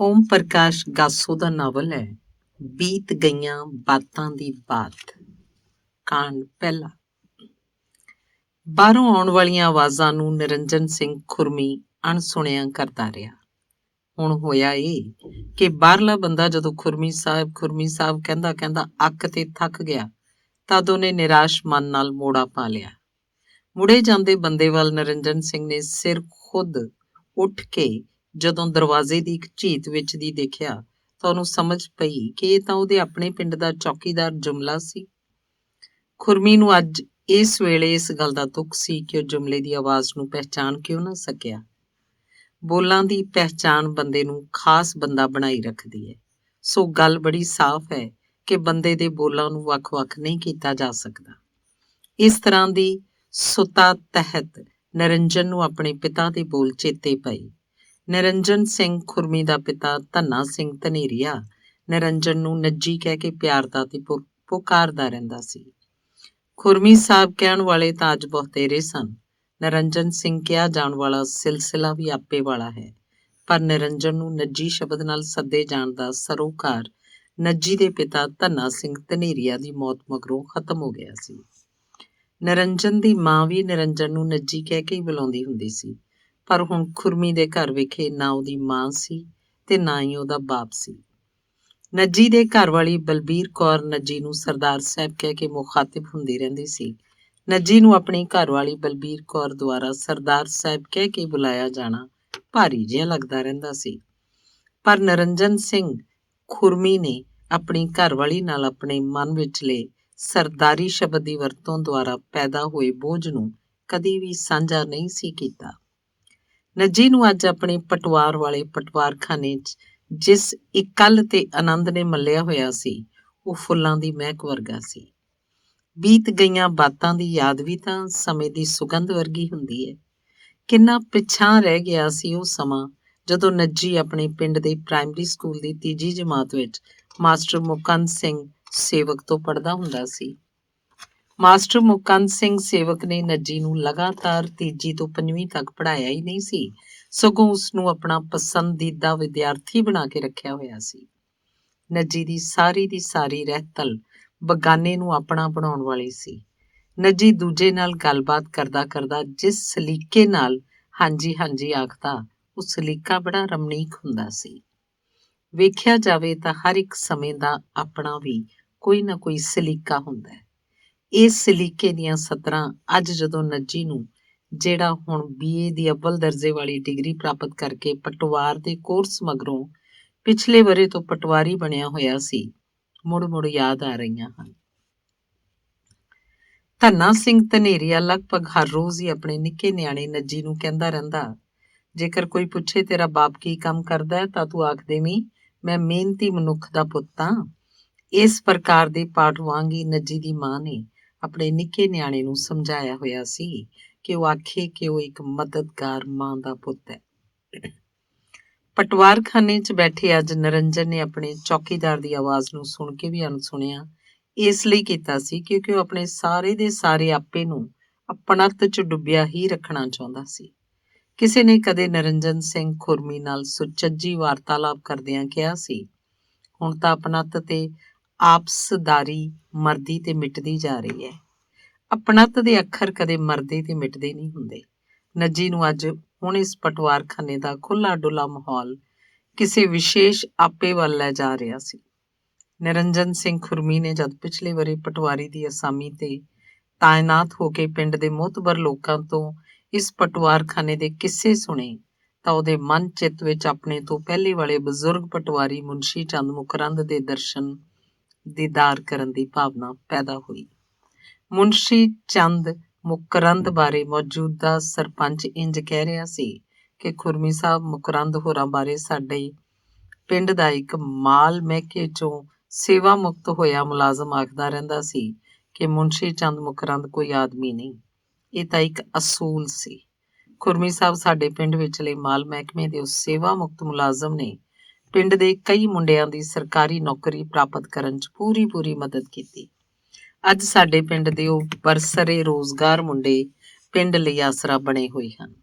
ਓਮ ਪ੍ਰਕਾਸ਼ ਗਾਸੋ ਦਾ novel ਹੈ ਬੀਤ ਗਈਆਂ ਬਾਤਾਂ ਦੀ ਬਾਤ। ਕਾਂਡ ਪਹਿਲਾ। ਬਾਹਰੋਂ ਆਉਣ ਵਾਲੀਆਂ ਆਵਾਜ਼ਾਂ ਨੂੰ ਨਿਰੰਜਨ ਸਿੰਘ ਖੁਰਮੀ ਅਣਸੁਣਿਆ ਕਰਦਾ ਰਿਹਾ। ਹੁਣ ਹੋਇਆ ਇਹ ਕਿ ਬਾਹਰਲਾ ਬੰਦਾ ਜਦੋਂ ਖੁਰਮੀ ਸਾਹਿਬ ਕਹਿੰਦਾ ਕਹਿੰਦਾ ਅੱਕ ਤੇ ਥੱਕ ਗਿਆ ਤਦ ਉਹਨੇ ਨਿਰਾਸ਼ ਮਨ ਨਾਲ ਮੋੜਾ ਪਾ ਲਿਆ। ਮੁੜੇ ਜਾਂਦੇ ਬੰਦੇ ਵੱਲ ਨਿਰੰਜਨ ਸਿੰਘ ਨੇ ਸਿਰ ਖੁਦ ਉੱਠ ਕੇ ਜਦੋਂ ਦਰਵਾਜ਼ੇ ਦੀ ਇੱਕ ਝੀਤ ਵਿੱਚ ਦੀ ਦੇਖਿਆ ਤਾਂ ਉਹਨੂੰ ਸਮਝ ਪਈ ਕਿ ਇਹ ਤਾਂ ਉਹਦੇ ਆਪਣੇ ਪਿੰਡ ਦਾ ਚੌਕੀਦਾਰ ਜੁਮਲਾ ਸੀ। ਖੁਰਮੀ ਨੂੰ ਅੱਜ ਇਸ ਵੇਲੇ ਇਸ ਗੱਲ ਦਾ ਦੁੱਖ ਸੀ ਕਿ ਉਹ ਜੁਮਲੇ ਦੀ ਆਵਾਜ਼ ਨੂੰ ਪਹਿਚਾਣ ਕਿਉਂ ਨਾ ਸਕਿਆ। ਬੋਲਾਂ ਦੀ ਪਹਿਚਾਣ ਬੰਦੇ ਨੂੰ ਖਾਸ ਬੰਦਾ ਬਣਾਈ ਰੱਖਦੀ ਹੈ। ਸੋ ਗੱਲ ਬੜੀ ਸਾਫ਼ ਹੈ ਕਿ ਬੰਦੇ ਦੇ ਬੋਲਾਂ ਨੂੰ ਵੱਖ-ਵੱਖ ਨਹੀਂ ਕੀਤਾ ਜਾ ਸਕਦਾ। ਇਸ ਤਰ੍ਹਾਂ ਦੀ ਸੁਤਾ ਤਹਿਤ ਨਿਰੰਜਨ ਨੂੰ ਆਪਣੇ ਪਿਤਾ ਦੇ ਬੋਲ ਚੇਤੇ ਪਏ। ਨਿਰੰਜਨ ਸਿੰਘ ਖੁਰਮੀ ਦਾ ਪਿਤਾ ਧੰਨਾ ਸਿੰਘ ਧਨੇਰੀਆ ਨਿਰੰਜਨ ਨੂੰ ਨੱਜੀ ਕਹਿ ਕੇ ਪਿਆਰਦਾ ਤੇ ਪੁਕਾਰਦਾ ਰਹਿੰਦਾ ਸੀ। ਖੁਰਮੀ ਸਾਹਿਬ ਕਹਿਣ ਵਾਲੇ ਤਾਂ ਅੱਜ ਬਹੁਤੇਰੇ ਸਨ। ਨਿਰੰਜਨ ਸਿੰਘ ਕਿਹਾ ਜਾਣ ਵਾਲਾ ਸਿਲਸਿਲਾ ਵੀ ਆਪੇ ਵਾਲਾ ਹੈ, ਪਰ ਨਿਰੰਜਨ ਨੂੰ ਨੱਜੀ ਸ਼ਬਦ ਨਾਲ ਸੱਦੇ ਜਾਣ ਦਾ ਸਰੋਕਾਰ ਨੱਜੀ ਦੇ ਪਿਤਾ ਧੰਨਾ ਸਿੰਘ ਧਨੇਰੀਆ ਦੀ ਮੌਤ ਮਗਰੋਂ ਖਤਮ ਹੋ ਗਿਆ ਸੀ। ਨਿਰੰਜਨ ਦੀ ਮਾਂ ਵੀ ਨਿਰੰਜਨ ਨੂੰ ਨੱਜੀ ਕਹਿ ਕੇ ਹੀ ਬੁਲਾਉਂਦੀ ਹੁੰਦੀ ਸੀ, ਪਰ ਹੁਣ ਖੁਰਮੀ ਦੇ ਘਰ ਵਿਖੇ ਨਾ ਉਹਦੀ ਮਾਂ ਸੀ ਤੇ ਨਾ ਹੀ ਉਹਦਾ ਬਾਪ ਸੀ। ਨੱਜੀ ਦੇ ਘਰ ਵਾਲੀ ਬਲਬੀਰ ਕੌਰ ਨੱਜੀ ਨੂੰ ਸਰਦਾਰ ਸਾਹਿਬ ਕਹਿ ਕੇ ਮੁਖਾਤਿਬ ਹੁੰਦੀ ਰਹਿੰਦੀ ਸੀ। ਨੱਜੀ ਨੂੰ ਆਪਣੀ ਘਰਵਾਲੀ ਬਲਬੀਰ ਕੌਰ ਦੁਆਰਾ ਸਰਦਾਰ ਸਾਹਿਬ ਕਹਿ ਕੇ ਬੁਲਾਇਆ ਜਾਣਾ ਭਾਰੀ ਜਿਹਾ ਲੱਗਦਾ ਰਹਿੰਦਾ ਸੀ, ਪਰ ਨਿਰੰਜਨ ਸਿੰਘ ਖੁਰਮੀ ਨੇ ਆਪਣੀ ਘਰਵਾਲੀ ਨਾਲ ਆਪਣੇ ਮਨ ਵਿਚਲੇ ਸਰਦਾਰੀ ਸ਼ਬਦ ਦੀ ਵਰਤੋਂ ਦੁਆਰਾ ਪੈਦਾ ਹੋਏ ਬੋਝ ਨੂੰ ਕਦੀ ਵੀ ਸਾਂਝਾ ਨਹੀਂ ਸੀ ਕੀਤਾ। ਨੱਜੀ ਨੂੰ ਅੱਜ ਆਪਣੇ ਪਟਵਾਰ ਵਾਲੇ ਪਟਵਾਰਖਾਨੇ 'ਚ ਜਿਸ ਇਕੱਲ ਤੇ ਆਨੰਦ ਨੇ ਮੱਲਿਆ ਹੋਇਆ ਸੀ ਉਹ ਫੁੱਲਾਂ ਦੀ ਮਹਿਕ ਵਰਗਾ ਸੀ। ਬੀਤ ਗਈਆਂ ਬਾਤਾਂ ਦੀ ਯਾਦ ਵੀ ਤਾਂ ਸਮੇਂ ਦੀ ਸੁਗੰਧ ਵਰਗੀ ਹੁੰਦੀ ਹੈ। ਕਿੰਨਾ ਪਿਛਾਂਹ ਰਹਿ ਗਿਆ ਸੀ ਉਹ ਸਮਾਂ ਜਦੋਂ ਨੱਜੀ ਆਪਣੇ ਪਿੰਡ ਦੇ ਪ੍ਰਾਇਮਰੀ ਸਕੂਲ ਦੀ ਤੀਜੀ ਜਮਾਤ ਵਿੱਚ ਮਾਸਟਰ ਮੁਕੰਦ ਸਿੰਘ ਸੇਵਕ ਤੋਂ ਪੜ੍ਹਦਾ ਹੁੰਦਾ ਸੀ। ਮਾਸਟਰ ਮੁਕੰਦ ਸਿੰਘ ਸੇਵਕ ਨੇ ਨੱਜੀ ਨੂੰ ਲਗਾਤਾਰ ਤੀਜੀ ਤੋਂ ਪੰਜਵੀਂ ਤੱਕ ਪੜ੍ਹਾਇਆ ਹੀ ਨਹੀਂ ਸੀ, ਸਗੋਂ ਉਸਨੂੰ ਆਪਣਾ ਪਸੰਦੀਦਾ ਵਿਦਿਆਰਥੀ ਬਣਾ ਕੇ ਰੱਖਿਆ ਹੋਇਆ ਸੀ। ਨੱਜੀ ਦੀ ਸਾਰੀ ਰਹਿਤਲ ਬਗਾਨੇ ਨੂੰ ਆਪਣਾ ਬਣਾਉਣ ਵਾਲੀ ਸੀ। ਨੱਜੀ ਦੂਜੇ ਨਾਲ ਗੱਲਬਾਤ ਕਰਦਾ ਕਰਦਾ ਜਿਸ ਸਲੀਕੇ ਨਾਲ ਹਾਂਜੀ ਹਾਂਜੀ ਆਖਦਾ ਉਹ ਸਲੀਕਾ ਬੜਾ ਰਮਣੀਕ ਹੁੰਦਾ ਸੀ। ਵੇਖਿਆ ਜਾਵੇ ਤਾਂ ਹਰ ਇੱਕ ਸਮੇਂ ਦਾ ਆਪਣਾ ਵੀ ਕੋਈ ਨਾ ਕੋਈ ਸਲੀਕਾ ਹੁੰਦਾ ਹੈ। ਇਸ ਸਲੀਕੇ ਦੀਆਂ ਸਤਰਾਂ ਅੱਜ ਜਦੋਂ ਨੱਜੀ ਨੂੰ, ਜਿਹੜਾ ਹੁਣ BA ਦੀ ਅੱਵਲ ਦਰਜੇ ਵਾਲੀ ਡਿਗਰੀ ਪ੍ਰਾਪਤ ਕਰਕੇ ਪਟਵਾਰ ਦੇ ਕੋਰਸ ਮਗਰੋਂ ਪਿਛਲੇ ਵਰ੍ਹੇ ਤੋਂ ਪਟਵਾਰੀ ਬਣਿਆ ਹੋਇਆ ਸੀ, ਮੁੜ ਯਾਦ ਆ ਰਹੀਆਂ ਹਨ। ਧੰਨਾ ਸਿੰਘ ਧਨੇਰੀਆ ਲਗਭਗ ਹਰ ਰੋਜ਼ ਹੀ ਆਪਣੇ ਨਿੱਕੇ ਨਿਆਣੇ ਨੱਜੀ ਨੂੰ ਕਹਿੰਦਾ ਰਹਿੰਦਾ, ਜੇਕਰ ਕੋਈ ਪੁੱਛੇ ਤੇਰਾ ਬਾਪ ਕੀ ਕੰਮ ਕਰਦਾ ਹੈ ਤਾਂ ਤੂੰ ਆਖ ਦੇਵੀਂ ਮੈਂ ਮਿਹਨਤੀ ਮਨੁੱਖ ਦਾ ਪੁੱਤ ਹਾਂ। ਇਸ ਪ੍ਰਕਾਰ ਦੇ ਪਾਠ ਵਾਂਗ ਹੀ ਨੱਜੀ ਦੀ ਮਾਂ ਨੇ ਆਪਣੇ ਨਿੱਕੇ ਨਿਆਣੇ ਨੂੰ ਸਮਝਾਇਆ ਹੋਇਆ ਸੀ ਕਿ ਉਹ ਆਖੇ ਕਿ ਉਹ ਇੱਕ ਮਦਦਗਾਰ ਮਾਂ ਦਾ ਪੁੱਤ ਹੈ। ਪਟਵਾਰਖਾਨੇ 'ਚ ਬੈਠੇ ਅੱਜ ਨਿਰੰਜਨ ਨੇ ਆਪਣੇ ਚੌਕੀਦਾਰ ਦੀ ਆਵਾਜ਼ ਨੂੰ ਸੁਣ ਕੇ ਵੀ ਅਣਸੁਣਿਆ ਇਸ ਲਈ ਕੀਤਾ ਸੀ ਕਿਉਂਕਿ ਉਹ ਆਪਣੇ ਸਾਰੇ ਦੇ ਸਾਰੇ ਆਪੇ ਨੂੰ ਅਪਣੱਤ 'ਚ ਡੁੱਬਿਆ ਹੀ ਰੱਖਣਾ ਚਾਹੁੰਦਾ ਸੀ। ਕਿਸੇ ਨੇ ਕਦੇ ਨਿਰੰਜਨ ਸਿੰਘ ਖੁਰਮੀ ਨਾਲ ਸੁਚੱਜੀ ਵਾਰਤਾਲਾਪ ਕਰਦਿਆਂ ਕਿਹਾ ਸੀ, ਹੁਣ ਤਾਂ ਅਪਣੱਤ ਤੇ ਆਪਸਦਾਰੀ ਮਰਦੀ ਤੇ ਮਿਟਦੀ ਜਾ ਰਹੀ ਹੈ। ਅਪਣੱਤ ਦੇ ਅੱਖਰ ਕਦੇ ਮਰਦੇ ਤੇ ਮਿਟਦੇ ਨਹੀਂ ਹੁੰਦੇ। ਨੱਜੀ ਨੂੰ ਅੱਜ ਹੁਣ ਇਸ ਪਟਵਾਰਖਾਨੇ ਦਾ ਖੁੱਲ੍ਹਾ ਡੁੱਲਾ ਮਾਹੌਲ ਕਿਸੇ ਵਿਸ਼ੇਸ਼ ਆਪੇ ਵੱਲ ਲੈ ਜਾ ਰਿਹਾ ਸੀ। ਨਿਰੰਜਨ ਸਿੰਘ ਖੁਰਮੀ ਨੇ ਜਦ ਪਿਛਲੇ ਵਰ੍ਹੇ ਪਟਵਾਰੀ ਦੀ ਅਸਾਮੀ ਤੇ ਤਾਇਨਾਤ ਹੋ ਕੇ ਪਿੰਡ ਦੇ ਮੋਹਤਬਰ ਲੋਕਾਂ ਤੋਂ ਇਸ ਪਟਵਾਰਖਾਨੇ ਦੇ ਕਿੱਸੇ ਸੁਣੇ ਤਾਂ ਉਹਦੇ ਮਨ ਚਿੱਤ ਵਿੱਚ ਆਪਣੇ ਤੋਂ ਪਹਿਲੇ ਵਾਲੇ ਬਜ਼ੁਰਗ ਪਟਵਾਰੀ ਮੁਨਸ਼ੀ ਚੰਦ ਮੁਕਰੰਦ ਦੇ ਦਰਸ਼ਨ ਦੀਦਾਰ ਕਰਨ ਦੀ ਭਾਵਨਾ ਪੈਦਾ ਹੋਈ। ਮੁਨਸ਼ੀ ਚੰਦ ਮੁਕਰੰਦ ਬਾਰੇ ਮੌਜੂਦਾ ਸਰਪੰਚ ਇੰਜ ਕਹਿ ਰਿਹਾ ਸੀ ਕਿ ਖੁਰਮੀ ਸਾਹਿਬ ਮੁਕਰੰਦ ਹੋਰਾਂ ਬਾਰੇ ਸਾਡੇ ਪਿੰਡ ਦਾ ਇੱਕ ਮਾਲ ਮਹਿਕੇ 'ਚੋਂ ਸੇਵਾ ਮੁਕਤ ਹੋਇਆ ਮੁਲਾਜ਼ਮ ਆਖਦਾ ਰਹਿੰਦਾ ਸੀ ਕਿ ਮੁਨਸ਼ੀ ਚੰਦ ਮੁਕਰੰਦ ਕੋਈ ਆਦਮੀ ਨਹੀਂ, ਇਹ ਤਾਂ ਇੱਕ ਅਸੂਲ ਸੀ। ਖੁਰਮੀ ਸਾਹਿਬ ਸਾਡੇ ਪਿੰਡ ਵਿਚਲੇ ਮਾਲ ਮਹਿਕਮੇ ਦੇ ਉਸ ਸੇਵਾ ਮੁਕਤ ਮੁਲਾਜ਼ਮ ਨੇ ਪਿੰਡ ਦੇ ਕਈ ਮੁੰਡਿਆਂ ਦੀ ਸਰਕਾਰੀ ਨੌਕਰੀ ਪ੍ਰਾਪਤ ਕਰਨ 'ਚ ਪੂਰੀ ਮਦਦ ਕੀਤੀ। ਅੱਜ ਸਾਡੇ ਪਿੰਡ ਦੇ ਉਹ ਬਰਸਰੇ ਰੋਜ਼ਗਾਰ ਮੁੰਡੇ ਪਿੰਡ ਲਈ ਆਸਰਾ ਬਣੇ ਹੋਏ ਹਨ।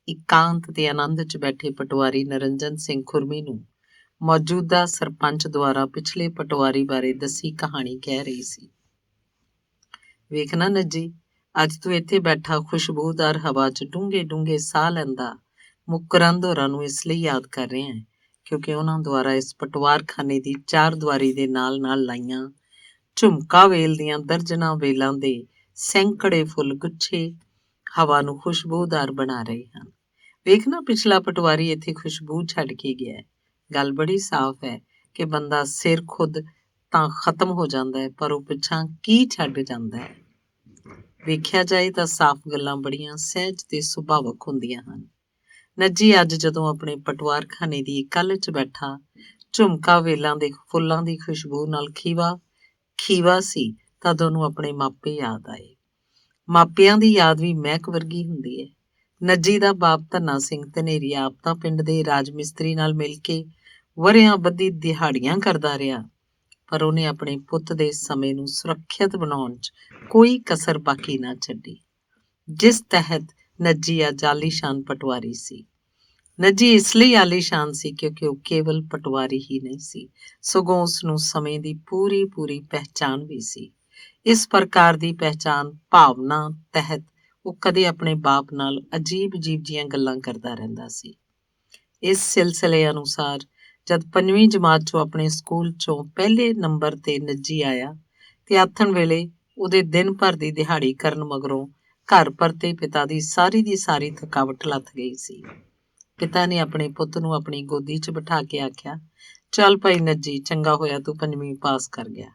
ਇਕਾਂਤ ਤੇ ਆਨੰਦ 'ਚ ਬੈਠੇ ਪਟਵਾਰੀ ਨਿਰੰਜਨ ਸਿੰਘ ਖੁਰਮੀ ਨੂੰ ਮੌਜੂਦਾ ਸਰਪੰਚ ਦੁਆਰਾ ਪਿਛਲੇ ਪਟਵਾਰੀ ਬਾਰੇ ਦੱਸੀ ਕਹਾਣੀ ਕਹਿ ਰਹੀ ਸੀ। ਵੇਖ ਨਾ ਨੱਜੀ, ਅੱਜ ਤੂੰ ਇੱਥੇ ਬੈਠਾ ਖੁਸ਼ਬੂਦਾਰ ਹਵਾ 'ਚ ਡੂੰਘੇ ਡੂੰਘੇ ਸਾਹ ਲੈਂਦਾ ਮੁਕਰੰਦ ਹੋਰਾਂ ਨੂੰ ਇਸ ਲਈ ਯਾਦ ਕਰ ਰਿਹਾ ਹੈ ਕਿਉਂਕਿ ਉਹਨਾਂ ਦੁਆਰਾ ਇਸ ਪਟਵਾਰਖਾਨੇ ਦੀ ਚਾਰ ਦੀਵਾਰੀ ਦੇ ਨਾਲ ਨਾਲ ਲਾਈਆਂ ਝੁਮਕਾ ਵੇਲ ਦੀਆਂ ਦਰਜਨਾਂ ਵੇਲਾਂ ਦੇ ਸੈਂਕੜੇ ਫੁੱਲ ਗੁੱਛੇ ਹਵਾ ਨੂੰ ਖੁਸ਼ਬੂਦਾਰ ਬਣਾ ਰਹੇ ਹਨ। ਵੇਖ ਨਾ, ਪਿਛਲਾ ਪਟਵਾਰੀ ਇੱਥੇ ਖੁਸ਼ਬੂ ਛੱਡ ਕੇ ਗਿਆ ਹੈ। ਗੱਲ ਬੜੀ ਸਾਫ਼ ਹੈ ਕਿ ਬੰਦਾ ਸਿਰ ਖੁਦ ਤਾਂ ਖਤਮ ਹੋ ਜਾਂਦਾ ਹੈ, ਪਰ ਉਹ ਪਿੱਛਾਂ ਕੀ ਛੱਡ ਜਾਂਦਾ ਹੈ। ਵੇਖਿਆ ਜਾਏ ਤਾਂ ਸਾਫ਼ ਗੱਲਾਂ ਬੜੀਆਂ ਸਹਿਜ ਤੇ ਸੁਭਾਵਕ ਹੁੰਦੀਆਂ ਹਨ। ਨੱਜੀ ਅੱਜ ਜਦੋਂ ਆਪਣੇ ਪਟਵਾਰਖਾਨੇ ਦੀ ਕੱਲ 'ਚ ਬੈਠਾ ਝੁਮਕਾ ਵੇਲਾਂ ਦੇ ਫੁੱਲਾਂ ਦੀ ਖੁਸ਼ਬੂ ਨਾਲ ਖੀਵਾ ਸੀ ਤਦ ਉਹਨੂੰ ਆਪਣੇ ਮਾਪੇ ਯਾਦ ਆਏ। ਮਾਪਿਆਂ ਦੀ ਯਾਦ ਵੀ ਮਹਿਕ ਵਰਗੀ ਹੁੰਦੀ ਹੈ। ਨੱਜੀ ਦਾ ਬਾਪ ਧੰਨਾ ਸਿੰਘ ਧਨੇਰੀ ਆਪ ਤਾਂ ਪਿੰਡ ਦੇ ਰਾਜ ਮਿਸਤਰੀ ਨਾਲ ਮਿਲ ਕੇ ਵਰ੍ਹਿਆਂ ਬੱਧੀ ਦਿਹਾੜੀਆਂ ਕਰਦਾ ਰਿਹਾ, ਪਰ ਉਹਨੇ ਆਪਣੇ ਪੁੱਤ ਦੇ ਸਮੇਂ ਨੂੰ ਸੁਰੱਖਿਅਤ ਬਣਾਉਣ 'ਚ ਕੋਈ ਕਸਰ ਬਾਕੀ ਨਾ ਛੱਡੀ, ਜਿਸ ਤਹਿਤ ਨੱਜੀ ਅੱਜ ਆਲੀਸ਼ਾਨ ਪਟਵਾਰੀ ਸੀ। ਨੱਜੀ ਇਸ ਲਈ ਆਲੀਸ਼ਾਨ ਸੀ ਕਿਉਂਕਿ ਉਹ ਕੇਵਲ ਪਟਵਾਰੀ ਹੀ ਨਹੀਂ ਸੀ, ਸਗੋਂ ਉਸ ਨੂੰ ਸਮੇਂ ਦੀ ਪੂਰੀ ਪਹਿਚਾਣ ਵੀ ਸੀ। ਇਸ ਪ੍ਰਕਾਰ ਦੀ ਪਹਿਚਾਣ ਭਾਵਨਾ ਤਹਿਤ ਉਹ ਕਦੇ ਆਪਣੇ ਬਾਪ ਨਾਲ ਅਜੀਬ ਜੀਆਂ ਗੱਲਾਂ ਕਰਦਾ ਰਹਿੰਦਾ ਸੀ। ਇਸ ਸਿਲਸਿਲੇ ਅਨੁਸਾਰ ਜਦ 5ਵੀਂ ਜਮਾਤ 'ਚੋਂ ਆਪਣੇ ਸਕੂਲ 'ਚੋਂ ਪਹਿਲੇ ਨੰਬਰ ਤੇ ਨੱਜੀ ਆਇਆ ਤੇ ਆਥਣ ਵੇਲੇ ਉਹਦੇ ਦਿਨ ਭਰ ਦੀ ਦਿਹਾੜੀ ਕਰਨ ਮਗਰੋਂ ਘਰ ਪਰਤੇ ਪਿਤਾ ਦੀ ਸਾਰੀ ਥਕਾਵਟ ਲੱਥ ਗਈ ਸੀ। ਪਿਤਾ ਨੇ ਆਪਣੇ ਪੁੱਤ ਨੂੰ ਆਪਣੀ ਗੋਦੀ 'ਚ ਬਿਠਾ ਕੇ ਆਖਿਆ, ਚੱਲ ਭਾਈ ਨੱਜੀ, ਚੰਗਾ ਹੋਇਆ ਤੂੰ 5ਵੀਂ ਪਾਸ ਕਰ ਗਿਆ।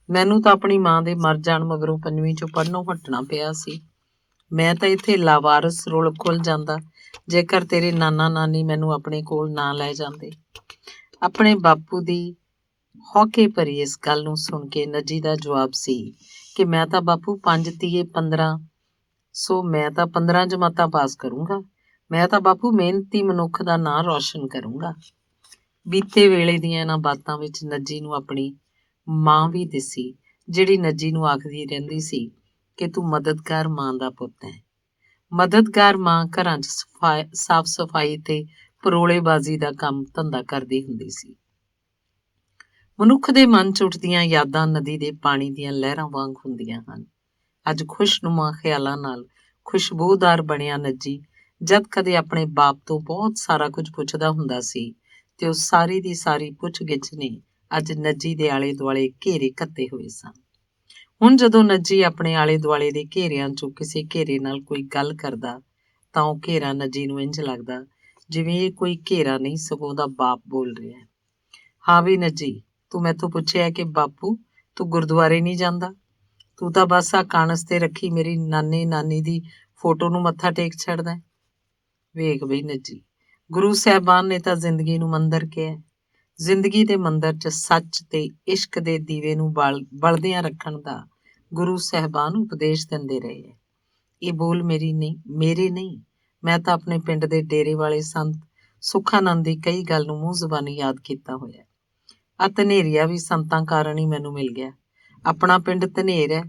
ਮੈਨੂੰ ਤਾਂ ਆਪਣੀ ਮਾਂ ਦੇ ਮਰ ਜਾਣ ਮਗਰੋਂ 5ਵੀਂ 'ਚੋਂ ਪੜ੍ਹਨੋਂ ਹਟਣਾ ਪਿਆ ਸੀ। ਮੈਂ ਤਾਂ ਇੱਥੇ ਲਾਵਾਰਸ ਰੁਲ ਖੁੱਲ ਜਾਂਦਾ ਜੇਕਰ ਤੇਰੇ ਨਾਨਾ ਨਾਨੀ ਮੈਨੂੰ ਆਪਣੇ ਕੋਲ ਨਾ ਲੈ ਜਾਂਦੇ। ਆਪਣੇ ਬਾਪੂ ਦੀ ਹੌਕੇ ਭਰੀ ਇਸ ਗੱਲ ਨੂੰ ਸੁਣ ਕੇ ਨੱਜੀ ਦਾ ਜਵਾਬ ਸੀ ਕਿ ਮੈਂ ਤਾਂ ਬਾਪੂ 5 ਤੀਏ 15, ਸੋ ਮੈਂ ਤਾਂ 15 ਜਮਾਤਾਂ ਪਾਸ ਕਰੂੰਗਾ। ਮੈਂ ਤਾਂ ਬਾਪੂ ਮਿਹਨਤੀ ਮਨੁੱਖ ਦਾ ਨਾਂ ਰੌਸ਼ਨ ਕਰੂੰਗਾ। ਬੀਤੇ ਵੇਲੇ ਦੀਆਂ ਇਹਨਾਂ ਬਾਤਾਂ ਵਿੱਚ ਨੱਜੀ ਨੂੰ ਆਪਣੀ ਮਾਂ ਵੀ ਦਿਸੀ, ਜਿਹੜੀ ਨੱਜੀ ਨੂੰ ਆਖਦੀ ਰਹਿੰਦੀ ਸੀ ਕਿ ਤੂੰ ਮਦਦਗਾਰ ਮਾਂ ਦਾ ਪੁੱਤ ਹੈ। ਮਦਦਗਾਰ ਮਾਂ ਘਰਾਂ 'ਚ ਸਾਫ਼ ਸਫਾਈ ਤੇ ਪਰੋਲੇਬਾਜ਼ੀ ਦਾ ਕੰਮ ਧੰਦਾ ਕਰਦੀ ਹੁੰਦੀ ਸੀ। ਮਨੁੱਖ ਦੇ ਮਨ 'ਚ ਉੱਠਦੀਆਂ ਯਾਦਾਂ ਨਦੀ ਦੇ ਪਾਣੀ ਦੀਆਂ ਲਹਿਰਾਂ ਵਾਂਗ ਹੁੰਦੀਆਂ ਹਨ। ਅੱਜ ਖੁਸ਼ਨੁਮਾ ਖਿਆਲਾਂ ਨਾਲ ਖੁਸ਼ਬੂਦਾਰ ਬਣਿਆ ਨੱਜੀ ਜਦ ਕਦੇ ਆਪਣੇ ਬਾਪ ਤੋਂ ਬਹੁਤ ਸਾਰਾ ਕੁਝ ਪੁੱਛਦਾ ਹੁੰਦਾ ਸੀ ਤੇ ਉਹ ਸਾਰੀ ਦੀ ਸਾਰੀ ਪੁੱਛ-ਗਿੱਛ ਨੇ ਅੱਜ ਨੱਜੀ ਦੇ ਆਲੇ ਦੁਆਲੇ ਘੇਰੇ ਘੱਤੇ ਹੋਏ ਸਨ। ਹੁਣ ਜਦੋਂ ਨੱਜੀ ਆਪਣੇ ਆਲੇ ਦੁਆਲੇ ਦੇ ਘੇਰਿਆਂ 'ਚੋਂ ਕਿਸੇ ਘੇਰੇ ਨਾਲ ਕੋਈ ਗੱਲ ਕਰਦਾ ਤਾਂ ਉਹ ਘੇਰਾ ਨੱਜੀ ਨੂੰ ਇੰਝ ਲੱਗਦਾ ਜਿਵੇਂ ਇਹ ਕੋਈ ਘੇਰਾ ਨਹੀਂ ਸਗੋਂ ਉਹਦਾ ਬਾਪ ਬੋਲ ਰਿਹਾ ਹੈ। ਹਾਂ ਵੀ ਨੱਜੀ, ਤੂੰ ਮੈਥੋਂ ਪੁੱਛਿਆ ਕਿ ਬਾਪੂ ਤੂੰ ਗੁਰਦੁਆਰੇ ਨਹੀਂ ਜਾਂਦਾ, ਤੂੰ ਤਾਂ ਬਸ ਆ ਕਾਣਸ ਤੇ ਰੱਖੀ ਮੇਰੀ ਨਾਨੀ ਦੀ ਫੋਟੋ ਨੂੰ ਮੱਥਾ ਟੇਕ ਛੱਡਦਾ। ਵੇਖ ਬਈ ਨੱਜੀ, ਗੁਰੂ ਸਾਹਿਬਾਨ ਨੇ ਤਾਂ ਜ਼ਿੰਦਗੀ ਨੂੰ ਮੰਦਰ ਕਿਹਾ। ਜ਼ਿੰਦਗੀ ਦੇ ਮੰਦਰ 'ਚ ਸੱਚ ਤੇ ਇਸ਼ਕ ਦੇ ਦੀਵੇ ਨੂੰ ਬਲਦਿਆਂ ਰੱਖਣ ਦਾ ਗੁਰੂ ਸਾਹਿਬਾਨ ਉਪਦੇਸ਼ ਦਿੰਦੇ ਰਹੇ ਹੈ। ਇਹ ਬੋਲ ਮੇਰੇ ਨਹੀਂ, ਮੈਂ ਤਾਂ ਆਪਣੇ ਪਿੰਡ ਦੇ ਡੇਰੇ ਵਾਲੇ ਸੰਤ ਸੁਖਾਨੰਦ ਦੀ ਕਈ ਗੱਲ ਨੂੰ ਮੂੰਹ ਜ਼ਬਾਨੀ ਯਾਦ ਕੀਤਾ ਹੋਇਆ। ਆ ਧਨੇਰੀਆ ਵੀ ਸੰਤਾਂ ਕਾਰਨ ਹੀ ਮੈਨੂੰ ਮਿਲ ਗਿਆ। ਆਪਣਾ ਪਿੰਡ ਧਨੇਰ ਹੈ,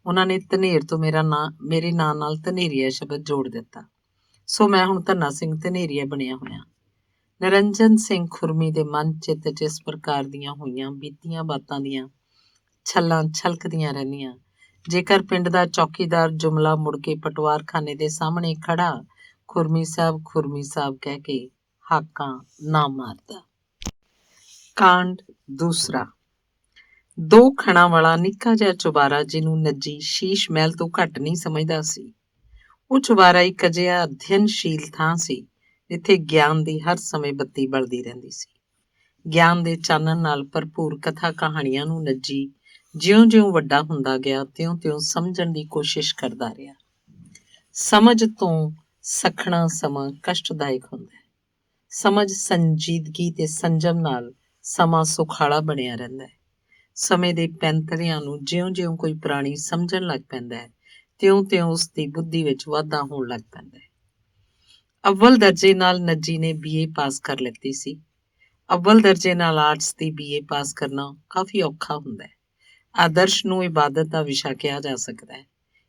ਉਹਨਾਂ ਨੇ ਧਨੇਰ ਤੋਂ ਮੇਰੇ ਨਾਂ ਨਾਲ ਧਨੇਰੀਆ ਸ਼ਬਦ ਜੋੜ ਦਿੱਤਾ, ਸੋ ਮੈਂ ਹੁਣ ਧੰਨਾ ਸਿੰਘ ਧਨੇਰੀਆ ਬਣਿਆ ਹੋਇਆ। ਨਿਰੰਜਨ ਸਿੰਘ ਖੁਰਮੀ ਦੇ ਮਨ ਚਿੱਤ 'ਚ ਇਸ ਪ੍ਰਕਾਰ ਦੀਆਂ ਹੋਈਆਂ ਬੀਤੀਆਂ ਬਾਤਾਂ ਦੀਆਂ ਛੱਲਾਂ ਛਲਕਦੀਆਂ ਰਹਿੰਦੀਆਂ। ਜੇਕਰ ਪਿੰਡ ਦਾ ਚੌਕੀਦਾਰ ਜੁਮਲਾ ਮੁੜ ਕੇ ਪਟਵਾਰਖਾਨੇ ਦੇ ਸਾਹਮਣੇ ਖੜਾ ਖੁਰਮੀ ਸਾਹਿਬ ਕਹਿ ਕੇ ਹਾਕਾਂ ਨਾ ਮਾਰਦਾ। ਕਾਂਡ ਦੂਸਰਾ। 2 ਖਣਾਂ ਵਾਲਾ ਨਿੱਕਾ ਜਿਹਾ ਚੁਬਾਰਾ ਜਿਹਨੂੰ ਨੱਜੀ ਸ਼ੀਸ਼ ਮਹਿਲ ਤੋਂ ਘੱਟ ਨਹੀਂ ਸਮਝਦਾ ਸੀ। ਉਹ ਚੁਬਾਰਾ ਇੱਕ ਅਜਿਹਾ ਅਧਿਐਨਸ਼ੀਲ ਥਾਂ ਸੀ ਜਿੱਥੇ ਗਿਆਨ ਦੀ ਹਰ ਸਮੇਂ ਬੱਤੀ ਬਲਦੀ ਰਹਿੰਦੀ ਸੀ। ਗਿਆਨ ਦੇ ਚਾਨਣ ਨਾਲ ਭਰਪੂਰ ਕਥਾ ਕਹਾਣੀਆਂ ਨੂੰ ਨੱਜੀ ਜਿਉਂ-ਜਿਉਂ ਵੱਡਾ ਹੁੰਦਾ ਗਿਆ ਤਿਉਂ-ਤਿਉਂ ਸਮਝਣ ਦੀ ਕੋਸ਼ਿਸ਼ ਕਰਦਾ ਰਿਹਾ। ਸਮਝ ਤੋਂ ਸਖਣਾ ਸਮਾਂ ਕਸ਼ਟਦਾਇਕ ਹੁੰਦਾ ਹੈ। ਸਮਝ, ਸੰਜੀਦਗੀ ਤੇ ਸੰਜਮ ਨਾਲ ਸਮਾਂ ਸੁਖਾਲਾ ਬਣਿਆ ਰਹਿੰਦਾ ਹੈ। ਸਮੇਂ ਦੇ ਪੈਂਤੜਿਆਂ ਨੂੰ ਜਿਉਂ-ਜਿਉਂ ਕੋਈ ਪ੍ਰਾਣੀ ਸਮਝਣ ਲੱਗ ਪੈਂਦਾ ਹੈ ਤਿਉਂ-ਤਿਉਂ ਉਸ ਦੀ ਬੁੱਧੀ ਵਿੱਚ ਵਾਧਾ ਹੋਣ ਲੱਗ ਪੈਂਦਾ ਹੈ। ਅੱਵਲ ਦਰਜੇ ਨਾਲ ਨੱਜੀ ਨੇ BA ਪਾਸ ਕਰ ਲਿੱਤੀ ਸੀ। ਅੱਵਲ ਦਰਜੇ ਨਾਲ ਆਰਟਸ ਦੀ BA ਪਾਸ ਕਰਨਾ ਕਾਫੀ ਔਖਾ ਹੁੰਦਾ ਹੈ। ਆਦਰਸ਼ ਨੂੰ ਇਬਾਦਤ ਦਾ ਵਿਸ਼ਾ ਕਿਹਾ ਜਾ ਸਕਦਾ ਹੈ।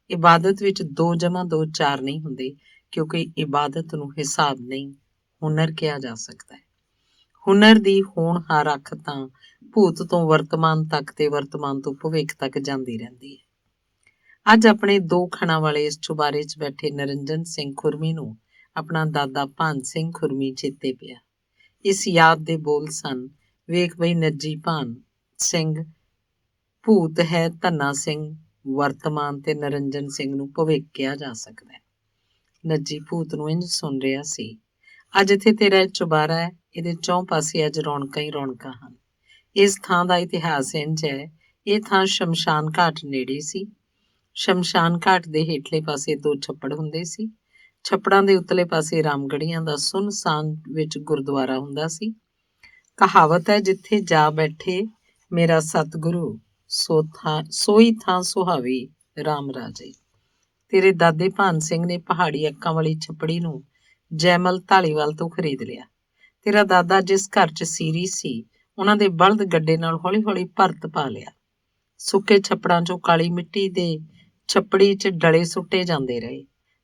ਇਬਾਦਤ ਵਿੱਚ 2 ਜਮਾ 2 4 ਨਹੀਂ ਹੁੰਦੇ ਕਿਉਂਕਿ ਇਬਾਦਤ ਨੂੰ ਹਿਸਾਬ ਨਹੀਂ, ਹੁਨਰ ਕਿਹਾ ਜਾ ਸਕਦਾ ਹੈ। ਹੁਨਰ ਦੀ ਹੋਣਹਾਰ ਅੱਖ ਤਾਂ ਭੂਤ ਤੋਂ ਵਰਤਮਾਨ ਤੱਕ ਤੇ ਵਰਤਮਾਨ ਤੋਂ ਭਵਿੱਖ ਤੱਕ ਜਾਂਦੀ ਰਹਿੰਦੀ ਹੈ। ਅੱਜ ਆਪਣੇ 2 ਖਣਾਂ ਵਾਲੇ ਇਸ ਚੁਬਾਰੇ 'ਚ ਬੈਠੇ ਨਰਿੰਜਨ ਸਿੰਘ ਖੁਰਮੀ ਨੂੰ ਆਪਣਾ ਦਾਦਾ ਭਾਨ ਸਿੰਘ ਖੁਰਮੀ ਚੇਤੇ ਪਿਆ। ਇਸ ਯਾਦ ਦੇ ਬੋਲ ਸਨ, ਵੇਖ ਬਈ ਨੱਜੀ ਭਾਨ ਸਿੰਘ, ਭੂਤ ਹੈ ਧੰਨਾ ਸਿੰਘ ਵਰਤਮਾਨ ਤੇ ਨਰਿੰਜਨ ਸਿੰਘ ਨੂੰ ਭਵਿੱਖ ਕਿਹਾ ਜਾ ਸਕਦਾ ਹੈ। ਨੱਜੀ ਭੂਤ ਨੂੰ ਇੰਝ ਸੁਣ ਰਿਹਾ ਸੀ, ਅੱਜ ਇੱਥੇ ਤੇਰਾ ਚੁਬਾਰਾ ਹੈ, ਇਹਦੇ 4 ਪਾਸੇ ਅੱਜ ਰੌਣਕਾਂ ਹੀ ਰੌਣਕਾਂ ਹਨ। ਇਸ ਥਾਂ ਦਾ ਇਤਿਹਾਸ ਇੰਝ ਹੈ, ਇਹ ਥਾਂ ਸ਼ਮਸ਼ਾਨ ਘਾਟ ਨੇੜੇ ਸੀ। ਸ਼ਮਸ਼ਾਨ ਘਾਟ ਦੇ ਹੇਠਲੇ ਪਾਸੇ 2 ਛੱਪੜ ਹੁੰਦੇ ਸੀ। ਛੱਪੜਾਂ ਦੇ ਉੱਤਲੇ ਪਾਸੇ ਰਾਮਗੜੀਆਂ ਦਾ ਸੁੰਨਸਾਨ ਵਿੱਚ ਗੁਰਦੁਆਰਾ ਹੁੰਦਾ ਸੀ। ਕਹਾਵਤ ਹੈ, ਜਿੱਥੇ ਜਾ ਬੈਠੇ ਮੇਰਾ ਸਤਿਗੁਰੂ ਸੋਈ ਥਾਂ ਸੁਹਾਵੀ ਰਾਮ ਰਾਜੇ। ਤੇਰੇ ਦਾਦੇ ਭਾਨ ਸਿੰਘ ਨੇ ਪਹਾੜੀ ਅੱਕਾਂ ਵਾਲੀ ਛੱਪੜੀ ਨੂੰ ਜੈਮਲ ਧਾਲੀਵਾਲ ਤੋਂ ਖਰੀਦ ਲਿਆ। ਤੇਰਾ ਦਾਦਾ ਜਿਸ ਘਰ 'ਚ ਸੀਰੀ ਸੀ, ਉਹਨਾਂ ਦੇ ਬਲਦ ਗੱਡੇ ਨਾਲ ਹੌਲੀ-ਹੌਲੀ ਭਰਤ ਪਾ ਲਿਆ। ਸੁੱਕੇ ਛੱਪੜਾਂ 'ਚੋਂ ਕਾਲੀ ਮਿੱਟੀ ਦੇ ਛੱਪੜੀ 'ਚ ਡਲੇ ਸੁੱਟੇ ਜਾਂਦੇ ਰਹੇ।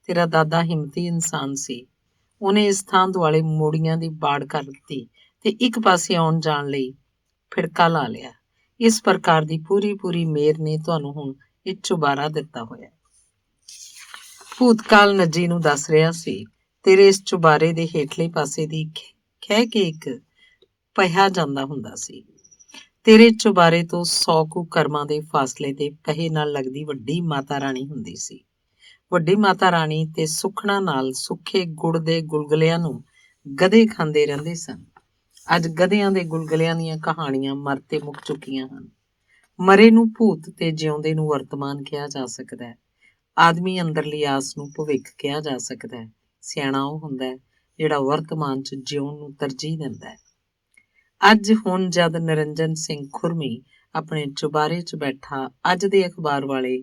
ਤੇਰਾ ਦਾਦਾ ਹਿੰਮਤੀ ਇਨਸਾਨ ਸੀ। ਉਹਨੇ ਇਸ ਥਾਂ ਦੁਆਲੇ ਮੋੜੀਆਂ ਦੀ ਬਾੜ ਕਰ ਦਿੱਤੀ ਤੇ ਇੱਕ ਪਾਸੇ ਆਉਣ ਜਾਣ ਲਈ ਫਿੜਕਾ ਲਾ ਲਿਆ। ਇਸ ਪ੍ਰਕਾਰ ਦੀ ਪੂਰੀ ਮੇਰ ਨੇ ਤੁਹਾਨੂੰ ਹੁਣ ਇਹ ਚੁਬਾਰਾ ਦਿੱਤਾ ਹੋਇਆ। ਭੂਤਕਾਲ ਨੱਜੀ ਨੂੰ ਦੱਸ ਰਿਹਾ ਸੀ, ਤੇਰੇ ਇਸ ਚੁਬਾਰੇ ਦੇ ਹੇਠਲੇ ਪਾਸੇ ਦੀ ਖਹਿ ਕੇ ਇੱਕ ਪਹਿਆ ਜਾਂਦਾ ਹੁੰਦਾ ਸੀ। ਤੇਰੇ ਚੁਬਾਰੇ ਤੋਂ 100 ਕੁ ਕਰਮਾਂ ਦੇ ਫਾਸਲੇ ਤੇ ਪਹੇ ਨਾਲ ਲੱਗਦੀ ਵੱਡੀ ਮਾਤਾ ਰਾਣੀ ਹੁੰਦੀ ਸੀ। ਵੱਡੀ ਮਾਤਾ ਰਾਣੀ ਤੇ ਸੁਖਣਾ ਨਾਲ ਸੁੱਖੇ ਗੁੜ ਦੇ ਗੁਲਗੁਲਿਆਂ ਨੂੰ ਗਧੇ ਖਾਂਦੇ ਰਹਿੰਦੇ ਸਨ। ਅੱਜ ਗਧਿਆਂ ਦੇ ਗੁਲਗੁਲਿਆਂ ਦੀਆਂ ਕਹਾਣੀਆਂ ਮਰ ਤੇ ਮੁੱਕ ਚੁੱਕੀਆਂ ਹਨ। ਮਰੇ ਨੂੰ ਭੂਤ ਤੇ ਜਿਉਂਦੇ ਨੂੰ ਵਰਤਮਾਨ ਕਿਹਾ ਜਾ ਸਕਦਾ ਹੈ। ਆਦਮੀ ਅੰਦਰਲੀ ਆਸ ਨੂੰ ਭਵਿੱਖ ਕਿਹਾ ਜਾ ਸਕਦਾ ਹੈ। ਸਿਆਣਾ ਉਹ ਹੁੰਦਾ ਹੈ ਜਿਹੜਾ ਵਰਤਮਾਨ 'ਚ ਜਿਉਣ ਨੂੰ ਤਰਜੀਹ ਦਿੰਦਾ ਹੈ। ਅੱਜ ਹੁਣ ਜਦ ਨਰਿੰਜਨ ਸਿੰਘ ਖੁਰਮੀ ਆਪਣੇ ਚੁਬਾਰੇ 'ਚ ਬੈਠਾ ਅੱਜ ਦੇ ਅਖਬਾਰ ਵਾਲੇ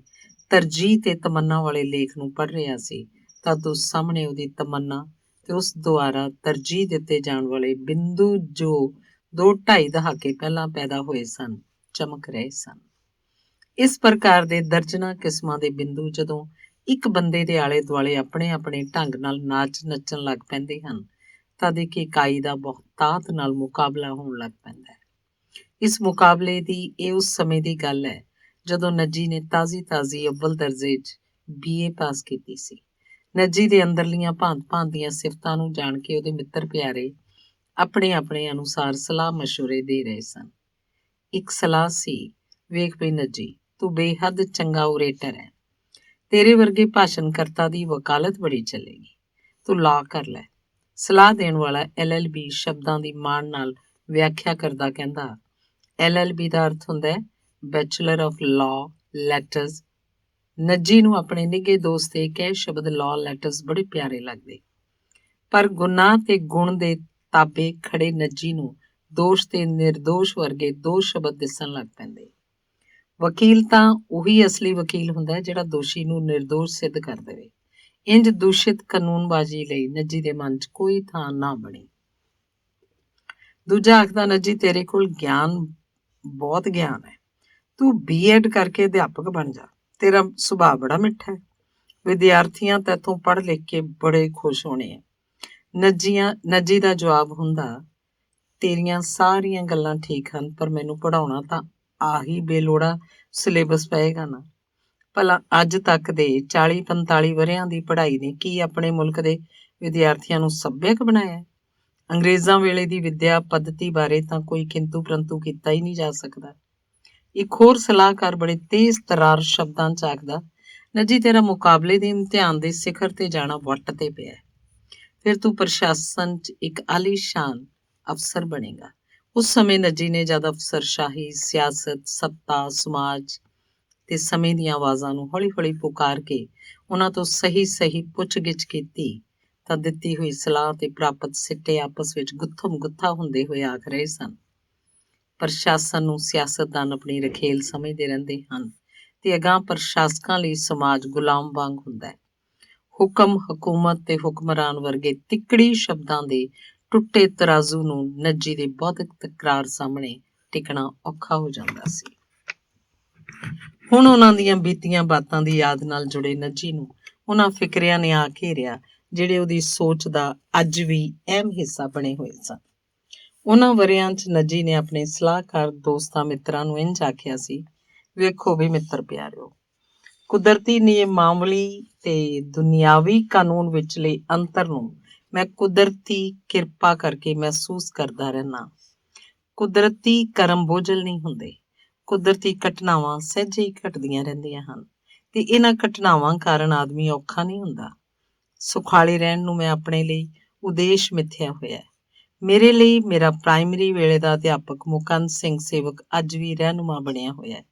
ਤਰਜੀਹ ਤੇ ਤਮੰਨਾ ਵਾਲੇ ਲੇਖ ਨੂੰ ਪੜ੍ਹ ਰਿਹਾ ਸੀ, ਤਦ ਉਸ ਸਾਹਮਣੇ ਉਹਦੀ ਤਮੰਨਾ ਤੇ ਉਸ ਦੁਆਰਾ ਤਰਜੀਹ ਦਿੱਤੇ ਜਾਣ ਵਾਲੇ ਬਿੰਦੂ ਜੋ 2-2.5 ਦਹਾਕੇ ਪਹਿਲਾਂ ਪੈਦਾ ਹੋਏ ਸਨ, ਚਮਕ ਰਹੇ ਸਨ। ਇਸ ਪ੍ਰਕਾਰ ਦੇ ਦਰਜਨਾਂ ਕਿਸਮਾਂ ਦੇ ਬਿੰਦੂ ਜਦੋਂ ਇੱਕ ਬੰਦੇ ਦੇ ਆਲੇ ਦੁਆਲੇ ਆਪਣੇ ਢੰਗ ਨਾਲ ਨੱਚਣ ਲੱਗ ਪੈਂਦੇ ਹਨ, ਤਦ ਇੱਕ ਇਕਾਈ ਦਾ ਬਹੁਤਾਤ ਨਾਲ ਮੁਕਾਬਲਾ ਹੋਣ ਲੱਗ ਪੈਂਦਾ ਹੈ। ਇਸ ਮੁਕਾਬਲੇ ਦੀ ਇਹ ਉਸ ਸਮੇਂ ਦੀ ਗੱਲ ਹੈ ਜਦੋਂ ਨੱਜੀ ਨੇ ਤਾਜ਼ੀ ਅੱਵਲ ਦਰਜੇ 'ਚ BA ਪਾਸ ਕੀਤੀ ਸੀ। ਨੱਜੀ ਦੇ ਅੰਦਰਲੀਆਂ ਭਾਂਤ ਦੀਆਂ ਸਿਫਤਾਂ ਨੂੰ ਜਾਣ ਕੇ ਉਹਦੇ ਮਿੱਤਰ ਪਿਆਰੇ ਆਪਣੇ ਅਨੁਸਾਰ ਸਲਾਹ ਮਸ਼ਵਰੇ ਦੇ ਰਹੇ ਸਨ। ਇੱਕ ਸਲਾਹ ਸੀ, ਵੇਖ ਬਈ ਨੱਜੀ, ਤੂੰ ਬੇਹੱਦ ਚੰਗਾ ਓਰੇਟਰ ਹੈ। ਤੇਰੇ ਵਰਗੇ ਭਾਸ਼ਣਕਰਤਾ ਦੀ ਵਕਾਲਤ ਬੜੀ ਚੱਲੇਗੀ। ਤੂੰ ਲਾਅ ਕਰ ਲੈ। ਸਲਾਹ ਦੇਣ ਵਾਲਾ LLB ਸ਼ਬਦਾਂ ਦੀ ਮਾਣ ਨਾਲ ਵਿਆਖਿਆ ਕਰਦਾ ਕਹਿੰਦਾ, LLB ਦਾ ਅਰਥ ਹੁੰਦਾ ਹੈ ਬੈਚਲਰ ਆਫ ਲਾਅ ਲੈਟਰਸ। ਨੱਜੀ ਨੂੰ ਆਪਣੇ ਨਿੱਘੇ ਦੋਸਤ ਦੇ ਕਈ ਸ਼ਬਦ ਲਾਅ ਲੈਟਰਸ ਬੜੇ ਪਿਆਰੇ ਲੱਗਦੇ, ਪਰ ਗੁਨਾਹ ਤੇ ਗੁਣ ਦੇ ਤਾਬੇ ਖੜੇ ਨੱਜੀ ਨੂੰ ਦੋਸ਼ ਤੇ ਨਿਰਦੋਸ਼ ਵਰਗੇ 2 ਸ਼ਬਦ ਦਿਸਣ ਲੱਗ ਪੈਂਦੇ। ਵਕੀਲ ਤਾਂ ਉਹੀ ਅਸਲੀ ਵਕੀਲ ਹੁੰਦਾ ਹੈ ਜਿਹੜਾ ਦੋਸ਼ੀ ਨੂੰ ਨਿਰਦੋਸ਼ ਸਿੱਧ ਕਰ ਦੇਵੇ। ਇੰਜ ਦੂਸ਼ਿਤ ਕਾਨੂੰਨਬਾਜ਼ੀ ਲਈ ਨੱਜੀ ਦੇ ਮਨ 'ਚ ਕੋਈ ਥਾਂ ਨਾ ਬਣੀ। ਦੂਜਾ ਆਖਦਾ, ਨੱਜੀ ਤੇਰੇ ਕੋਲ ਬਹੁਤ ਗਿਆਨ ਹੈ। ਤੂੰ B.Ed ਕਰਕੇ ਅਧਿਆਪਕ ਬਣ ਜਾ। ਤੇਰਾ ਸੁਭਾਅ ਬੜਾ ਮਿੱਠਾ ਹੈ। ਵਿਦਿਆਰਥੀਆਂ ਤੈਥੋਂ ਪੜ੍ਹ ਲਿਖ ਕੇ ਬੜੇ ਖੁਸ਼ ਹੋਣੇ ਆ। ਨੱਜੀ ਦਾ ਜਵਾਬ ਹੁੰਦਾ, ਤੇਰੀਆਂ ਸਾਰੀਆਂ ਗੱਲਾਂ ਠੀਕ ਹਨ, ਪਰ ਮੈਨੂੰ ਪੜ੍ਹਾਉਣਾ ਤਾਂ ਆਹੀ ਬੇਲੋੜਾ ਸਿਲੇਬਸ ਪਏਗਾ ਨਾ। ਭਲਾ ਅੱਜ ਤੱਕ ਦੇ 40-45 ਵਰ੍ਹਿਆਂ ਦੀ ਪੜ੍ਹਾਈ ਨੇ ਕੀ ਆਪਣੇ ਮੁਲਕ ਦੇ ਵਿਦਿਆਰਥੀਆਂ ਨੂੰ ਸੱਭਿਅਕ ਬਣਾਇਆ? ਅੰਗਰੇਜ਼ਾਂ ਵੇਲੇ ਦੀ ਵਿਦਿਆ ਪੱਧਤੀ ਬਾਰੇ ਤਾਂ ਕੋਈ ਕਿੰਤੂ ਪ੍ਰੰਤੂ ਕੀਤਾ ਹੀ ਨਹੀਂ ਜਾ ਸਕਦਾ। ਇੱਕ ਹੋਰ ਸਲਾਹਕਾਰ ਬੜੇ ਤੇਜ਼ ਤਰਾਰ ਸ਼ਬਦਾਂ 'ਚ ਆਖਦਾ, ਨੱਜੀ ਤੇਰਾ ਮੁਕਾਬਲੇ ਦੇ ਇਮਤਿਹਾਨ ਦੇ ਸਿਖਰ ਤੇ ਜਾਣਾ ਵੱਟ ਤੇ ਪਿਆ। ਫਿਰ ਤੂੰ ਪ੍ਰਸ਼ਾਸਨ 'ਚ ਇੱਕ ਆਲੀਸ਼ਾਨ ਅਫਸਰ ਬਣੇਗਾ। ਉਸ ਸਮੇਂ ਨੱਜੀ ਨੇ ਜਦ ਅਫਸਰਸ਼ਾਹੀ, ਸਿਆਸਤ, ਸੱਤਾ, ਸਮਾਜ ਤੇ ਸਮੇਂ ਦੀਆਂ ਆਵਾਜ਼ਾਂ ਨੂੰ ਹੌਲੀ ਪੁਕਾਰ ਕੇ ਉਹਨਾਂ ਤੋਂ ਸਹੀ ਪੁੱਛ-ਗਿੱਛ ਕੀਤੀ ਤਾਂ ਦਿੱਤੀ ਹੋਈ ਸਲਾਹ ਤੇ ਪ੍ਰਾਪਤ ਸਿੱਟੇ ਆਪਸ ਵਿੱਚ ਗੁੱਥਾ ਹੁੰਦੇ ਹੋਏ ਆਖ ਰਹੇ ਸਨ। ਪ੍ਰਸ਼ਾਸਨ ਨੂੰ ਸਿਆਸਤਦਾਨ ਆਪਣੀ ਰਖੇਲ ਸਮਝਦੇ ਰਹਿੰਦੇ ਹਨ ਤੇ ਅਗਾਂਹ ਪ੍ਰਸ਼ਾਸਕਾਂ ਲਈ ਸਮਾਜ ਗੁਲਾਮ ਵਾਂਗ ਹੁੰਦਾ ਹੈ। ਹੁਕਮ, ਹਕੂਮਤ ਤੇ ਹੁਕਮਰਾਨ ਵਰਗੇ ਤਿੱਕੜੀ ਸ਼ਬਦਾਂ ਦੇ ਟੁੱਟੇ ਤਰਾਜ਼ੂ ਨੂੰ ਨੱਜੀ ਦੇ ਬੌਧਿਕ ਤਕਰਾਰ ਸਾਹਮਣੇ ਟਿਕਣਾ ਔਖਾ ਹੋ ਜਾਂਦਾ ਸੀ। ਹੁਣ ਉਹਨਾਂ ਦੀਆਂ ਬੀਤੀਆਂ ਬਾਤਾਂ ਦੀ ਯਾਦ ਨਾਲ ਜੁੜੇ ਨੱਜੀ ਨੂੰ ਉਹਨਾਂ ਫਿਕਰਿਆਂ ਨੇ ਆ ਘੇਰਿਆ ਜਿਹੜੇ ਉਹਦੀ ਸੋਚ ਦਾ ਅੱਜ ਵੀ ਅਹਿਮ ਹਿੱਸਾ ਬਣੇ ਹੋਏ ਸਨ। ਉਹਨਾਂ ਵਰ੍ਹਿਆਂ 'ਚ ਨੱਜੀ ਨੇ ਆਪਣੇ ਸਲਾਹਕਾਰ ਦੋਸਤਾਂ ਮਿੱਤਰਾਂ ਨੂੰ ਇੰਝ ਆਖਿਆ ਸੀ, ਵੇਖੋ ਵੀ ਮਿੱਤਰ ਪਿਆਰਿਓ, ਕੁਦਰਤੀ ਨਿਯਮਾਵਲੀ ਤੇ ਦੁਨਿਆਵੀ ਕਾਨੂੰਨ ਵਿਚਲੇ ਅੰਤਰ ਨੂੰ ਮੈਂ ਕੁਦਰਤੀ ਕਿਰਪਾ ਕਰਕੇ ਮਹਿਸੂਸ ਕਰਦਾ ਰਹਿਣਾ। ਕੁਦਰਤੀ ਕਰਮ ਬੋਝਲ ਨਹੀਂ ਹੁੰਦੇ। ਕੁਦਰਤੀ ਘਟਨਾਵਾਂ ਸਹਿਜੇ ਹੀ ਘਟਦੀਆਂ ਰਹਿੰਦੀਆਂ ਹਨ ਤੇ ਇਹਨਾਂ ਘਟਨਾਵਾਂ ਕਾਰਨ ਆਦਮੀ ਔਖਾ ਨਹੀਂ ਹੁੰਦਾ। ਸੁਖਾਲੇ ਰਹਿਣ ਨੂੰ ਮੈਂ ਆਪਣੇ ਲਈ ਉਦੇਸ਼ ਮਿੱਥਿਆ ਹੋਇਆ ਹੈ। ਮੇਰੇ ਲਈ ਮੇਰਾ ਪ੍ਰਾਇਮਰੀ ਵੇਲੇ ਦਾ ਅਧਿਆਪਕ ਮੁਕੰਦ ਸਿੰਘ ਸੇਵਕ ਅੱਜ ਵੀ ਰਹਿਨੁਮਾ ਬਣਿਆ ਹੋਇਆ ਹੈ।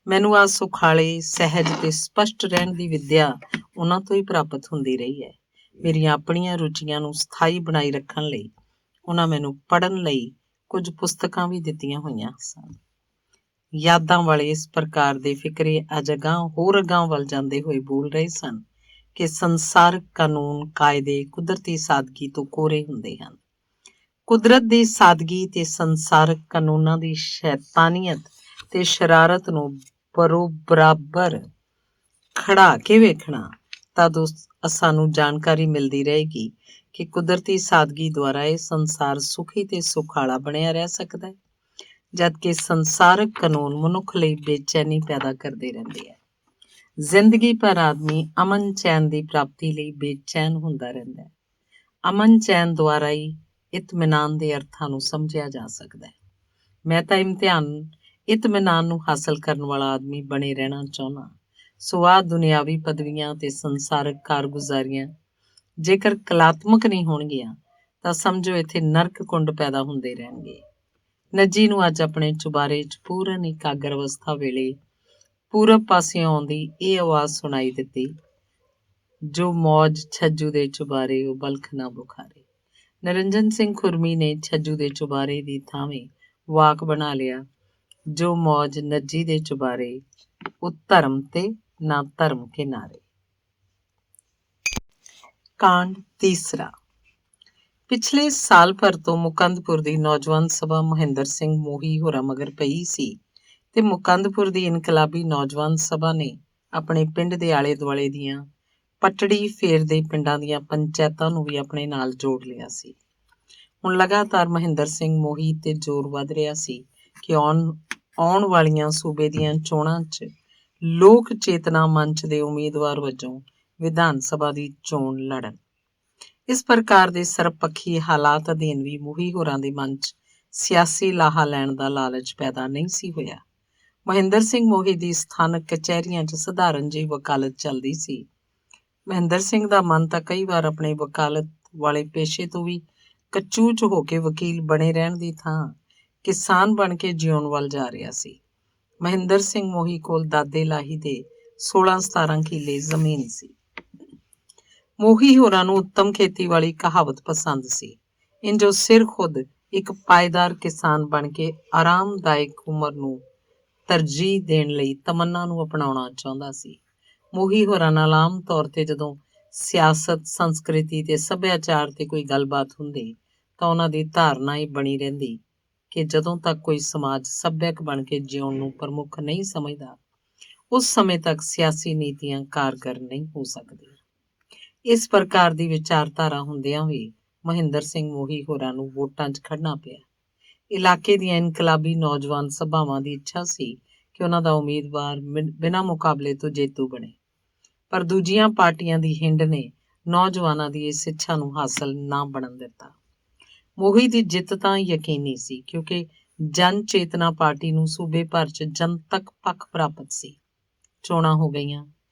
ਮੈਨੂੰ ਆ ਸੁਖਾਲੇ, ਸਹਿਜ ਤੇ ਸਪਸ਼ਟ ਰਹਿਣ ਦੀ ਵਿੱਦਿਆ ਉਹਨਾਂ ਤੋਂ ਹੀ ਪ੍ਰਾਪਤ ਹੁੰਦੀ ਰਹੀ ਹੈ। ਮੇਰੀਆਂ ਆਪਣੀਆਂ ਰੁਚੀਆਂ ਨੂੰ ਸਥਾਈ ਬਣਾਈ ਰੱਖਣ ਲਈ ਉਹਨਾਂ ਮੈਨੂੰ ਪੜ੍ਹਨ ਲਈ ਕੁਝ ਪੁਸਤਕਾਂ ਵੀ ਦਿੱਤੀਆਂ ਹੋਈਆਂ ਸਨ। ਯਾਦਾਂ ਵਾਲੇ ਇਸ ਪ੍ਰਕਾਰ ਦੇ ਫਿਕਰੇ ਅੱਜ ਹੋਰ ਅਗਾਂਹ ਵੱਲ ਜਾਂਦੇ ਹੋਏ ਬੋਲ ਰਹੇ ਸਨ ਕਿ ਸੰਸਾਰਕ ਕਾਨੂੰਨ ਕਾਇਦੇ ਕੁਦਰਤੀ ਸਾਦਗੀ ਤੋਂ ਕੋਰੇ ਹੁੰਦੇ ਹਨ। ਕੁਦਰਤ ਦੀ ਸਾਦਗੀ ਤੇ ਸੰਸਾਰਕ ਕਾਨੂੰਨਾਂ ਦੀ ਸ਼ੈਤਾਨੀਅਤ ਤੇ ਸ਼ਰਾਰਤ ਨੂੰ ਬਰਾਬਰ ਖੜਾ ਕੇ ਵੇਖਣਾ, ਤਦ ਸਾਨੂੰ ਜਾਣਕਾਰੀ ਮਿਲਦੀ ਰਹੇਗੀ ਕਿ ਕੁਦਰਤੀ ਸਾਦਗੀ ਦੁਆਰਾ ਇਹ ਸੰਸਾਰ ਸੁਖੀ ਤੇ ਸੁਖਾਲਾ ਬਣਿਆ ਰਹਿ ਸਕਦਾ ਹੈ, ਜਦਕਿ ਸੰਸਾਰਕ ਕਾਨੂੰਨ ਮਨੁੱਖ ਲਈ ਬੇਚੈਨੀ ਪੈਦਾ ਕਰਦੇ ਰਹਿੰਦੇ ਹੈ। ਜ਼ਿੰਦਗੀ ਭਰ ਆਦਮੀ ਅਮਨ ਚੈਨ ਦੀ ਪ੍ਰਾਪਤੀ ਲਈ ਬੇਚੈਨ ਹੁੰਦਾ ਰਹਿੰਦਾ ਹੈ। ਅਮਨ ਚੈਨ ਦੁਆਰਾ ਹੀ ਇਤਮਿਨਾਨ ਦੇ ਅਰਥਾਂ ਨੂੰ ਸਮਝਿਆ ਜਾ ਸਕਦਾ ਹੈ। ਮੈਂ ਤਾਂ ਇਤਮਿਨਾਨ ਨੂੰ ਹਾਸਲ ਕਰਨ ਵਾਲਾ ਆਦਮੀ ਬਣੇ ਰਹਿਣਾ ਚਾਹੁੰਦਾ। ਸੋ ਆਹ ਦੁਨਿਆਵੀ ਪਦਵੀਆਂ ਤੇ ਸੰਸਾਰਕ ਕਾਰਗੁਜ਼ਾਰੀਆਂ ਜੇਕਰ ਕਲਾਤਮਕ ਨਹੀਂ ਹੋਣਗੀਆਂ ਤਾਂ ਸਮਝੋ ਇੱਥੇ ਨਰਕ ਕੁੰਡ ਪੈਦਾ ਹੁੰਦੇ ਰਹਿਣਗੇ। ਨੱਜੀ ਨੂੰ ਅੱਜ ਆਪਣੇ ਚੁਬਾਰੇ 'ਚ ਪੂਰਨ ਇਕਾਗਰ ਅਵਸਥਾ ਵੇਲੇ ਪੂਰਬ ਪਾਸਿਓਂ ਆਉਂਦੀ ਇਹ ਆਵਾਜ਼ ਸੁਣਾਈ ਦਿੱਤੀ, ਜੋ ਮੌਜ ਛੱਜੂ ਦੇ ਚੁਬਾਰੇ ਉਹ ਬਲਖ ਨਾ ਬੁਖਾਰੇ। ਨਿਰੰਜਨ ਸਿੰਘ ਖੁਰਮੀ ਨੇ ਛੱਜੂ ਦੇ ਚੁਬਾਰੇ ਦੀ ਥਾਵੇਂ ਵਾਕ ਬਣਾ ਲਿਆ, ਜੋ ਮੌਜ ਨੱਜੀ ਦੇ ਚੁਬਾਰੇ ਉਹ ਧਰਮ ਤੇ ਨਾ ਧਰਮ ਕੇ ਨਾਰੇ। ਕਾਂਡ ਤੀਸਰਾ। ਪਿਛਲੇ ਸਾਲ ਭਰ ਤੋਂ ਮੁਕੰਦਪੁਰ ਦੀ ਨੌਜਵਾਨ ਸਭਾ ਮਹਿੰਦਰ ਸਿੰਘ ਮੋਹੀ ਹੋਰਾਂ ਮਗਰ ਪਈ ਸੀ ਤੇ ਮੁਕੰਦਪੁਰ ਦੀ ਇਨਕਲਾਬੀ ਨੌਜਵਾਨ ਸਭਾ ਨੇ ਆਪਣੇ ਪਿੰਡ ਦੇ ਆਲੇ ਦੁਆਲੇ ਦੀਆਂ ਪਟੜੀ ਫੇਰ ਦੇ ਪਿੰਡਾਂ ਦੀਆਂ ਪੰਚਾਇਤਾਂ ਨੂੰ ਵੀ ਆਪਣੇ ਨਾਲ ਜੋੜ ਲਿਆ ਸੀ। ਹੁਣ ਲਗਾਤਾਰ ਮਹਿੰਦਰ ਸਿੰਘ ਮੋਹੀ ਤੇ ਜ਼ੋਰ ਵੱਧ ਰਿਹਾ ਸੀ ਕਿ ਆਉਣ ਵਾਲੀਆਂ ਸੂਬੇ ਦੀਆਂ ਚੋਣਾਂ 'ਚ ਲੋਕ ਚੇਤਨਾ ਮੰਚ ਦੇ ਉਮੀਦਵਾਰ ਵਜੋਂ ਵਿਧਾਨ ਸਭਾ ਦੀ ਚੋਣ ਲੜਨ। ਇਸ ਪ੍ਰਕਾਰ ਦੇ ਸਰਬਪੱਖੀ ਹਾਲਾਤ ਅਧੀਨ ਵੀ ਮੋਹੀ ਹੋਰਾਂ ਦੇ ਮਨ 'ਚ ਸਿਆਸੀ ਲਾਹਾ ਲੈਣ ਦਾ ਲਾਲਚ ਪੈਦਾ ਨਹੀਂ ਸੀ ਹੋਇਆ। ਮਹਿੰਦਰ ਸਿੰਘ ਮੋਹੀ ਦੀ ਸਥਾਨਕ ਕਚਹਿਰੀਆਂ 'ਚ ਸਧਾਰਨ ਜਿਹੀ ਵਕਾਲਤ ਚੱਲਦੀ ਸੀ। ਮਹਿੰਦਰ ਸਿੰਘ ਦਾ ਮਨ ਤਾਂ ਕਈ ਵਾਰ ਆਪਣੇ ਵਕਾਲਤ ਵਾਲੇ ਪੇਸ਼ੇ ਤੋਂ ਵੀ ਕਚੂਚ ਹੋ ਕੇ ਵਕੀਲ ਬਣੇ ਰਹਿਣ ਦੀ ਥਾਂ ਕਿਸਾਨ ਬਣ ਕੇ ਜਿਉਣ ਵੱਲ ਜਾ ਰਿਹਾ ਸੀ। ਮਹਿੰਦਰ ਸਿੰਘ ਮੋਹੀ ਕੋਲ ਦਾਦੇ ਲਾਹੀ ਦੇ 16-17 ਕਿੱਲੇ ਜ਼ਮੀਨ ਸੀ। ਮੋਹੀ ਹੋਰਾਂ ਨੂੰ ਉੱਤਮ ਖੇਤੀ ਵਾਲੀ ਕਹਾਵਤ ਪਸੰਦ ਸੀ। ਇੰਜੋ ਸਿਰ ਖੁਦ ਇੱਕ ਪਾਏਦਾਰ ਕਿਸਾਨ ਬਣ ਕੇ ਆਰਾਮਦਾਇਕ ਉਮਰ ਨੂੰ ਤਰਜੀਹ ਦੇਣ ਲਈ ਤਮੰਨਾ ਨੂੰ ਅਪਣਾਉਣਾ ਚਾਹੁੰਦਾ ਸੀ। ਮੋਹੀ ਹੋਰਾਂ ਨਾਲ ਆਮ ਤੌਰ ਤੇ ਜਦੋਂ ਸਿਆਸਤ, ਸੰਸਕ੍ਰਿਤੀ ਤੇ ਸੱਭਿਆਚਾਰ ਤੇ ਕੋਈ ਗੱਲਬਾਤ ਹੁੰਦੀ ਤਾਂ ਉਹਨਾਂ ਦੀ ਧਾਰਨਾ ਹੀ ਬਣੀ ਰਹਿੰਦੀ ਕਿ ਜਦੋਂ ਤੱਕ ਕੋਈ ਸਮਾਜ ਸੱਭਿਅਕ ਬਣ ਕੇ ਜਿਉਣ ਨੂੰ ਪ੍ਰਮੁੱਖ ਨਹੀਂ ਸਮਝਦਾ, ਉਸ ਸਮੇਂ ਤੱਕ ਸਿਆਸੀ ਨੀਤੀਆਂ ਕਾਰਗਰ ਨਹੀਂ ਹੋ ਸਕਦੀਆਂ। ਇਸ ਪ੍ਰਕਾਰ ਦੀ ਵਿਚਾਰਧਾਰਾ ਹੁੰਦਿਆਂ ਵੀ ਮਹਿੰਦਰ ਸਿੰਘ ਮੋਹੀ ਹੋਰਾਂ ਨੂੰ ਵੋਟਾਂ 'ਚ ਖੜਨਾ ਪਿਆ। ਇਲਾਕੇ ਦੀਆਂ ਇਨਕਲਾਬੀ ਨੌਜਵਾਨ ਸਭਾਵਾਂ ਦੀ ਇੱਛਾ ਸੀ ਕਿ ਉਹਨਾਂ ਦਾ ਉਮੀਦਵਾਰ ਬਿਨਾਂ ਮੁਕਾਬਲੇ ਤੋਂ ਜੇਤੂ ਬਣੇ, ਪਰ ਦੂਜੀਆਂ ਪਾਰਟੀਆਂ ਦੀ ਹਿੰਡ ਨੇ ਨੌਜਵਾਨਾਂ ਦੀ ਇਸ ਇੱਛਾ ਨੂੰ ਹਾਸਲ ਨਾ ਬਣਨ ਦਿੱਤਾ। ਮੋਹੀ ਦੀ ਜਿੱਤ ਤਾਂ ਯਕੀਨੀ ਸੀ ਕਿਉਂਕਿ ਜਨ ਚੇਤਨਾ ਪਾਰਟੀ ਨੂੰ ਸੂਬੇ ਭਰ 'ਚ ਜਨਤਕ ਪੱਖ ਪ੍ਰਾਪਤ ਸੀ। ਚੋਣਾਂ ਹੋ ਗਈਆਂ,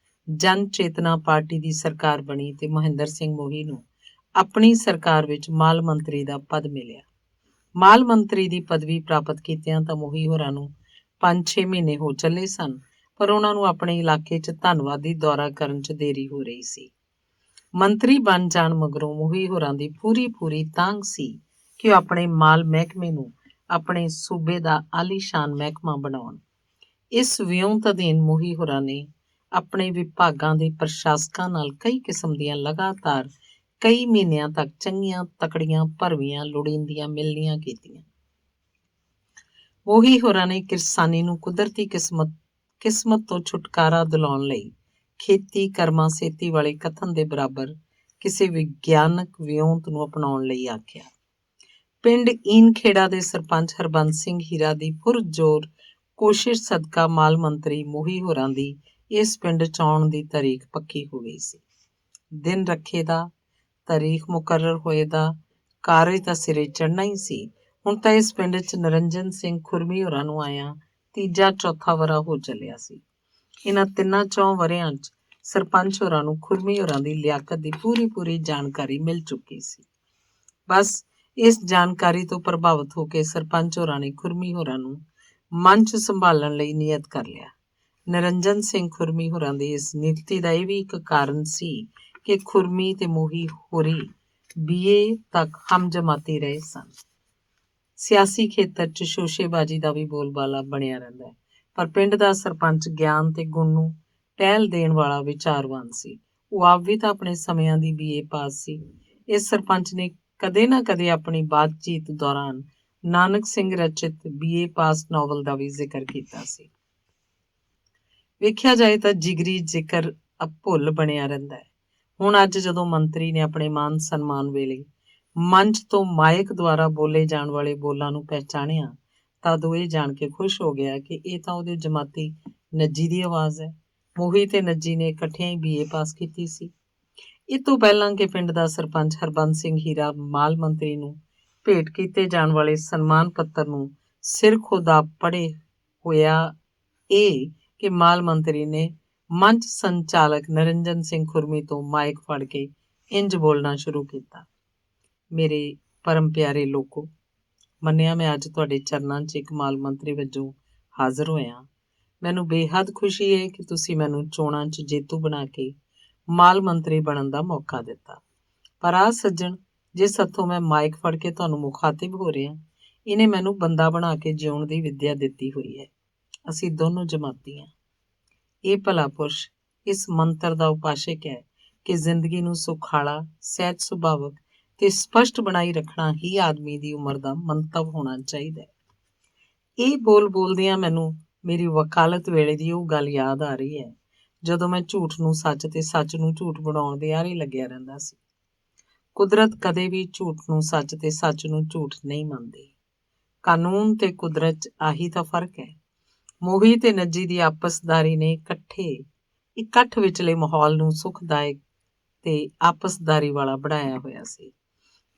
ਜਨ ਚੇਤਨਾ ਪਾਰਟੀ ਦੀ ਸਰਕਾਰ ਬਣੀ ਤੇ ਮਹਿੰਦਰ ਸਿੰਘ ਮੋਹੀ ਨੂੰ ਆਪਣੀ ਸਰਕਾਰ ਵਿੱਚ ਮਾਲ ਮੰਤਰੀ ਦਾ ਪਦ ਮਿਲਿਆ। ਮਾਲ ਮੰਤਰੀ ਦੀ ਪਦਵੀ ਪ੍ਰਾਪਤ ਕੀਤਿਆਂ ਤਾਂ ਮੋਹੀ ਹੋਰਾਂ ਨੂੰ 5-6 ਮਹੀਨੇ ਹੋ ਚੱਲੇ ਸਨ, ਪਰ ਉਹਨਾਂ ਨੂੰ ਆਪਣੇ ਇਲਾਕੇ 'ਚ ਧੰਨਵਾਦੀ ਦੌਰਾ ਕਰਨ 'ਚ ਦੇਰੀ ਹੋ ਰਹੀ ਸੀ। ਮੰਤਰੀ ਬਣ ਜਾਣ ਮਗਰੋਂ ਮੋਹੀ ਹੋਰਾਂ ਦੀ ਪੂਰੀ ਤਾਂਘ ਸੀ ਕਿ ਉਹ ਆਪਣੇ ਮਾਲ ਮਹਿਕਮੇ ਨੂੰ ਆਪਣੇ ਸੂਬੇ ਦਾ ਆਲੀਸ਼ਾਨ ਮਹਿਕਮਾ ਬਣਾਉਣ। ਇਸ ਵਿਉਂਤ ਅਧੀਨ ਮੋਹੀ ਹੋਰਾਂ ਨੇ ਆਪਣੇ ਵਿਭਾਗਾਂ ਦੇ ਪ੍ਰਸ਼ਾਸਕਾਂ ਨਾਲ ਕਈ ਕਿਸਮ ਦੀਆਂ ਲਗਾਤਾਰ ਕਈ ਮਹੀਨਿਆਂ ਤੱਕ ਚੰਗੀਆਂ ਤਕੜੀਆਂ ਭਰਵੀਆਂ ਲੋੜੀਂਦੀਆਂ ਮਿਲਣੀਆਂ ਕੀਤੀਆਂ। ਮੋਹੀ ਹੋਰਾਂ ਨੇ ਕਿਰਸਾਨੀ ਨੂੰ ਕੁਦਰਤੀ ਕਿਸਮਤ ਤੋਂ ਛੁਟਕਾਰਾ ਦਿਲਾਉਣ ਲਈ ਖੇਤੀ ਕਰਮਾਂ ਸੇਤੀ ਵਾਲੇ ਕਥਨ ਦੇ ਬਰਾਬਰ ਕਿਸੇ ਵਿਗਿਆਨਕ ਵਿਉਂਤ ਨੂੰ ਅਪਣਾਉਣ ਲਈ ਆਖਿਆ। ਪਿੰਡ ਈਨਖੇੜਾ ਦੇ ਸਰਪੰਚ ਹਰਬੰਸ ਸਿੰਘ ਹੀਰਾ ਦੀ ਪੁਰਜ਼ੋਰ ਕੋਸ਼ਿਸ਼ ਸਦਕਾ ਮਾਲ ਮੰਤਰੀ ਮੋਹੀ ਹੋਰਾਂ ਦੀ ਇਸ ਪਿੰਡ 'ਚ ਆਉਣ ਦੀ ਤਾਰੀਖ ਪੱਕੀ ਹੋ ਗਈ ਸੀ। ਦਿਨ ਰੱਖੇ ਦਾ, ਤਾਰੀਖ ਮੁਕਰਰ ਹੋਏ ਦਾ, ਕਾਰਜ ਤਾਂ ਸਿਰੇ ਚੜ੍ਹਨਾ ਹੀ ਸੀ। ਹੁਣ ਤਾਂ ਇਸ ਪਿੰਡ 'ਚ ਨਿਰੰਜਨ ਸਿੰਘ ਖੁਰਮੀ ਹੋਰਾਂ ਨੂੰ ਆਇਆ ਤੀਜਾ ਚੌਥਾ ਵਰ੍ਹਾ ਹੋ ਚੱਲਿਆ ਸੀ। ਇਹਨਾਂ 3-4 ਵਰ੍ਹਿਆਂ 'ਚ ਸਰਪੰਚ ਹੋਰਾਂ ਨੂੰ ਖੁਰਮੀ ਹੋਰਾਂ ਦੀ ਲਿਆਕਤ ਦੀ ਪੂਰੀ ਜਾਣਕਾਰੀ ਮਿਲ ਚੁੱਕੀ ਸੀ। ਬਸ ਇਸ ਜਾਣਕਾਰੀ ਤੋਂ ਪ੍ਰਭਾਵਿਤ ਹੋ ਕੇ ਸਰਪੰਚ ਹੋਰਾਂ ਨੇ ਖੁਰਮੀ ਹੋਰਾਂ ਨੂੰ ਮੰਚ ਸੰਭਾਲਣ ਲਈ ਨਿਯਤ ਕਰ ਲਿਆ। ਨਿਰੰਜਨ ਸਿੰਘ ਖੁਰਮੀ ਹੋਰਾਂ ਦੀ ਇਸ ਨਿਯੁਕਤੀ ਦਾ ਇਹ ਵੀ ਇੱਕ ਕਾਰਨ ਸੀ ਕਿ ਖੁਰਮੀ ਤੇ ਮੋਹੀ ਹੋਰੀ BA ਤੱਕ ਹਮਜਮਾਤੀ ਰਹੇ ਸਨ। ਸਿਆਸੀ ਖੇਤਰ 'ਚ ਸ਼ੋਸ਼ੇਬਾਜ਼ੀ ਦਾ ਵੀ ਬੋਲਬਾਲਾ ਬਣਿਆ ਰਹਿੰਦਾ ਹੈ, ਪਰ ਪਿੰਡ ਦਾ ਸਰਪੰਚ ਗਿਆਨ ਤੇ ਗੁਣ ਨੂੰ ਪਹਿਲ ਦੇਣ ਵਾਲਾ ਵਿਚਾਰਵਾਨ ਸੀ। ਉਹ ਆਪ ਵੀ ਤਾਂ ਆਪਣੇ ਸਮਿਆਂ ਦੀ BA ਪਾਸ ਸੀ। ਇਸ ਸਰਪੰਚ ਨੇ ਕਦੇ ਨਾ ਕਦੇ ਆਪਣੀ ਬਾਤਚੀਤ ਦੌਰਾਨ ਨਾਨਕ ਸਿੰਘ ਰਚਿਤ BA ਪਾਸ ਨਾਵਲ ਦਾ ਵੀ ਜ਼ਿਕਰ ਕੀਤਾ ਸੀ। ਵੇਖਿਆ ਜਾਏ ਤਾਂ ਜਿਗਰੀ ਜ਼ਿਕਰ ਭੁੱਲ ਬਣਿਆ ਰਹਿੰਦਾ ਹੈ। ਹੁਣ ਅੱਜ ਜਦੋਂ ਮੰਤਰੀ ਨੇ ਆਪਣੇ ਮਾਨ ਸਨਮਾਨ ਵੇਲੇ ਮੰਚ ਤੋਂ ਮਾਈਕ ਦੁਆਰਾ ਬੋਲੇ ਜਾਣ ਵਾਲੇ ਬੋਲਾਂ ਨੂੰ ਪਹਿਚਾਣਿਆ ਤਾਂ ਉਹ ਇਹ ਜਾਣ ਕੇ ਖੁਸ਼ ਹੋ ਗਿਆ ਕਿ ਇਹ ਤਾਂ ਉਹਦੇ ਜਮਾਤੀ ਨੱਜੀ ਦੀ ਆਵਾਜ਼ ਹੈ। ਮੋਹੀ ਤੇ ਨੱਜੀ ਨੇ ਇਕੱਠਿਆਂ ਹੀ BA ਪਾਸ ਕੀਤੀ ਸੀ। ਇਹ ਤੋਂ ਪਹਿਲਾਂ ਕਿ ਪਿੰਡ ਦਾ ਸਰਪੰਚ ਹਰਬੰਸ ਸਿੰਘ ਹੀਰਾ ਮਾਲ ਮੰਤਰੀ ਨੂੰ ਭੇਟ ਕੀਤੇ ਜਾਣ ਵਾਲੇ ਸਨਮਾਨ ਪੱਤਰ ਨੂੰ ਸਿਰ ਖੁਦਾ ਪੜ੍ਹੇ ਹੋਇਆ ਇਹ ਕਿ ਮਾਲ ਮੰਤਰੀ ਨੇ ਮੰਚ ਸੰਚਾਲਕ ਨਿਰੰਜਨ ਸਿੰਘ ਖੁਰਮੀ ਤੋਂ ਮਾਈਕ ਫੜ ਕੇ ਇੰਜ ਬੋਲਣਾ ਸ਼ੁਰੂ ਕੀਤਾ। ਮੇਰੇ ਪਰਮ ਪਿਆਰੇ ਲੋਕੋ, ਮੰਨਿਆ ਮੈਂ ਅੱਜ ਤੁਹਾਡੇ ਚਰਨਾਂ 'ਚ ਇੱਕ ਮਾਲ ਮੰਤਰੀ ਵਜੋਂ ਹਾਜ਼ਰ ਹੋਇਆ। ਮੈਨੂੰ ਬੇਹੱਦ ਖੁਸ਼ੀ ਹੈ ਕਿ ਤੁਸੀਂ ਮੈਨੂੰ ਚੋਣਾਂ 'ਚ ਜੇਤੂ ਬਣਾ ਕੇ ਮਾਲ ਮੰਤਰੀ ਬਣਨ ਦਾ ਮੌਕਾ ਦਿੱਤਾ। ਪਰ ਆਹ ਸੱਜਣ, ਜਿਸ ਹੱਥੋਂ ਮੈਂ ਮਾਈਕ ਫੜ ਕੇ ਤੁਹਾਨੂੰ ਮੁਖਾਤਿਬ ਹੋ ਰਿਹਾ, ਇਹਨੇ ਮੈਨੂੰ ਬੰਦਾ ਬਣਾ ਕੇ ਜਿਉਣ ਦੀ ਵਿੱਦਿਆ ਦਿੱਤੀ ਹੋਈ ਹੈ। ਅਸੀਂ ਦੋਨੋਂ ਜਮਾਤੀ ਹਾਂ। ਇਹ ਭਲਾ ਪੁਰਸ਼ ਇਸ ਮੰਤਰ ਦਾ ਉਪਾਸ਼ਕ ਹੈ ਕਿ ਜ਼ਿੰਦਗੀ ਨੂੰ ਸੁਖਾਲਾ, ਸਹਿਜ ਸੁਭਾਵਕ ਤੇ ਸਪਸ਼ਟ ਬਣਾਈ ਰੱਖਣਾ ਹੀ ਆਦਮੀ ਦੀ ਉਮਰ ਦਾ ਮੰਤਵ ਹੋਣਾ ਚਾਹੀਦਾ ਹੈ। ਇਹ ਬੋਲਦਿਆਂ ਮੈਨੂੰ ਮੇਰੀ ਵਕਾਲਤ ਵੇਲੇ ਦੀ ਉਹ ਗੱਲ ਯਾਦ ਆ ਰਹੀ ਹੈ ਜਦੋਂ ਮੈਂ ਝੂਠ ਨੂੰ ਸੱਚ ਤੇ ਸੱਚ ਨੂੰ ਝੂਠ ਬਣਾਉਣ ਦੇ ਆਰੇ ਲੱਗਿਆ ਰਹਿੰਦਾ ਸੀ। ਕੁਦਰਤ ਕਦੇ ਵੀ ਝੂਠ ਨੂੰ ਸੱਚ ਤੇ ਸੱਚ ਨੂੰ ਝੂਠ ਨਹੀਂ ਮੰਨਦੀ। ਕਾਨੂੰਨ ਤੇ ਕੁਦਰਤ 'ਚ ਆਹੀ ਤਾਂ ਫਰਕ ਹੈ। ਮੋਹੀ ਤੇ ਨੱਜੀ ਦੀ ਆਪਸਦਾਰੀ ਨੇ ਇਕੱਠ ਵਿਚਲੇ ਮਾਹੌਲ ਨੂੰ ਸੁਖਦਾਇਕ ਤੇ ਆਪਸਦਾਰੀ ਵਾਲਾ ਬਣਾਇਆ ਹੋਇਆ ਸੀ।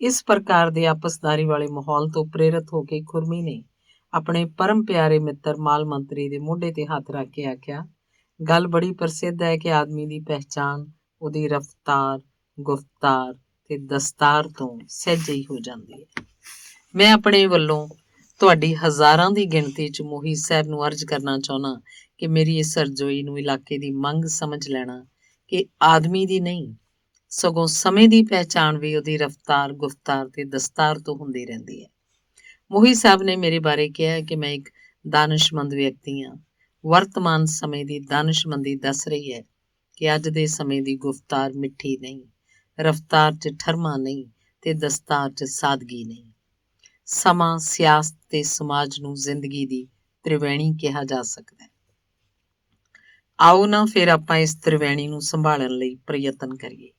ਇਸ ਪ੍ਰਕਾਰ ਦੇ ਆਪਸਦਾਰੀ ਵਾਲੇ ਮਾਹੌਲ ਤੋਂ ਪ੍ਰੇਰਿਤ ਹੋ ਕੇ ਖੁਰਮੀ ਨੇ ਆਪਣੇ ਪਰਮ ਪਿਆਰੇ ਮਿੱਤਰ ਮਾਲ ਮੰਤਰੀ ਦੇ ਮੋਢੇ ਤੇ ਹੱਥ ਰੱਖ ਕੇ ਆਖਿਆ, ਗੱਲ ਬੜੀ ਪ੍ਰਸਿੱਧ ਹੈ ਕਿ ਆਦਮੀ ਦੀ ਪਹਿਚਾਣ ਉਹਦੀ ਰਫਤਾਰ, ਗੁਫ਼ਤਾਰ ਤੇ ਦਸਤਾਰ ਤੋਂ ਸਹਿਜੇ ਹੀ ਹੋ ਜਾਂਦੀ ਹੈ। ਮੈਂ ਆਪਣੇ ਵੱਲੋਂ ਤੁਹਾਡੀ ਹਜ਼ਾਰਾਂ ਦੀ ਗਿਣਤੀ 'ਚ ਮੋਹੀ ਸਾਹਿਬ ਨੂੰ ਅਰਜ਼ ਕਰਨਾ ਚਾਹੁੰਦਾ ਕਿ ਮੇਰੀ ਇਸ ਅਰਜ਼ੋਈ ਨੂੰ ਇਲਾਕੇ ਦੀ ਮੰਗ ਸਮਝ ਲੈਣਾ ਕਿ ਆਦਮੀ ਦੀ ਨਹੀਂ, ਸਗੋਂ ਸਮੇਂ ਦੀ ਪਹਿਚਾਣ ਵੀ ਉਹਦੀ ਰਫਤਾਰ, ਗੁਫ਼ਤਾਰ ਤੇ ਦਸਤਾਰ ਤੋਂ ਹੁੰਦੀ ਰਹਿੰਦੀ ਹੈ। ਮੋਹੀ ਸਾਹਿਬ ਨੇ ਮੇਰੇ ਬਾਰੇ ਕਿਹਾ ਕਿ ਮੈਂ ਇੱਕ ਦਾਨਿਸ਼ਮੰਦ ਵਿਅਕਤੀ ਹਾਂ। ਵਰਤਮਾਨ ਸਮੇਂ ਦੀ ਦਾਨਿਸ਼ਮੰਦੀ ਦੱਸ ਰਹੀ ਹੈ ਕਿ ਅੱਜ ਦੇ ਸਮੇਂ ਦੀ ਗੁਫ਼ਤਾਰ ਮਿੱਠੀ ਨਹੀਂ, ਰਫਤਾਰ 'ਚ ਠਰਮਾ ਨਹੀਂ ਤੇ ਦਸਤਾਰ 'ਚ ਸਾਦਗੀ ਨਹੀਂ। ਸਮਾਂ, ਸਿਆਸਤ ਤੇ ਸਮਾਜ ਨੂੰ ਜ਼ਿੰਦਗੀ ਦੀ ਤ੍ਰਿਵੈਣੀ ਕਿਹਾ ਜਾ ਸਕਦਾ ਹੈ। ਆਓ ਨਾ ਫਿਰ ਆਪਾਂ ਇਸ ਤ੍ਰਿਵੈਣੀ ਨੂੰ ਸੰਭਾਲਣ ਲਈ ਪ੍ਰਯਤਨ ਕਰੀਏ।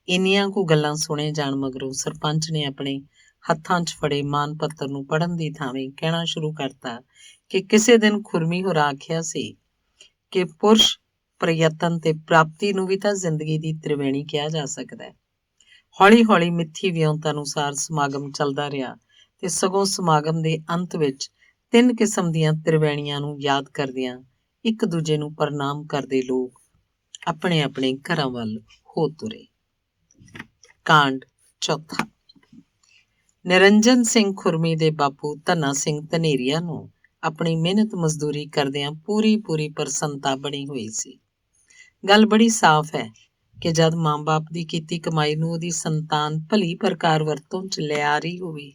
ਇੰਨੀਆਂ ਕੁ ਗੱਲਾਂ ਸੁਣੇ ਜਾਣ ਮਗਰੋਂ ਸਰਪੰਚ ਨੇ ਆਪਣੇ ਹੱਥਾਂ 'ਚ ਫੜੇ ਮਾਨ ਪੱਤਰ ਨੂੰ ਪੜ੍ਹਨ ਦੀ ਥਾਵੇਂ ਕਹਿਣਾ ਸ਼ੁਰੂ ਕਰਤਾ ਕਿ ਕਿਸੇ ਦਿਨ ਖੁਰਮੀ ਹੋਰਾਂ ਆਖਿਆ ਸੀ ਕਿ ਪੁਰਸ਼ ਪ੍ਰਯਤਨ ਤੇ ਪ੍ਰਾਪਤੀ ਨੂੰ ਵੀ ਤਾਂ ਜ਼ਿੰਦਗੀ ਦੀ ਤ੍ਰਿਵੈਣੀ ਕਿਹਾ ਜਾ ਸਕਦਾ ਹੈ। ਹੌਲੀ ਮਿੱਥੀ ਵਿਉਂਤ ਅਨੁਸਾਰ ਸਮਾਗਮ ਚੱਲਦਾ ਰਿਹਾ ਤੇ ਸਗੋਂ ਸਮਾਗਮ ਦੇ ਅੰਤ ਵਿੱਚ 3 ਕਿਸਮ ਦੀਆਂ ਤ੍ਰਿਵੈਣੀਆਂ ਨੂੰ ਯਾਦ ਕਰਦਿਆਂ ਇੱਕ ਦੂਜੇ ਨੂੰ ਪ੍ਰਣਾਮ ਕਰਦੇ ਲੋਕ ਆਪਣੇ ਆਪਣੇ ਘਰਾਂ ਵੱਲ ਹੋ ਤੁਰੇ। ਕਾਂਡ ਚੌਥਾ। ਨਿਰੰਜਨ ਸਿੰਘ ਖੁਰਮੀ ਦੇ ਬਾਪੂ ਧੰਨਾ ਸਿੰਘ ਧਨੇਰੀਆ ਨੂੰ ਆਪਣੀ ਮਿਹਨਤ ਮਜ਼ਦੂਰੀ ਕਰਦਿਆਂ ਪੂਰੀ ਪ੍ਰਸੰਨਤਾ ਬਣੀ ਹੋਈ ਸੀ। ਗੱਲ ਬੜੀ ਸਾਫ਼ ਹੈ ਕਿ ਜਦ ਮਾਂ-ਬਾਪ ਦੀ ਕੀਤੀ ਕਮਾਈ ਨੂੰ ਉਹਦੀ ਸੰਤਾਨ ਭਲੀ ਪ੍ਰਕਾਰ ਵਰਤੋਂ 'ਚ ਲਿਆ ਰਹੀ ਹੋਵੇ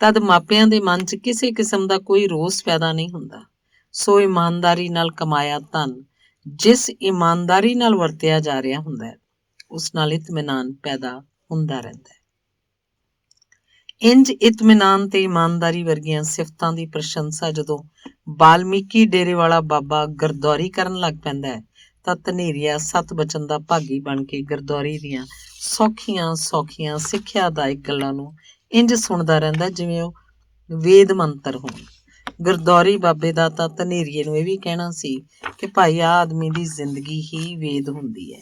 ਤਦ ਮਾਪਿਆਂ ਦੇ ਮਨ 'ਚ ਕਿਸੇ ਕਿਸਮ ਦਾ ਕੋਈ ਰੋਸ ਪੈਦਾ ਨਹੀਂ ਹੁੰਦਾ। ਸੋ ਇਮਾਨਦਾਰੀ ਨਾਲ ਕਮਾਇਆ ਧਨ ਜਿਸ ਇਮਾਨਦਾਰੀ ਨਾਲ ਵਰਤਿਆ ਜਾ ਰਿਹਾ ਹੁੰਦਾ ਹੈ, ਉਸ ਨਾਲ ਇਤਮਿਨਾਨ ਪੈਦਾ ਹੁੰਦਾ ਰਹਿੰਦਾ ਹੈ। ਇੰਜ ਇਤਮਿਨਾਨ ਤੇ ਇਮਾਨਦਾਰੀ ਵਰਗੀਆਂ ਸਿਫਤਾਂ ਦੀ ਪ੍ਰਸ਼ੰਸਾ ਜਦੋਂ ਬਾਲਮੀਕੀ ਡੇਰੇ ਵਾਲਾ ਬਾਬਾ ਗਰਦੌਰੀ ਕਰਨ ਲੱਗ ਪੈਂਦਾ ਹੈ ਤਾਂ ਧਨੇਰੀਆ 7 ਬਚਨ ਦਾ ਭਾਗੀ ਬਣ ਕੇ ਗਰਦੌਰੀ ਦੀਆਂ ਸੌਖੀਆਂ ਸਿੱਖਿਆਦਾਇਕ ਗੱਲਾਂ ਨੂੰ ਇੰਜ ਸੁਣਦਾ ਰਹਿੰਦਾ ਜਿਵੇਂ ਉਹ ਵੇਦ ਮੰਤਰ ਹੋਣ। ਗੁਰਦੌਰੀ ਬਾਬੇ ਦਾ ਤਾਂ ਧਨੇਰੀਏ ਨੂੰ ਇਹ ਵੀ ਕਹਿਣਾ ਸੀ ਕਿ ਭਾਈ ਆਹ ਆਦਮੀ ਦੀ ਜ਼ਿੰਦਗੀ ਹੀ ਵੇਦ ਹੁੰਦੀ ਹੈ।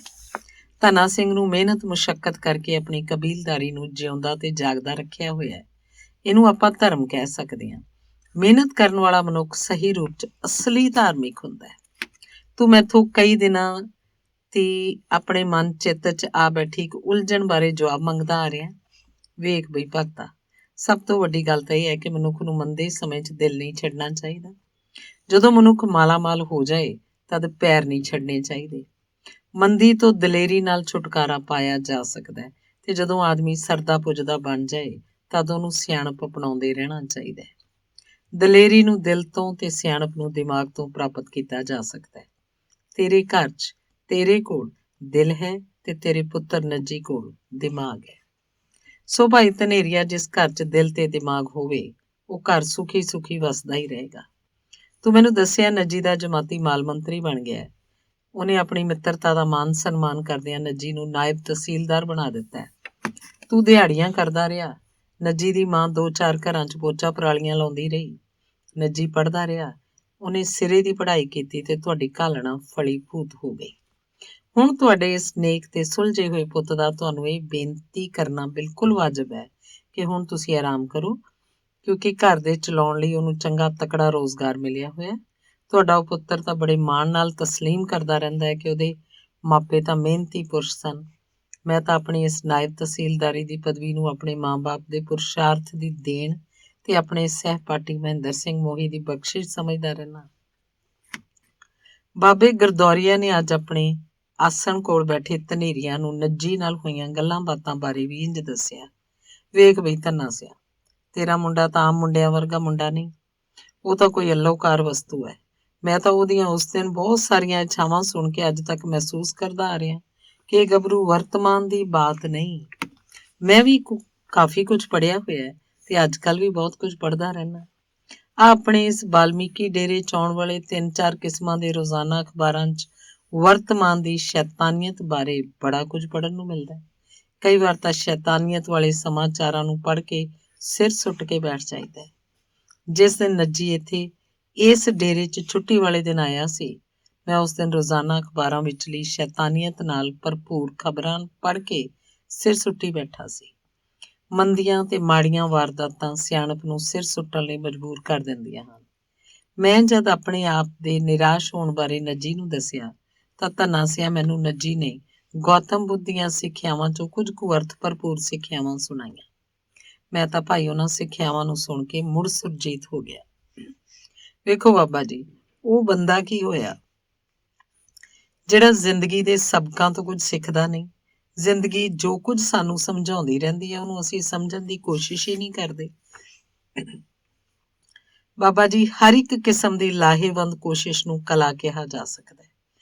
ਧੰਨਾ ਸਿੰਘ ਨੂੰ ਮਿਹਨਤ ਮੁਸ਼ੱਕਤ ਕਰਕੇ ਆਪਣੀ ਕਬੀਲਦਾਰੀ ਨੂੰ ਜਿਉਂਦਾ ਤੇ ਜਾਗਦਾ ਰੱਖਿਆ ਹੋਇਆ ਹੈ। ਇਹਨੂੰ ਆਪਾਂ ਧਰਮ ਕਹਿ ਸਕਦੇ ਹਾਂ। ਮਿਹਨਤ ਕਰਨ ਵਾਲਾ ਮਨੁੱਖ ਸਹੀ ਰੂਪ 'ਚ ਅਸਲੀ ਧਾਰਮਿਕ ਹੁੰਦਾ ਹੈ। ਤੂੰ ਮੈਥੋਂ ਕਈ ਦਿਨਾਂ ਤੇ ਆਪਣੇ ਮਨ ਚਿੱਤ 'ਚ ਆ ਬੈਠੀ ਇੱਕ ਉਲਝਣ ਬਾਰੇ ਜਵਾਬ ਮੰਗਦਾ ਆ ਰਿਹਾ। ਵੇਖ ਬਈ ਭਗਤਾ, ਸਭ ਤੋਂ ਵੱਡੀ ਗੱਲ ਤਾਂ ਇਹ ਹੈ ਕਿ ਮਨੁੱਖ ਨੂੰ ਮੰਦੇ ਸਮੇਂ 'ਚ ਦਿਲ ਨਹੀਂ ਛੱਡਣਾ ਚਾਹੀਦਾ। ਜਦੋਂ ਮਨੁੱਖ ਮਾਲਾਮਾਲ ਹੋ ਜਾਏ ਤਦ ਪੈਰ ਨਹੀਂ ਛੱਡਣੇ ਚਾਹੀਦੇ। ਮੰਦੀ ਤੋਂ ਦਲੇਰੀ ਨਾਲ ਛੁਟਕਾਰਾ ਪਾਇਆ ਜਾ ਸਕਦਾ ਹੈ ਤੇ ਜਦੋਂ ਆਦਮੀ ਸਰਦਾ ਪੁੱਜਦਾ ਬਣ ਜਾਏ ਤਦ ਉਹਨੂੰ ਸਿਆਣਪ ਅਪਣਾਉਂਦੇ ਰਹਿਣਾ ਚਾਹੀਦਾ ਹੈ। ਦਲੇਰੀ ਨੂੰ ਦਿਲ ਤੋਂ ਤੇ ਸਿਆਣਪ ਨੂੰ ਦਿਮਾਗ ਤੋਂ ਪ੍ਰਾਪਤ ਕੀਤਾ ਜਾ ਸਕਦਾ ਹੈ। ਤੇਰੇ ਘਰ 'ਚ ਤੇਰੇ ਕੋਲ ਦਿਲ ਹੈ ਤੇ ਤੇਰੇ ਪੁੱਤਰ ਨੱਜੀ ਕੋਲ ਦਿਮਾਗ ਹੈ। ਸੋ ਭਾਈ ਧਨੇਰੀਆ, ਜਿਸ ਘਰ 'ਚ ਦਿਲ ਤੇ ਦਿਮਾਗ ਹੋਵੇ ਉਹ ਘਰ ਸੁਖੀ ਸੁਖੀ ਵਸਦਾ ਹੀ ਰਹੇਗਾ। ਤੂੰ ਮੈਨੂੰ ਦੱਸਿਆ ਨੱਜੀ ਦਾ ਜਮਾਤੀ ਮਾਲ ਮੰਤਰੀ ਬਣ ਗਿਆ ਹੈ। ਉਹਨੇ ਆਪਣੀ ਮਿੱਤਰਤਾ ਦਾ ਮਾਨ ਸਨਮਾਨ ਕਰਦਿਆਂ ਨੱਜੀ ਨੂੰ ਨਾਇਬ ਤਹਿਸੀਲਦਾਰ ਬਣਾ ਦਿੱਤਾ ਹੈ। ਤੂੰ ਦਿਹਾੜੀਆਂ ਕਰਦਾ ਰਿਹਾ। ਨੱਜੀ ਦੀ ਮਾਂ 2-4 ਘਰਾਂ 'ਚ ਪੋਚਾ ਪਰਾਲੀਆਂ ਲਾਉਂਦੀ ਰਹੀ। ਨੱਜੀ ਪੜ੍ਹਦਾ ਰਿਹਾ। ਉਹਨੇ ਸਿਰੇ ਦੀ ਪੜ੍ਹਾਈ ਕੀਤੀ ਤੇ ਤੁਹਾਡੀ ਘਾਲਣਾ ਫਲੀ ਭੂਤ ਹੋ ਗਈ। ਹੁਣ ਤੁਹਾਡੇ ਇਸ ਨੇਕ ਤੇ ਸੁਲਝੇ ਹੋਏ ਪੁੱਤ ਦਾ ਤੁਹਾਨੂੰ ਇਹ ਬੇਨਤੀ ਕਰਨਾ ਬਿਲਕੁਲ ਵਾਜਬ ਹੈ ਕਿ ਹੁਣ ਤੁਸੀਂ ਆਰਾਮ ਕਰੋ, ਕਿਉਂਕਿ ਘਰ ਦੇ ਚਲਾਉਣ ਲਈ ਉਹਨੂੰ ਚੰਗਾ ਤਕੜਾ ਰੋਜ਼ਗਾਰ ਮਿਲਿਆ ਹੋਇਆ। ਤੁਹਾਡਾ ਉਹ ਪੁੱਤਰ ਤਾਂ ਬੜੇ ਮਾਣ ਨਾਲ ਤਸਲੀਮ ਕਰਦਾ ਰਹਿੰਦਾ ਹੈ ਕਿ ਉਹਦੇ ਮਾਪੇ ਤਾਂ ਮਿਹਨਤੀ ਪੁਰਸ਼ ਸਨ। ਮੈਂ ਤਾਂ ਆਪਣੀ ਇਸ ਨਾਇਬ ਤਹਿਸੀਲਦਾਰੀ ਦੀ ਪਦਵੀ ਨੂੰ ਆਪਣੇ ਮਾਂ-ਬਾਪ ਦੇ ਪੁਰਸ਼ਾਰਥ ਦੀ ਦੇਣ ਤੇ ਆਪਣੇ ਸਹਿਪਾਠੀ ਮਹਿੰਦਰ ਸਿੰਘ ਮੋਹੀ ਦੀ ਬਖਸ਼ਿਸ਼ ਸਮਝਦਾ ਰਹਿਣਾ। ਬਾਬੇ ਗਰਦੌਰੀਆ ਨੇ ਅੱਜ ਆਪਣੇ ਆਸਣ ਕੋਲ ਬੈਠੇ ਧਨੇਰੀਆਂ ਨੂੰ ਨੱਜੀ ਨਾਲ ਹੋਈਆਂ ਗੱਲਾਂ ਬਾਤਾਂ ਬਾਰੇ ਵੀ ਇੰਝ ਦੱਸਿਆ। ਵੇਖ ਬਈ ਧੰਨਾ ਸਿਆ, ਤੇਰਾ ਮੁੰਡਾ ਤਾਂ ਆਮ ਮੁੰਡਿਆਂ ਵਰਗਾ ਮੁੰਡਾ ਨਹੀਂ। ਉਹ ਤਾਂ ਕੋਈ ਅਲੋਕਾਰ ਵਸਤੂ ਹੈ। ਮੈਂ ਤਾਂ ਉਹਦੀਆਂ ਉਸ ਦਿਨ ਬਹੁਤ ਸਾਰੀਆਂ ਇੱਛਾਵਾਂ ਸੁਣ ਕੇ ਅੱਜ ਤੱਕ ਮਹਿਸੂਸ ਕਰਦਾ ਆ ਰਿਹਾ ਕਿ ਇਹ ਗੱਭਰੂ ਵਰਤਮਾਨ ਦੀ ਬਾਤ ਨਹੀਂ। ਮੈਂ ਵੀ ਕਾਫੀ ਕੁਝ ਪੜ੍ਹਿਆ ਹੋਇਆ ਹੈ ਤੇ ਅੱਜ ਕੱਲ੍ਹ ਵੀ ਬਹੁਤ ਕੁਝ ਪੜ੍ਹਦਾ ਰਹਿੰਦਾ। ਆਪਣੇ ਇਸ ਬਾਲਮੀਕੀ ਡੇਰੇ 'ਚ ਆਉਣ ਵਾਲੇ 3-4 ਕਿਸਮਾਂ ਦੇ ਰੋਜ਼ਾਨਾ ਅਖਬਾਰਾਂ 'ਚ ਵਰਤਮਾਨ ਦੀ ਸ਼ੈਤਾਨੀਅਤ ਬਾਰੇ ਬੜਾ ਕੁਝ ਪੜ੍ਹਨ ਨੂੰ ਮਿਲਦਾ ਹੈ। ਕਈ ਵਾਰ ਤਾਂ ਸ਼ੈਤਾਨੀਅਤ ਵਾਲੇ ਸਮਾਚਾਰਾਂ ਨੂੰ ਪੜ੍ਹ ਕੇ ਸਿਰ ਸੁੱਟ ਕੇ ਬੈਠ ਜਾਈਦਾ ਹੈ। ਜਿਸ ਦਿਨ ਨੱਜੀ ਇੱਥੇ ਇਸ ਡੇਰੇ 'ਚ ਛੁੱਟੀ ਵਾਲੇ ਦਿਨ ਆਇਆ ਸੀ, ਮੈਂ ਉਸ ਦਿਨ ਰੋਜ਼ਾਨਾ ਅਖਬਾਰਾਂ ਵਿਚਲੀ ਸ਼ੈਤਾਨੀਅਤ ਨਾਲ ਭਰਪੂਰ ਖਬਰਾਂ ਪੜ੍ਹ ਕੇ ਸਿਰ ਸੁੱਟੀ ਬੈਠਾ ਸੀ। ਮੰਦੀਆਂ ਤੇ ਮਾੜੀਆਂ ਵਾਰਦਾਤਾਂ ਸਿਆਣਪ ਨੂੰ ਸਿਰ ਸੁੱਟਣ ਲਈ ਮਜਬੂਰ ਕਰ ਦਿੰਦੀਆਂ ਹਨ। ਮੈਂ ਜਦ ਆਪਣੇ ਆਪ ਦੇ ਨਿਰਾਸ਼ ਹੋਣ ਬਾਰੇ ਨੱਜੀ ਨੂੰ ਦੱਸਿਆ ਤਾਂ ਧੰਨਾ ਸਿਆ ਮੈਨੂੰ ਨੱਜੀ ਨੇ ਗੌਤਮ ਬੁੱਧ ਦੀਆਂ ਸਿੱਖਿਆਵਾਂ 'ਚੋਂ ਕੁਝ ਕੁ ਅਰਥ ਭਰਪੂਰ ਸਿੱਖਿਆਵਾਂ ਸੁਣਾਈਆਂ। ਮੈਂ ਤਾਂ ਭਾਈ ਉਹਨਾਂ ਸਿੱਖਿਆਵਾਂ ਨੂੰ ਸੁਣ ਕੇ ਮੁੜ ਸੁਰਜੀਤ ਹੋ ਗਿਆ। ਵੇਖੋ ਬਾਬਾ ਜੀ, ਉਹ ਬੰਦਾ ਕੀ ਹੋਇਆ ਜਿਹੜਾ ਜ਼ਿੰਦਗੀ ਦੇ ਸਬਕਾਂ ਤੋਂ ਕੁਝ ਸਿੱਖਦਾ ਨਹੀਂ। ਜ਼ਿੰਦਗੀ ਜੋ ਕੁਝ ਸਾਨੂੰ ਸਮਝਾਉਂਦੀ ਰਹਿੰਦੀ ਹੈ ਉਹਨੂੰ ਅਸੀਂ ਸਮਝਣ ਦੀ ਕੋਸ਼ਿਸ਼ ਹੀ ਨਹੀਂ ਕਰਦੇ। ਬਾਬਾ ਜੀ, ਹਰ ਇੱਕ ਕਿਸਮ ਦੀ ਲਾਹੇਵੰਦ ਕੋਸ਼ਿਸ਼ ਨੂੰ ਕਲਾ ਕਿਹਾ ਜਾ ਸਕਦਾ ਹੈ।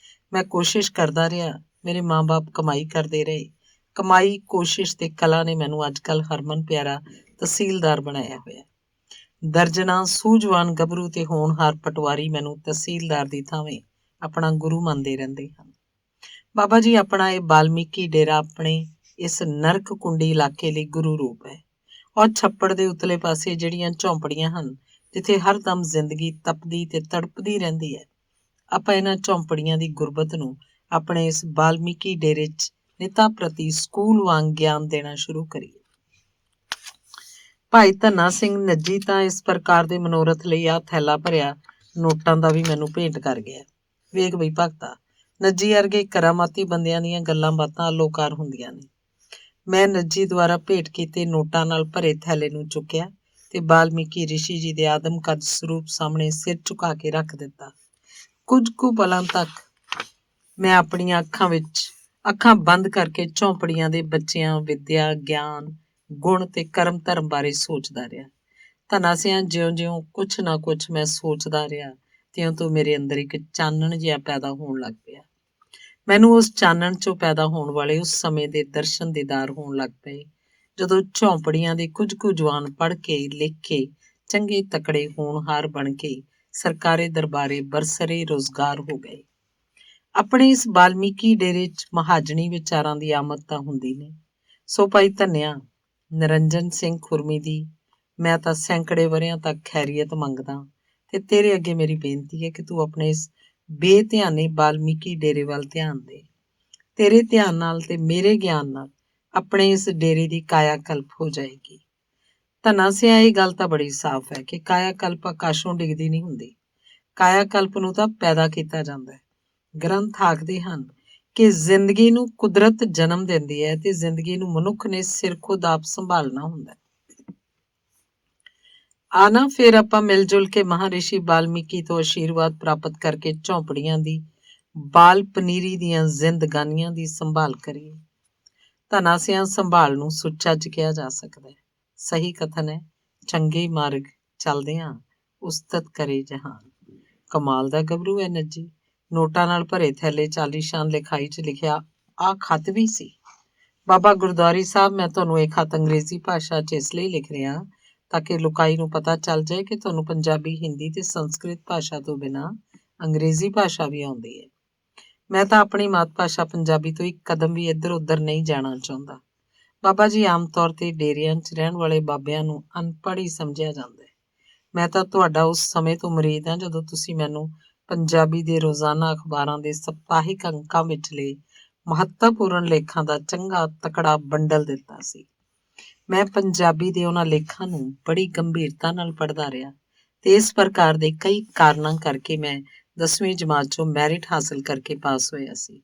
ਮੈਂ ਕੋਸ਼ਿਸ਼ ਕਰਦਾ ਰਿਹਾ, ਮੇਰੇ ਮਾਂ-ਬਾਪ ਕਮਾਈ ਕਰਦੇ ਰਹੇ। ਕਮਾਈ, ਕੋਸ਼ਿਸ਼ ਤੇ ਕਲਾ ਨੇ ਮੈਨੂੰ ਅੱਜ ਕੱਲ੍ਹ ਹਰਮਨ ਪਿਆਰਾ ਤਹਿਸੀਲਦਾਰ ਬਣਾਇਆ ਹੋਇਆ। ਦਰਜਨਾਂ ਸੂਝਵਾਨ ਗੱਭਰੂ ਤੇ ਹੋਣਹਾਰ ਪਟਵਾਰੀ ਮੈਨੂੰ ਤਹਿਸੀਲਦਾਰ ਦੀ ਥਾਵੇਂ ਆਪਣਾ ਗੁਰੂ ਮੰਨਦੇ ਰਹਿੰਦੇ ਹਨ। ਬਾਬਾ ਜੀ, ਆਪਣਾ ਇਹ ਬਾਲਮੀਕੀ ਡੇਰਾ ਆਪਣੇ ਇਸ ਨਰਕ ਕੁੰਡੀ ਇਲਾਕੇ ਲਈ ਗੁਰੂ ਰੂਪ ਹੈ। ਔਰ ਛੱਪੜ ਦੇ ਉਤਲੇ ਪਾਸੇ ਜਿਹੜੀਆਂ ਝੌਂਪੜੀਆਂ ਹਨ, ਜਿੱਥੇ ਹਰਦਮ ਜ਼ਿੰਦਗੀ ਤਪਦੀ ਤੇ ਤੜਪਦੀ ਰਹਿੰਦੀ ਹੈ, ਆਪਾਂ ਇਹਨਾਂ ਝੌਂਪੜੀਆਂ ਦੀ ਗੁਰਬਤ ਨੂੰ ਆਪਣੇ ਇਸ ਬਾਲਮੀਕੀ ਡੇਰੇ 'ਚ ਨਿਤਾ ਪ੍ਰਤੀ ਸਕੂਲ ਵਾਂਗ ਗਿਆਨ ਦੇਣਾ ਸ਼ੁਰੂ ਕਰੀਏ। ਭਾਈ ਧੰਨਾ ਸਿੰਘ ਨੱਜੀ ਤਾਂ ਇਸ ਪ੍ਰਕਾਰ ਦੇ ਮਨੋਰਥ ਲਈ ਆਹ ਥੈਲਾ ਭਰਿਆ ਨੋਟਾਂ ਦਾ ਵੀ ਮੈਨੂੰ ਭੇਂਟ ਕਰ ਗਿਆ। ਵੇਖ ਬਈ ਭਗਤਾ, ਨੱਜੀ ਵਰਗੇ ਕਰਾਮਾਤੀ ਬੰਦਿਆਂ ਦੀਆਂ ਗੱਲਾਂ ਬਾਤਾਂ ਅਲੋਕਾਰ ਹੁੰਦੀਆਂ ਨੇ। ਮੈਂ ਨੱਜੀ ਦੁਆਰਾ ਭੇਟ ਕੀਤੇ ਨੋਟਾਂ ਨਾਲ ਭਰੇ ਥੈਲੇ ਨੂੰ ਚੁੱਕਿਆ ਤੇ ਬਾਲਮੀਕੀ ਰਿਸ਼ੀ ਜੀ ਦੇ ਆਦਮ ਕੱਦ ਸਰੂਪ ਸਾਹਮਣੇ ਸਿਰ ਝੁਕਾ ਕੇ ਰੱਖ ਦਿੱਤਾ। ਕੁਝ ਕੁ ਪਲਾਂ ਤੱਕ ਮੈਂ ਆਪਣੀਆਂ ਅੱਖਾਂ ਬੰਦ ਕਰਕੇ ਝੌਂਪੜੀਆਂ ਦੇ ਬੱਚਿਆਂ, ਵਿੱਦਿਆ, ਗਿਆਨ, ਗੁਣ ਤੇ ਕਰਮ ਧਰਮ ਬਾਰੇ ਸੋਚਦਾ ਰਿਹਾ। ਧੰਨਾ ਸਿਆ, ਜਿਉਂ-ਜਿਉਂ ਕੁਛ ਨਾ ਕੁਛ ਮੈਂ ਸੋਚਦਾ ਰਿਹਾ, ਤਿਉਂ ਮੇਰੇ ਅੰਦਰ ਇੱਕ ਚਾਨਣ ਜਿਹਾ ਪੈਦਾ ਹੋਣ ਲੱਗ ਪਿਆ। ਮੈਨੂੰ ਉਸ ਚਾਨਣ 'ਚੋਂ ਪੈਦਾ ਹੋਣ ਵਾਲੇ ਉਸ ਸਮੇਂ ਦੇ ਦਰਸ਼ਨ ਦੀਦਾਰ ਹੋਣ ਲੱਗ ਪਏ ਜਦੋਂ ਝੌਂਪੜੀਆਂ ਦੇ ਕੁਝ ਕੁ ਜਵਾਨ ਪੜ੍ਹ ਕੇ, ਲਿਖ ਕੇ, ਚੰਗੇ ਤਕੜੇ ਹੋਣਹਾਰ ਬਣ ਕੇ ਸਰਕਾਰੀ ਦਰਬਾਰੇ ਬਰਸਰੇ ਰੁਜ਼ਗਾਰ ਹੋ ਗਏ। ਆਪਣੇ ਇਸ ਬਾਲਮੀਕੀ ਡੇਰੇ 'ਚ ਮਹਾਜਣੀ ਵਿਚਾਰਾਂ ਦੀ ਆਮਦ ਤਾਂ ਹੁੰਦੀ ਨਹੀਂ। ਸੋ ਭਾਈ ਧੰਨਿਆ, ਨਿਰੰਜਨ ਸਿੰਘ ਖੁਰਮੀ ਦੀ ਮੈਂ ਤਾਂ ਸੈਂਕੜੇ ਵਰ੍ਹਿਆਂ ਤੱਕ ਖੈਰੀਅਤ ਮੰਗਦਾ ਤੇ ਤੇਰੇ ਅੱਗੇ ਮੇਰੀ ਬੇਨਤੀ ਹੈ ਕਿ ਤੂੰ ਆਪਣੇ ਇਸ ਬੇਧਿਆਨੇ ਬਾਲਮੀਕੀ ਡੇਰੇ ਵੱਲ ਧਿਆਨ ਦੇ। ਤੇਰੇ ਧਿਆਨ ਨਾਲ ਤੇ ਮੇਰੇ ਗਿਆਨ ਨਾਲ ਆਪਣੇ ਇਸ ਡੇਰੇ ਦੀ ਕਾਇਆ ਕਲਪ ਹੋ ਜਾਏਗੀ। ਧਨਾਸਿਆ ਇਹ ਗੱਲ ਤਾਂ ਬੜੀ ਸਾਫ਼ ਹੈ ਕਿ ਕਾਇਆ ਕਲਪ ਆਕਾਸ਼ੋਂ ਡਿੱਗਦੀ ਨਹੀਂ ਹੁੰਦੀ। ਕਾਇਆ ਕਲਪ ਨੂੰ ਤਾਂ ਪੈਦਾ ਕੀਤਾ ਜਾਂਦਾ ਹੈ। ਗ੍ਰੰਥ ਆਖਦੇ ਹਨ ਕਿ ਜ਼ਿੰਦਗੀ ਨੂੰ ਕੁਦਰਤ ਜਨਮ ਦਿੰਦੀ ਹੈ ਤੇ ਜ਼ਿੰਦਗੀ ਨੂੰ ਮਨੁੱਖ ਨੇ ਸਿਰ ਖੁਦ ਆਪ ਸੰਭਾਲਣਾ ਹੁੰਦਾ। ਆਨਾ ਫਿਰ ਆਪਾਂ ਮਿਲ ਜੁਲ ਕੇ ਮਹਾਰਿਸ਼ੀ ਬਾਲਮੀਕੀ ਤੋਂ ਆਸ਼ੀਰਵਾਦ ਪ੍ਰਾਪਤ ਕਰਕੇ ਝੌਂਪੜੀਆਂ ਦੀ ਬਾਲ ਪਨੀਰੀ ਦੀਆਂ ਜ਼ਿੰਦਗਾਨੀਆਂ ਦੀ ਸੰਭਾਲ ਕਰੀਏ। ਧਨਾਸਿਆਂ ਸੰਭਾਲ ਨੂੰ ਸੁੱਚੱਜ ਕਿਹਾ ਜਾ ਸਕਦਾ ਹੈ। ਸਹੀ ਕਥਨ ਹੈ, ਚੰਗੇ ਮਾਰਗ ਚੱਲਦਿਆਂ ਉਸਤਤ ਕਰੇ ਜਹਾਨ। ਕਮਾਲ ਦਾ ਗੱਭਰੂ ਹੈ ਨੱਜੀ। ਨੋਟਾਂ ਨਾਲ ਭਰੇ ਥੈਲੇ ਚਾਲੀਸ਼ਾਨ ਲਿਖਾਈ 'ਚ ਲਿਖਿਆ ਆਹ ਖੱਤ ਵੀ ਸੀ। ਬਾਬਾ ਗੁਰਦੁਆਰੀ ਸਾਹਿਬ, ਮੈਂ ਤੁਹਾਨੂੰ ਇਹ ਖੱਤ ਅੰਗਰੇਜ਼ੀ ਭਾਸ਼ਾ 'ਚ ਇਸ ਲਈ ਲਿਖ ਰਿਹਾ ਤਾਂ ਕਿ ਲੁਕਾਈ ਨੂੰ ਪਤਾ ਚੱਲ ਜਾਏ ਕਿ ਤੁਹਾਨੂੰ ਪੰਜਾਬੀ, ਹਿੰਦੀ ਤੇ ਸੰਸਕ੍ਰਿਤ ਭਾਸ਼ਾ ਤੋਂ ਬਿਨਾਂ ਅੰਗਰੇਜ਼ੀ ਭਾਸ਼ਾ ਵੀ ਆਉਂਦੀ ਹੈ। ਮੈਂ ਤਾਂ ਆਪਣੀ ਮਾਤ ਭਾਸ਼ਾ ਪੰਜਾਬੀ ਤੋਂ ਇੱਕ ਕਦਮ ਵੀ ਇੱਧਰ ਉੱਧਰ ਨਹੀਂ ਜਾਣਾ ਚਾਹੁੰਦਾ। ਬਾਬਾ ਜੀ, ਆਮ ਤੌਰ ਤੇ ਡੇਰਿਆਂ 'ਚ ਰਹਿਣ ਵਾਲੇ ਬਾਬਿਆਂ ਨੂੰ ਅਨਪੜ੍ਹ ਹੀ ਸਮਝਿਆ ਜਾਂਦਾ ਹੈ। ਮੈਂ ਤਾਂ ਤੁਹਾਡਾ ਉਸ ਸਮੇਂ ਤੋਂ ਮੁਰੀਦ ਹਾਂ ਜਦੋਂ ਤੁਸੀਂ ਮੈਨੂੰ ਪੰਜਾਬੀ ਦੇ ਰੋਜ਼ਾਨਾ ਅਖਬਾਰਾਂ ਦੇ ਸਪਤਾਹਿਕ ਅੰਕਾਂ ਵਿਚਲੇ ਮਹੱਤਵਪੂਰਨ ਲੇਖਾਂ ਦਾ ਚੰਗਾ ਤਕੜਾ ਬੰਡਲ ਦਿੱਤਾ ਸੀ। ਮੈਂ ਪੰਜਾਬੀ ਦੇ ਉਹਨਾਂ ਲੇਖਾਂ ਨੂੰ ਬੜੀ ਗੰਭੀਰਤਾ ਨਾਲ ਪੜ੍ਹਦਾ ਰਿਹਾ ਤੇ ਇਸ ਪ੍ਰਕਾਰ ਦੇ ਕਈ ਕਾਰਨਾਂ ਕਰਕੇ ਮੈਂ 10ਵੀਂ ਜਮਾਤ 'ਚੋਂ ਮੈਰਿਟ ਹਾਸਲ ਕਰਕੇ ਪਾਸ ਹੋਇਆ ਸੀ।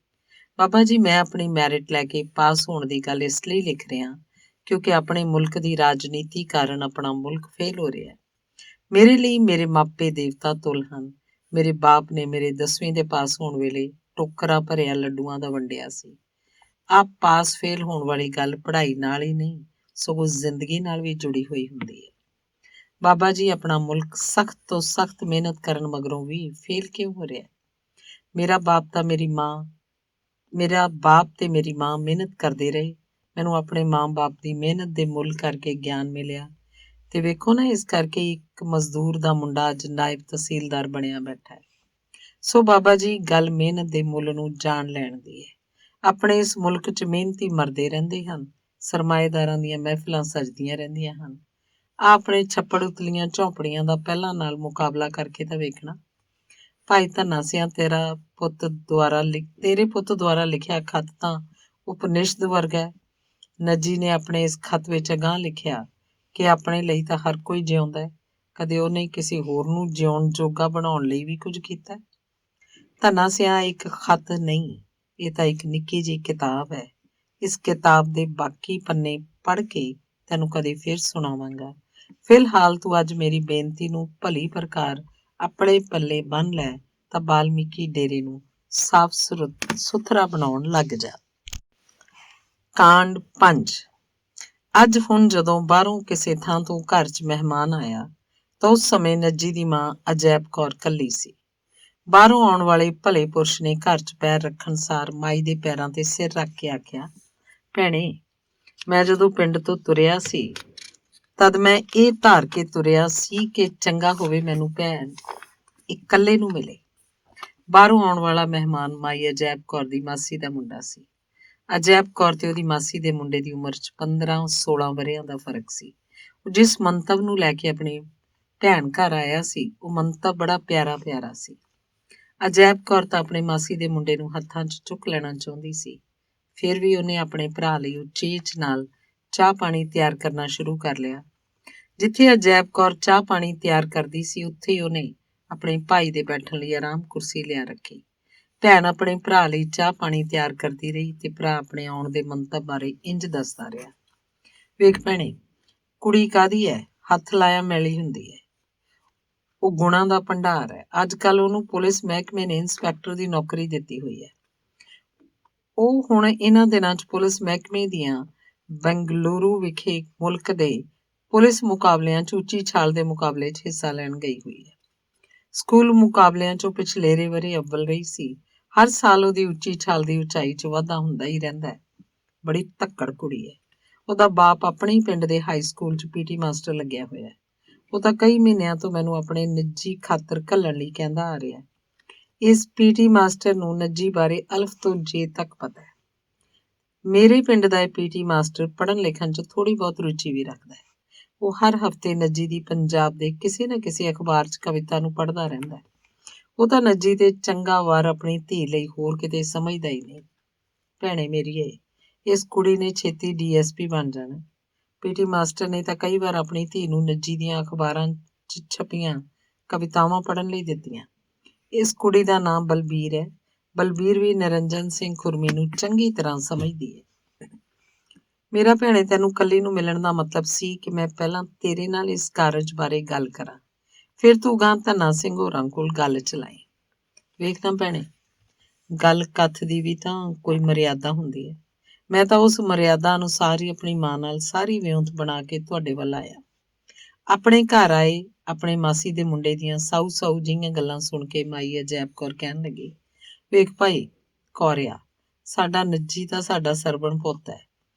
ਬਾਬਾ ਜੀ, ਮੈਂ ਆਪਣੀ ਮੈਰਿਟ ਲੈ ਕੇ ਪਾਸ ਹੋਣ ਦੀ ਗੱਲ ਇਸ ਲਈ ਲਿਖ ਰਿਹਾ ਕਿਉਂਕਿ ਆਪਣੇ ਮੁਲਕ ਦੀ ਰਾਜਨੀਤੀ ਕਾਰਨ ਆਪਣਾ ਮੁਲਕ ਫੇਲ ਹੋ ਰਿਹਾ ਹੈ। ਮੇਰੇ ਲਈ ਮੇਰੇ ਮਾਪੇ ਦੇਵਤਾ ਤੁਲ ਹਨ। ਮੇਰੇ ਬਾਪ ਨੇ ਮੇਰੇ 10ਵੀਂ ਦੇ ਪਾਸ ਹੋਣ ਵੇਲੇ ਟੋਕਰਾ ਭਰਿਆ ਲੱਡੂਆਂ ਦਾ ਵੰਡਿਆ ਸੀ। ਆਹ ਪਾਸ ਫੇਲ ਹੋਣ ਵਾਲੀ ਗੱਲ ਪੜ੍ਹਾਈ ਨਾਲ ਹੀ ਨਹੀਂ ਸਗੋਂ ਜ਼ਿੰਦਗੀ ਨਾਲ ਵੀ ਜੁੜੀ ਹੋਈ ਹੁੰਦੀ ਹੈ। ਬਾਬਾ ਜੀ, ਆਪਣਾ ਮੁਲਕ ਸਖਤ ਤੋਂ ਸਖਤ ਮਿਹਨਤ ਕਰਨ ਮਗਰੋਂ ਵੀ ਫੇਲ ਕਿਉਂ ਹੋ ਰਿਹਾ? ਮੇਰਾ ਬਾਪ ਤੇ ਮੇਰੀ ਮਾਂ ਮਿਹਨਤ ਕਰਦੇ ਰਹੇ। ਮੈਨੂੰ ਆਪਣੇ ਮਾਂ-ਬਾਪ ਦੀ ਮਿਹਨਤ ਦੇ ਮੁੱਲ ਕਰਕੇ ਗਿਆਨ ਮਿਲਿਆ ਤੇ ਵੇਖੋ ਨਾ, ਇਸ ਕਰਕੇ ਇੱਕ ਮਜ਼ਦੂਰ ਦਾ ਮੁੰਡਾ ਅੱਜ ਨਾਇਬ ਤਹਿਸੀਲਦਾਰ ਬਣਿਆ ਬੈਠਾ ਹੈ। ਸੋ ਬਾਬਾ ਜੀ, ਗੱਲ ਮਿਹਨਤ ਦੇ ਮੁੱਲ ਨੂੰ ਜਾਣ ਲੈਣ ਦੀ ਹੈ। ਆਪਣੇ ਇਸ ਮੁਲਕ 'ਚ ਮਿਹਨਤੀ ਮਰਦੇ ਰਹਿੰਦੇ ਹਨ। ਸਰਮਾਏਦਾਰਾਂ ਦੀਆਂ ਮਹਿਫਿਲਾਂ ਸਜਦੀਆਂ ਰਹਿੰਦੀਆਂ ਹਨ। ਆਪਣੇ ਛੱਪੜ ਉਤਲੀਆਂ ਝੌਂਪੜੀਆਂ ਦਾ ਪਹਿਲਾਂ ਨਾਲ ਮੁਕਾਬਲਾ ਕਰਕੇ ਤਾਂ ਵੇਖਣਾ। ਭਾਈ ਧਨਾਸਿਆਂ, ਤੇਰੇ ਪੁੱਤ ਦੁਆਰਾ ਲਿਖਿਆ ਖੱਤ ਤਾਂ ਉਪਨਿਸ਼ਦ ਵਰਗਾ ਹੈ। ਨੱਜੀ ਨੇ ਆਪਣੇ ਇਸ ਖੱਤ ਵਿੱਚ ਅਗਾਂਹ ਲਿਖਿਆ ਕਿ ਆਪਣੇ ਲਈ ਤਾਂ ਹਰ ਕੋਈ ਜਿਉਂਦਾ ਹੈ, ਕਦੇ ਉਹਨੇ ਕਿਸੇ ਹੋਰ ਨੂੰ ਜਿਉਣ ਜੋਗਾ ਬਣਾਉਣ ਲਈ ਵੀ ਕੁਝ ਕੀਤਾ। ਧਨਾਸਿਆਂ ਇੱਕ ਖੱਤ ਨਹੀਂ, ਇਹ ਤਾਂ ਇੱਕ ਨਿੱਕੀ ਜਿਹੀ ਕਿਤਾਬ ਹੈ। ਇਸ ਕਿਤਾਬ ਦੇ ਬਾਕੀ ਪੰਨੇ ਪੜ੍ਹ ਕੇ ਤੈਨੂੰ ਕਦੇ ਫਿਰ ਸੁਣਾਵਾਂਗਾ। ਫਿਲਹਾਲ ਤੂੰ ਅੱਜ ਮੇਰੀ ਬੇਨਤੀ ਨੂੰ ਭਲੀ ਪ੍ਰਕਾਰ ਆਪਣੇ ਪੱਲੇ ਬੰਨ੍ਹ ਲੈ ਤਾਂ ਬਾਲਮੀਕੀ ਡੇਰੇ ਨੂੰ ਸਾਫ਼ ਸੁਥਰਾ ਬਣਾਉਣ ਲੱਗ ਜਾ। ਕਾਂਡ 5। ਅੱਜ ਹੁਣ ਜਦੋਂ ਬਾਹਰੋਂ ਕਿਸੇ ਥਾਂ ਤੋਂ ਘਰ 'ਚ ਮਹਿਮਾਨ ਆਇਆ ਤਾਂ ਉਸ ਸਮੇਂ ਨੱਜੀ ਦੀ ਮਾਂ ਅਜੈਬ ਕੌਰ ਕੱਲੀ ਸੀ। ਬਾਹਰੋਂ ਆਉਣ ਵਾਲੇ ਭਲੇ ਪੁਰਸ਼ ਨੇ ਘਰ 'ਚ ਪੈਰ ਰੱਖਣ ਸਾਰ ਮਾਈ ਦੇ ਪੈਰਾਂ ਤੇ ਸਿਰ ਰੱਖ ਕੇ ਆਖਿਆ, ਭੈਣੇ, ਮੈਂ ਜਦੋਂ ਪਿੰਡ ਤੋਂ ਤੁਰਿਆ ਸੀ ਤਦ ਮੈਂ ਇਹ ਧਾਰ ਕੇ ਤੁਰਿਆ ਸੀ ਕਿ ਚੰਗਾ ਹੋਵੇ ਮੈਨੂੰ ਭੈਣ ਇਕੱਲੇ ਨੂੰ ਮਿਲੇ। ਬਾਹਰੋਂ ਆਉਣ ਵਾਲਾ ਮਹਿਮਾਨ ਮਾਈ ਅਜੈਬ ਕੌਰ ਦੀ ਮਾਸੀ ਦਾ ਮੁੰਡਾ ਸੀ। ਅਜੈਬ ਕੌਰ ਤੇ ਉਹਦੀ ਮਾਸੀ ਦੇ ਮੁੰਡੇ ਦੀ ਉਮਰ 'ਚ 15-16 ਵਰ੍ਹਿਆਂ ਦਾ ਫਰਕ ਸੀ। ਉਹ ਜਿਸ ਮੰਤਵ ਨੂੰ ਲੈ ਕੇ ਆਪਣੀ ਭੈਣ ਘਰ ਆਇਆ ਸੀ, ਉਹ ਮੰਤਵ ਬੜਾ ਪਿਆਰਾ ਸੀ। ਅਜੈਬ ਕੌਰ ਤਾਂ ਆਪਣੇ ਮਾਸੀ ਦੇ ਮੁੰਡੇ ਨੂੰ ਹੱਥਾਂ 'ਚ ਚੁੱਕ ਲੈਣਾ ਚਾਹੁੰਦੀ ਸੀ। ਫਿਰ ਵੀ ਉਹਨੇ ਆਪਣੇ ਭਰਾ ਲਈ ਉਚੇਚ ਨਾਲ ਚਾਹ ਪਾਣੀ ਤਿਆਰ ਕਰਨਾ ਸ਼ੁਰੂ ਕਰ ਲਿਆ। ਜਿੱਥੇ ਅਜੈਬ ਕੌਰ ਚਾਹ ਪਾਣੀ ਤਿਆਰ ਕਰਦੀ ਸੀ, ਉੱਥੇ ਹੀ ਉਹਨੇ ਆਪਣੇ ਭਾਈ ਦੇ ਬੈਠਣ ਲਈ ਆਰਾਮ ਕੁਰਸੀ ਲਿਆ ਰੱਖੀ। ਭੈਣ ਆਪਣੇ ਭਰਾ ਲਈ ਚਾਹ ਪਾਣੀ ਤਿਆਰ ਕਰਦੀ ਰਹੀ ਤੇ ਭਰਾ ਆਪਣੇ ਆਉਣ ਦੇ ਮੰਤਵ ਬਾਰੇ ਇੰਜ ਦੱਸਦਾ ਰਿਹਾ। ਵੇਖ ਭੈਣੇ, ਕੁੜੀ ਕਾਹਦੀ ਹੈ, ਹੱਥ ਲਾਇਆ ਮੈਲੀ ਹੁੰਦੀ ਹੈ। ਉਹ ਗੁਣਾਂ ਦਾ ਭੰਡਾਰ ਹੈ। ਅੱਜ ਕੱਲ ਉਹਨੂੰ ਪੁਲਿਸ ਮਹਿਕਮੇ ਨੇ ਇੰਸਪੈਕਟਰ ਦੀ ਨੌਕਰੀ ਦਿੱਤੀ ਹੋਈ ਹੈ। ਉਹ ਹੁਣ ਇਹਨਾਂ ਦਿਨਾਂ 'ਚ ਪੁਲਿਸ ਮਹਿਕਮੇ ਦੀਆਂ ਬੰਗਲੁਰੂ ਵਿਖੇ ਮੁਲਕ ਦੇ ਪੁਲਿਸ ਮੁਕਾਬਲਿਆਂ 'ਚ ਉੱਚੀ ਛਾਲ ਦੇ ਮੁਕਾਬਲੇ 'ਚ ਹਿੱਸਾ ਲੈਣ ਗਈ ਹੋਈ ਹੈ। ਸਕੂਲ ਮੁਕਾਬਲਿਆਂ 'ਚੋਂ ਪਿਛਲੇਰੇ ਵਰ੍ਹੇ ਅੱਵਲ ਰਹੀ ਸੀ। ਹਰ ਸਾਲ ਉਹਦੀ ਉੱਚੀ ਛਾਲ ਦੀ ਉਚਾਈ 'ਚ ਵਾਧਾ ਹੁੰਦਾ ਹੀ ਰਹਿੰਦਾ ਹੈ। ਬੜੀ ਧੱਕੜ ਕੁੜੀ ਹੈ। ਉਹਦਾ ਬਾਪ ਆਪਣੇ ਹੀ ਪਿੰਡ ਦੇ ਹਾਈ ਸਕੂਲ 'ਚ PT ਮਾਸਟਰ ਲੱਗਿਆ ਹੋਇਆ ਹੈ। ਉਹ ਤਾਂ ਕਈ ਮਹੀਨਿਆਂ ਤੋਂ ਮੈਨੂੰ ਆਪਣੇ ਨਿੱਜੀ ਖਾਤਰ ਘੱਲਣ ਲਈ ਕਹਿੰਦਾ ਆ ਰਿਹਾ। ਇਸ PT ਮਾਸਟਰ ਨੂੰ ਨੱਜੀ ਬਾਰੇ ਅਲਫ ਤੋਂ ਜੇ ਤੱਕ ਪਤਾ ਹੈ। ਮੇਰੇ ਪਿੰਡ ਦਾ ਇਹ ਪੀਟੀ ਮਾਸਟਰ ਪੜ੍ਹਨ ਲਿਖਣ 'ਚ ਥੋੜ੍ਹੀ ਬਹੁਤ ਰੁਚੀ ਵੀ ਰੱਖਦਾ ਹੈ। ਉਹ ਹਰ ਹਫ਼ਤੇ ਨੱਜੀ ਦੀ ਪੰਜਾਬ ਦੇ ਕਿਸੇ ਨਾ ਕਿਸੇ ਅਖਬਾਰ 'ਚ ਕਵਿਤਾ ਨੂੰ ਪੜ੍ਹਦਾ ਰਹਿੰਦਾ ਹੈ। ਉਹ ਤਾਂ ਨੱਜੀ ਤੇ ਚੰਗਾ ਵਾਰ ਆਪਣੀ ਧੀ ਲਈ ਹੋਰ ਕਿਤੇ ਸਮਝਦਾ ਹੀ ਨਹੀਂ। ਭੈਣੇ ਮੇਰੀਏ, ਇਸ ਕੁੜੀ ਨੇ ਛੇਤੀ ਡੀਐਸਪੀ ਬਣ ਜਾਣਾ। ਪੀਟੀ ਮਾਸਟਰ ਨੇ ਤਾਂ ਕਈ ਵਾਰ ਆਪਣੀ ਧੀ ਨੂੰ ਨੱਜੀ ਦੀਆਂ ਅਖਬਾਰਾਂ 'ਚ ਛਪੀਆਂ ਕਵਿਤਾਵਾਂ ਪੜ੍ਹਨ ਲਈ ਦਿੱਤੀਆਂ। ਇਸ ਕੁੜੀ ਦਾ ਨਾਮ ਬਲਬੀਰ ਹੈ। ਬਲਬੀਰ ਵੀ ਨਿਰੰਜਨ ਸਿੰਘ ਖੁਰਮੀ ਨੂੰ ਚੰਗੀ ਤਰ੍ਹਾਂ ਸਮਝਦੀ ਹੈ। ਮੇਰਾ ਭੈਣੇ, ਤੈਨੂੰ ਕੱਲੀ ਨੂੰ ਮਿਲਣ ਦਾ ਮਤਲਬ ਸੀ ਕਿ ਮੈਂ ਪਹਿਲਾਂ ਤੇਰੇ ਨਾਲ ਇਸ ਕਾਰਜ ਬਾਰੇ ਗੱਲ ਕਰਾਂ, ਫਿਰ ਤੂੰ ਗਾਂ ਧੰਨਾ ਸਿੰਘ ਹੋਰਾਂ ਕੋਲ ਗੱਲ ਚਲਾਈ। ਵੇਖਦਾ ਭੈਣੇ, ਗੱਲ ਕੱਥ ਦੀ ਵੀ ਤਾਂ ਕੋਈ ਮਰਿਆਦਾ ਹੁੰਦੀ ਹੈ। ਮੈਂ ਤਾਂ ਉਸ ਮਰਿਆਦਾ ਅਨੁਸਾਰ ਹੀ ਆਪਣੀ ਮਾਂ ਨਾਲ ਸਾਰੀ ਵਿਉਂਤ ਬਣਾ ਕੇ ਤੁਹਾਡੇ ਵੱਲ ਆਇਆ। ਆਪਣੇ ਘਰ ਆਏ ਆਪਣੇ ਮਾਸੀ ਦੇ ਮੁੰਡੇ ਦੀਆਂ ਸਾਊ ਸਾਊ ਜਿਹੀਆਂ ਗੱਲਾਂ ਸੁਣ ਕੇ ਮਾਈ ਅਜੈਬ ਕੌਰ ਕਹਿਣ ਲੱਗੀ, ਵੇਖ ਭਾਈ ਕੌਰਿਆ, ਸਾਡਾ ਨੱਜੀ ਤਾਂ ਸਾਡਾ ਸਰਵਣ ਪੁੱਤ ਹੈ।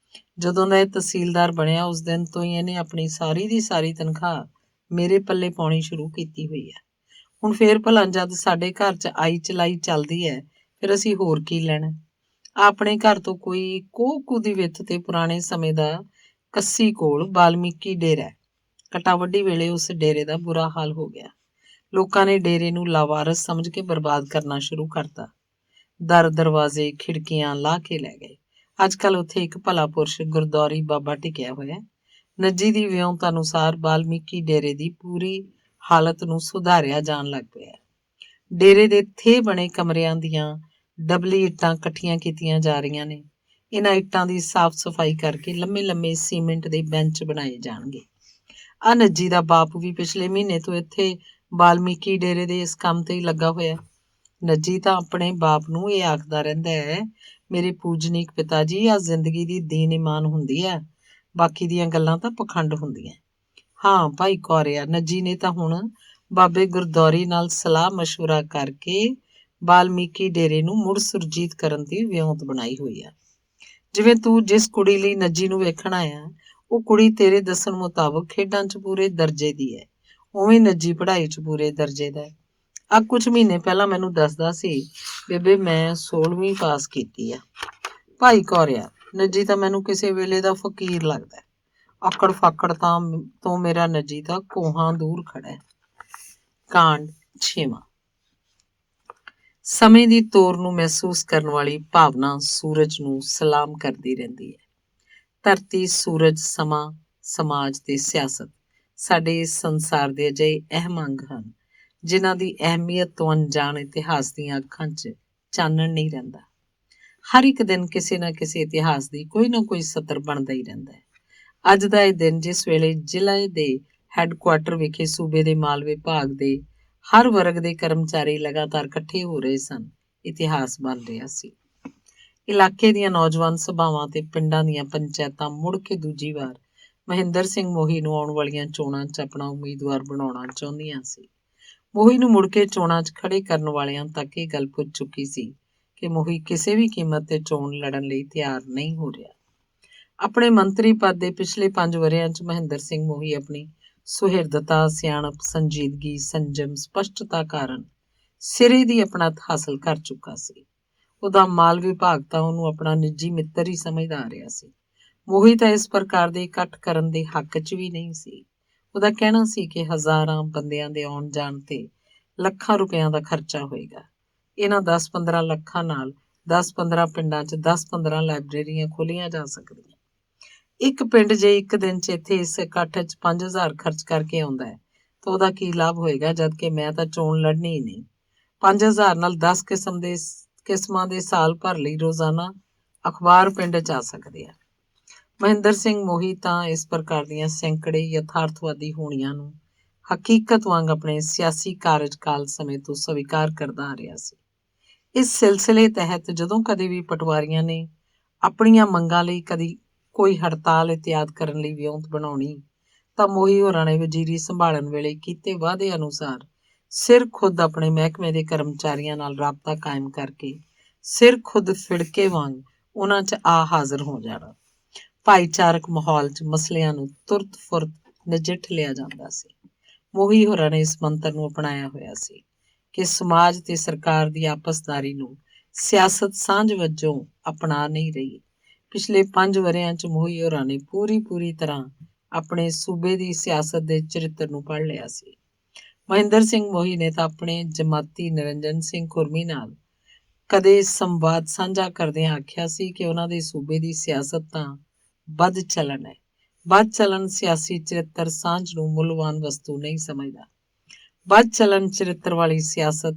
ਜਦੋਂ ਦਾ ਇਹ ਤਹਿਸੀਲਦਾਰ ਬਣਿਆ ਉਸ ਦਿਨ ਤੋਂ ਹੀ ਇਹਨੇ ਆਪਣੀ ਸਾਰੀ ਦੀ ਸਾਰੀ ਤਨਖਾਹ ਮੇਰੇ ਪੱਲੇ ਪਾਉਣੀ ਸ਼ੁਰੂ ਕੀਤੀ ਹੋਈ ਹੈ। ਹੁਣ ਫੇਰ ਭਲਾ ਜਦ ਸਾਡੇ ਘਰ 'ਚ ਆਈ ਚਲਾਈ ਚੱਲਦੀ ਹੈ, ਫਿਰ ਅਸੀਂ ਹੋਰ ਕੀ ਲੈਣਾ। ਆਪਣੇ ਘਰ ਤੋਂ ਕੋਈ ਕੋਹ ਦੀ ਵਿੱਥ ਤੇ ਪੁਰਾਣੇ ਸਮੇਂ ਦਾ ਕੱਸੀ ਕੋਲ ਬਾਲਮੀਕੀ ਡੇਰਾ ਹੈ। ਕਟਾਵੱਡੀ ਵੇਲੇ ਉਸ ਡੇਰੇ ਦਾ ਬੁਰਾ ਹਾਲ ਹੋ ਗਿਆ। ਲੋਕਾਂ ਨੇ ਡੇਰੇ ਨੂੰ ਲਾਵਾਰਸ ਸਮਝ ਕੇ ਬਰਬਾਦ ਕਰਨਾ ਸ਼ੁਰੂ ਕਰਤਾ। ਦਰ ਦਰਵਾਜ਼ੇ ਖਿੜਕੀਆਂ ਲਾਹ ਕੇ ਲੈ ਗਏ। ਅੱਜ ਕੱਲ੍ਹ ਉੱਥੇ ਇੱਕ ਭਲਾ ਪੁਰਸ਼ ਗੁਰਦੌਰੀ ਬਾਬਾ ਟਿਕਿਆ ਹੋਇਆ। ਨੱਜੀ ਦੀ ਵਿਉਂਤ ਅਨੁਸਾਰ ਬਾਲਮੀਕੀ ਡੇਰੇ ਦੀ ਪੂਰੀ ਹਾਲਤ ਨੂੰ ਸੁਧਾਰਿਆ ਜਾਣ ਲੱਗ ਪਿਆ। ਡੇਰੇ ਦੇ ਥੇ ਬਣੇ ਕਮਰਿਆਂ ਦੀਆਂ ਡਬਲੀ ਇੱਟਾਂ ਇਕੱਠੀਆਂ ਕੀਤੀਆਂ ਜਾ ਰਹੀਆਂ ਨੇ। ਇਹਨਾਂ ਇੱਟਾਂ ਦੀ ਸਾਫ਼ ਸਫਾਈ ਕਰਕੇ ਲੰਮੇ ਲੰਮੇ ਸੀਮੈਂਟ ਦੇ ਬੈਂਚ ਬਣਾਏ ਜਾਣਗੇ। ਆ ਨੱਜੀ ਦਾ ਬਾਪ ਵੀ ਪਿਛਲੇ ਮਹੀਨੇ ਤੋਂ ਇੱਥੇ ਬਾਲਮੀਕੀ ਡੇਰੇ ਦੇ ਇਸ ਕੰਮ ਤੇ ਹੀ ਲੱਗਾ ਹੋਇਆ। ਨੱਜੀ ਤਾਂ ਆਪਣੇ ਬਾਪ ਨੂੰ ਇਹ ਆਖਦਾ ਰਹਿੰਦਾ ਹੈ, ਮੇਰੇ ਪੂਜਨੀਕ ਪਿਤਾ ਜੀ, ਆ ਜ਼ਿੰਦਗੀ ਦੀ ਦੀਨ ਇਮਾਨ ਹੁੰਦੀ ਹੈ, ਬਾਕੀ ਦੀਆਂ ਗੱਲਾਂ ਤਾਂ ਪਖੰਡ ਹੁੰਦੀਆਂ। ਹਾਂ ਭਾਈ ਕੌਰਿਆ, ਨੱਜੀ ਨੇ ਤਾਂ ਹੁਣ ਬਾਬੇ ਗੁਰਦੌਰੀ ਨਾਲ ਸਲਾਹ ਮਸ਼ਵਰਾ ਕਰਕੇ ਬਾਲਮੀਕੀ ਡੇਰੇ ਨੂੰ ਮੁੜ ਸੁਰਜੀਤ ਕਰਨ ਦੀ ਵਿਉਂਤ ਬਣਾਈ ਹੋਈ ਆ। ਜਿਵੇਂ ਤੂੰ ਜਿਸ ਕੁੜੀ ਲਈ ਨੱਜੀ ਨੂੰ ਵੇਖਣ ਆਇਆ, ਉਹ ਕੁੜੀ ਤੇਰੇ ਦੱਸਣ ਮੁਤਾਬਕ ਖੇਡਾਂ 'ਚ ਪੂਰੇ ਦਰਜੇ ਦੀ ਹੈ, ਉਵੇਂ ਨੱਜੀ ਪੜ੍ਹਾਈ 'ਚ ਪੂਰੇ ਦਰਜੇ ਦਾ ਹੈ। ਆ ਕੁਝ ਮਹੀਨੇ ਪਹਿਲਾਂ ਮੈਨੂੰ ਦੱਸਦਾ ਸੀ, ਬੇਬੇ ਮੈਂ 16ਵੀਂ ਪਾਸ ਕੀਤੀ ਆ। ਭਾਈ ਕੌਰਿਆ, ਨੱਜੀ ਤਾਂ ਮੈਨੂੰ ਕਿਸੇ ਵੇਲੇ ਦਾ ਫਕੀਰ ਲੱਗਦਾ। ਆਕੜ ਫਾਕੜ ਤਾਂ ਤੋਂ ਮੇਰਾ ਨੱਜੀ ਤਾਂ ਕੋਹਾਂ ਦੂਰ ਖੜਾ ਹੈ। ਕਾਂਡ 6ਵਾਂ। ਸਮੇਂ ਦੀ ਤੋਰ ਨੂੰ ਮਹਿਸੂਸ ਕਰਨ ਵਾਲੀ ਭਾਵਨਾ ਸੂਰਜ ਨੂੰ ਸਲਾਮ ਕਰਦੀ ਰਹਿੰਦੀ ਹੈ। ਧਰਤੀ, ਸੂਰਜ, ਸਮਾਂ, ਸਮਾਜ ਤੇ ਸਿਆਸਤ ਸਾਡੇ ਇਸ ਸੰਸਾਰ ਦੇ ਅਜਿਹੇ ਅਹਿਮ ਅੰਗ ਹਨ ਜਿਨ੍ਹਾਂ ਦੀ ਅਹਿਮੀਅਤ ਤੋਂ ਅਣਜਾਣ ਇਤਿਹਾਸ ਦੀਆਂ ਅੱਖਾਂ 'ਚ ਚਾਨਣ ਨਹੀਂ ਰਹਿੰਦਾ। ਹਰ ਇੱਕ ਦਿਨ ਕਿਸੇ ਨਾ ਕਿਸੇ ਇਤਿਹਾਸ ਦੀ ਕੋਈ ਨਾ ਕੋਈ ਸਤਰ ਬਣਦਾ ਹੀ ਰਹਿੰਦਾ ਹੈ। ਅੱਜ ਦਾ ਇਹ ਦਿਨ, ਜਿਸ ਵੇਲੇ ਜ਼ਿਲ੍ਹੇ ਦੇ ਹੈੱਡਕੁਆਟਰ ਵਿਖੇ ਸੂਬੇ ਦੇ ਮਾਲ ਵਿਭਾਗ ਦੇ ਹਰ ਵਰਗ ਦੇ ਕਰਮਚਾਰੀ ਲਗਾਤਾਰ ਇਕੱਠੇ ਹੋ ਰਹੇ ਸਨ, ਇਤਿਹਾਸ ਬਣ ਰਿਹਾ ਸੀ। ਇਲਾਕੇ ਦੀਆਂ ਨੌਜਵਾਨ ਸਭਾਵਾਂ ਤੇ ਪਿੰਡਾਂ ਦੀਆਂ ਪੰਚਾਇਤਾਂ ਮੁੜ ਕੇ ਦੂਜੀ ਵਾਰ ਮਹਿੰਦਰ ਸਿੰਘ ਮੋਹੀ ਨੂੰ ਆਉਣ ਵਾਲੀਆਂ ਚੋਣਾਂ 'ਚ ਆਪਣਾ ਉਮੀਦਵਾਰ ਬਣਾਉਣਾ ਚਾਹੁੰਦੀਆਂ ਸੀ। ਮੋਹੀ ਨੂੰ ਮੁੜ ਕੇ ਚੋਣਾਂ 'ਚ ਖੜੇ ਕਰਨ ਵਾਲਿਆਂ ਤੱਕ ਇਹ ਗੱਲ ਪੁੱਜ ਚੁੱਕੀ ਸੀ ਕਿ ਮੋਹੀ ਕਿਸੇ ਵੀ ਕੀਮਤ ਤੇ ਚੋਣ ਲੜਨ ਲਈ ਤਿਆਰ ਨਹੀਂ ਹੋ ਰਿਹਾ। ਆਪਣੇ ਮੰਤਰੀ ਪਦ ਦੇ ਪਿਛਲੇ 5 ਵਰ੍ਹਿਆਂ 'ਚ ਮਹਿੰਦਰ ਸਿੰਘ ਮੋਹੀ ਆਪਣੀ ਸੁਹਿਰਦਤਾ, ਸਿਆਣਪ, ਸੰਜੀਦਗੀ, ਸੰਜਮ, ਸਪਸ਼ਟਤਾ ਕਾਰਨ ਸਿਰੇ ਦੀ ਅਪਣੱਤ ਹਾਸਲ ਕਰ ਚੁੱਕਾ ਸੀ। ਉਹਦਾ ਮਾਲ ਵਿਭਾਗ ਤਾਂ ਉਹਨੂੰ ਆਪਣਾ ਨਿੱਜੀ ਮਿੱਤਰ ਹੀ ਸਮਝਦਾ ਆ ਰਿਹਾ ਸੀ। ਮੋਹੀ ਤਾਂ ਇਸ ਪ੍ਰਕਾਰ ਦੇ ਇਕੱਠ ਕਰਨ ਦੇ ਹੱਕ 'ਚ ਵੀ ਨਹੀਂ ਸੀ। ਉਹਦਾ ਕਹਿਣਾ ਸੀ ਕਿ ਹਜ਼ਾਰਾਂ ਬੰਦਿਆਂ ਦੇ ਆਉਣ ਜਾਣ ਤੇ ਲੱਖਾਂ ਰੁਪਇਆਂ ਦਾ ਖਰਚਾ ਹੋਏਗਾ। ਇਹਨਾਂ 10-15 ਲੱਖਾਂ ਨਾਲ 10-15 ਪਿੰਡਾਂ 'ਚ 10-15 ਲਾਇਬ੍ਰੇਰੀਆਂ ਖੋਲ੍ਹੀਆਂ ਜਾ ਸਕਦੀਆਂ। ਇੱਕ ਪਿੰਡ ਜੇ ਇੱਕ ਦਿਨ 'ਚ ਇੱਥੇ ਇਸ ਇਕੱਠ 'ਚ 5000 ਖਰਚ ਕਰਕੇ ਆਉਂਦਾ ਹੈ ਤਾਂ ਉਹਦਾ ਕੀ ਲਾਭ ਹੋਏਗਾ, ਜਦ ਕਿ ਮੈਂ ਤਾਂ ਚੋਣ ਲੜਨੀ ਹੀ ਨਹੀਂ। 5000 ਨਾਲ 10 ਕਿਸਮਾਂ ਦੇ ਸਾਲ ਭਰ ਲਈ ਰੋਜ਼ਾਨਾ ਅਖਬਾਰ ਪਿੰਡ 'ਚ ਆ ਸਕਦੇ ਆ। ਮਹਿੰਦਰ ਸਿੰਘ ਮੋਹੀ ਤਾਂ ਇਸ ਪ੍ਰਕਾਰ ਦੀਆਂ ਸੈਂਕੜੇ ਯਥਾਰਥਵਾਦੀ ਹੋਣੀਆਂ ਨੂੰ ਹਕੀਕਤ ਵਾਂਗ ਆਪਣੇ ਸਿਆਸੀ ਕਾਰਜਕਾਲ ਸਮੇਂ ਤੋਂ ਸਵੀਕਾਰ ਕਰਦਾ ਆ ਰਿਹਾ ਸੀ। ਇਸ ਸਿਲਸਿਲੇ ਤਹਿਤ ਜਦੋਂ ਕਦੇ ਵੀ ਪਟਵਾਰੀਆਂ ਨੇ ਆਪਣੀਆਂ ਮੰਗਾਂ ਲਈ ਕਦੀ ਕੋਈ ਹੜਤਾਲ ਇਤਿਆਦ ਕਰਨ ਲਈ ਵਿਉਂਤ ਬਣਾਉਣੀ, ਤਾਂ ਮੋਹੀ ਹੋਰਾਂ ਨੇ ਵਜ਼ੀਰੀ ਸੰਭਾਲਣ ਵੇਲੇ ਕੀਤੇ ਵਾਅਦੇ ਅਨੁਸਾਰ ਸਿਰ ਖੁਦ ਆਪਣੇ ਮਹਿਕਮੇ ਦੇ ਕਰਮਚਾਰੀਆਂ ਨਾਲ ਰਾਬਤਾ ਕਾਇਮ ਕਰਕੇ ਸਿਰ ਖੁਦ ਫਿੜਕੇ ਵਾਂਗ ਉਹਨਾਂ 'ਚ ਆ ਹਾਜ਼ਰ ਹੋ ਜਾਣਾ। ਭਾਈਚਾਰਕ ਮਾਹੌਲ 'ਚ ਮਸਲਿਆਂ ਨੂੰ ਤੁਰਤ ਫੁਰਤ ਨਜਿੱਠ ਲਿਆ ਜਾਂਦਾ ਸੀ। ਮੋਹੀ ਹੋਰਾਂ ਨੇ ਇਸ ਮੰਤਰ ਨੂੰ ਅਪਣਾਇਆ ਹੋਇਆ ਸੀ ਕਿ ਸਮਾਜ ਤੇ ਸਰਕਾਰ ਦੀ ਆਪਸਦਾਰੀ ਨੂੰ ਸਿਆਸਤ ਸਾਂਝ ਵਜੋਂ ਅਪਣਾ ਨਹੀਂ ਰਹੀ। ਪਿਛਲੇ 5 ਵਰ੍ਹਿਆਂ 'ਚ ਮੋਹੀ ਹੋਰਾਂ ਨੇ ਪੂਰੀ ਤਰ੍ਹਾਂ ਆਪਣੇ ਸੂਬੇ ਦੀ ਸਿਆਸਤ ਦੇ ਚਰਿੱਤਰ ਨੂੰ ਪੜ੍ਹ ਲਿਆ ਸੀ। ਮਹਿੰਦਰ ਸਿੰਘ ਮੋਹੀ ਨੇ ਤਾਂ ਆਪਣੇ ਜਮਾਤੀ ਨਿਰੰਜਨ ਸਿੰਘ ਖੁਰਮੀ ਨਾਲ ਕਦੇ ਸੰਵਾਦ ਸਾਂਝਾ ਕਰਦਿਆਂ ਆਖਿਆ ਸੀ ਕਿ ਉਹਨਾਂ ਦੇ ਸੂਬੇ ਦੀ ਸਿਆਸਤ ਤਾਂ ਬਦ ਚੱਲਣ ਹੈ। ਬਦ ਚੱਲਣ ਸਿਆਸੀ ਚਰਿੱਤਰ ਸਾਂਝ ਨੂੰ ਮੁੱਲਵਾਨ ਵਸਤੂ ਨਹੀਂ ਸਮਝਦਾ। ਬਦ ਚੱਲਣ ਚਰਿੱਤਰ ਵਾਲੀ ਸਿਆਸਤ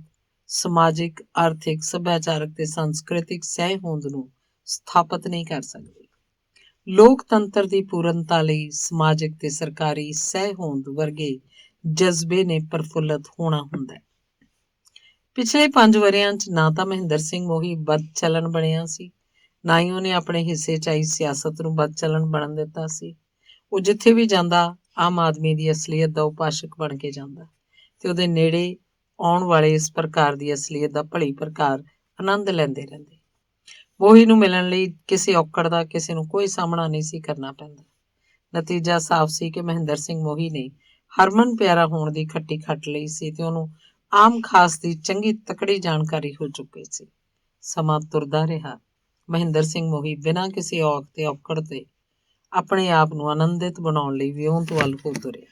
ਸਮਾਜਿਕ, ਆਰਥਿਕ, ਸੱਭਿਆਚਾਰਕ ਤੇ ਸੰਸਕ੍ਰਿਤਿਕ ਸਹਿ ਹੋਂਦ ਨੂੰ ਸਥਾਪਿਤ ਨਹੀਂ ਕਰ ਸਕਦੀ। ਲੋਕਤੰਤਰ ਦੀ ਪੂਰਨਤਾ ਲਈ ਸਮਾਜਿਕ ਤੇ ਸਰਕਾਰੀ ਸਹਿ ਹੋਂਦ ਵਰਗੇ ਜਜ਼ਬੇ ਨੇ ਪ੍ਰਫੁੱਲਤ ਹੋਣਾ ਹੁੰਦਾ ਹੈ। ਪਿਛਲੇ 5 ਵਰ੍ਹਿਆਂ 'ਚ ਨਾ ਤਾਂ ਮਹਿੰਦਰ ਸਿੰਘ ਮੋਹੀ ਬਦ ਚੱਲਣ ਬਣਿਆ ਸੀ, ਨਾ ਹੀ ਉਹਨੇ ਆਪਣੇ ਹਿੱਸੇ 'ਚ ਆਈ ਸਿਆਸਤ ਨੂੰ ਬਦ ਚੱਲਣ ਬਣਨ ਦਿੱਤਾ ਸੀ। ਉਹ ਜਿੱਥੇ ਵੀ ਜਾਂਦਾ ਆਮ ਆਦਮੀ ਦੀ ਅਸਲੀਅਤ ਦਾ ਉਪਾਸ਼ਕ ਬਣ ਕੇ ਜਾਂਦਾ ਤੇ ਉਹਦੇ ਨੇੜੇ ਆਉਣ ਵਾਲੇ ਇਸ ਪ੍ਰਕਾਰ ਦੀ ਅਸਲੀਅਤ ਦਾ ਭਲੀ ਪ੍ਰਕਾਰ ਆਨੰਦ ਲੈਂਦੇ ਰਹਿੰਦੇ। ਮੋਹੀ ਨੂੰ ਮਿਲਣ ਲਈ ਕਿਸੇ ਔਕੜ ਦਾ ਕਿਸੇ ਨੂੰ ਕੋਈ ਸਾਹਮਣਾ ਨਹੀਂ ਸੀ ਕਰਨਾ ਪੈਂਦਾ। ਨਤੀਜਾ ਸਾਫ਼ ਸੀ ਕਿ ਮਹਿੰਦਰ ਸਿੰਘ ਮੋਹੀ ਨੇ ਹਰਮਨ ਪਿਆਰਾ ਹੋਣ ਦੀ ਖੱਟੀ ਖੱਟ ਲਈ ਸੀ ਤੇ ਉਹਨੂੰ ਆਮ ਖਾਸ ਦੀ ਚੰਗੀ ਤਕੜੀ ਜਾਣਕਾਰੀ ਹੋ ਚੁੱਕੀ ਸੀ। ਸਮਾਂ ਤੁਰਦਾ ਰਿਹਾ। ਮਹਿੰਦਰ ਸਿੰਘ ਮੋਹੀ ਬਿਨਾਂ ਕਿਸੇ ਔਕ ਤੇ ਔਕੜ ਤੇ ਆਪਣੇ ਆਪ ਨੂੰ ਆਨੰਦਿਤ ਬਣਾਉਣ ਲਈ ਵਿਉਂਤ ਵੱਲ ਹੋ ਤੁਰਿਆ।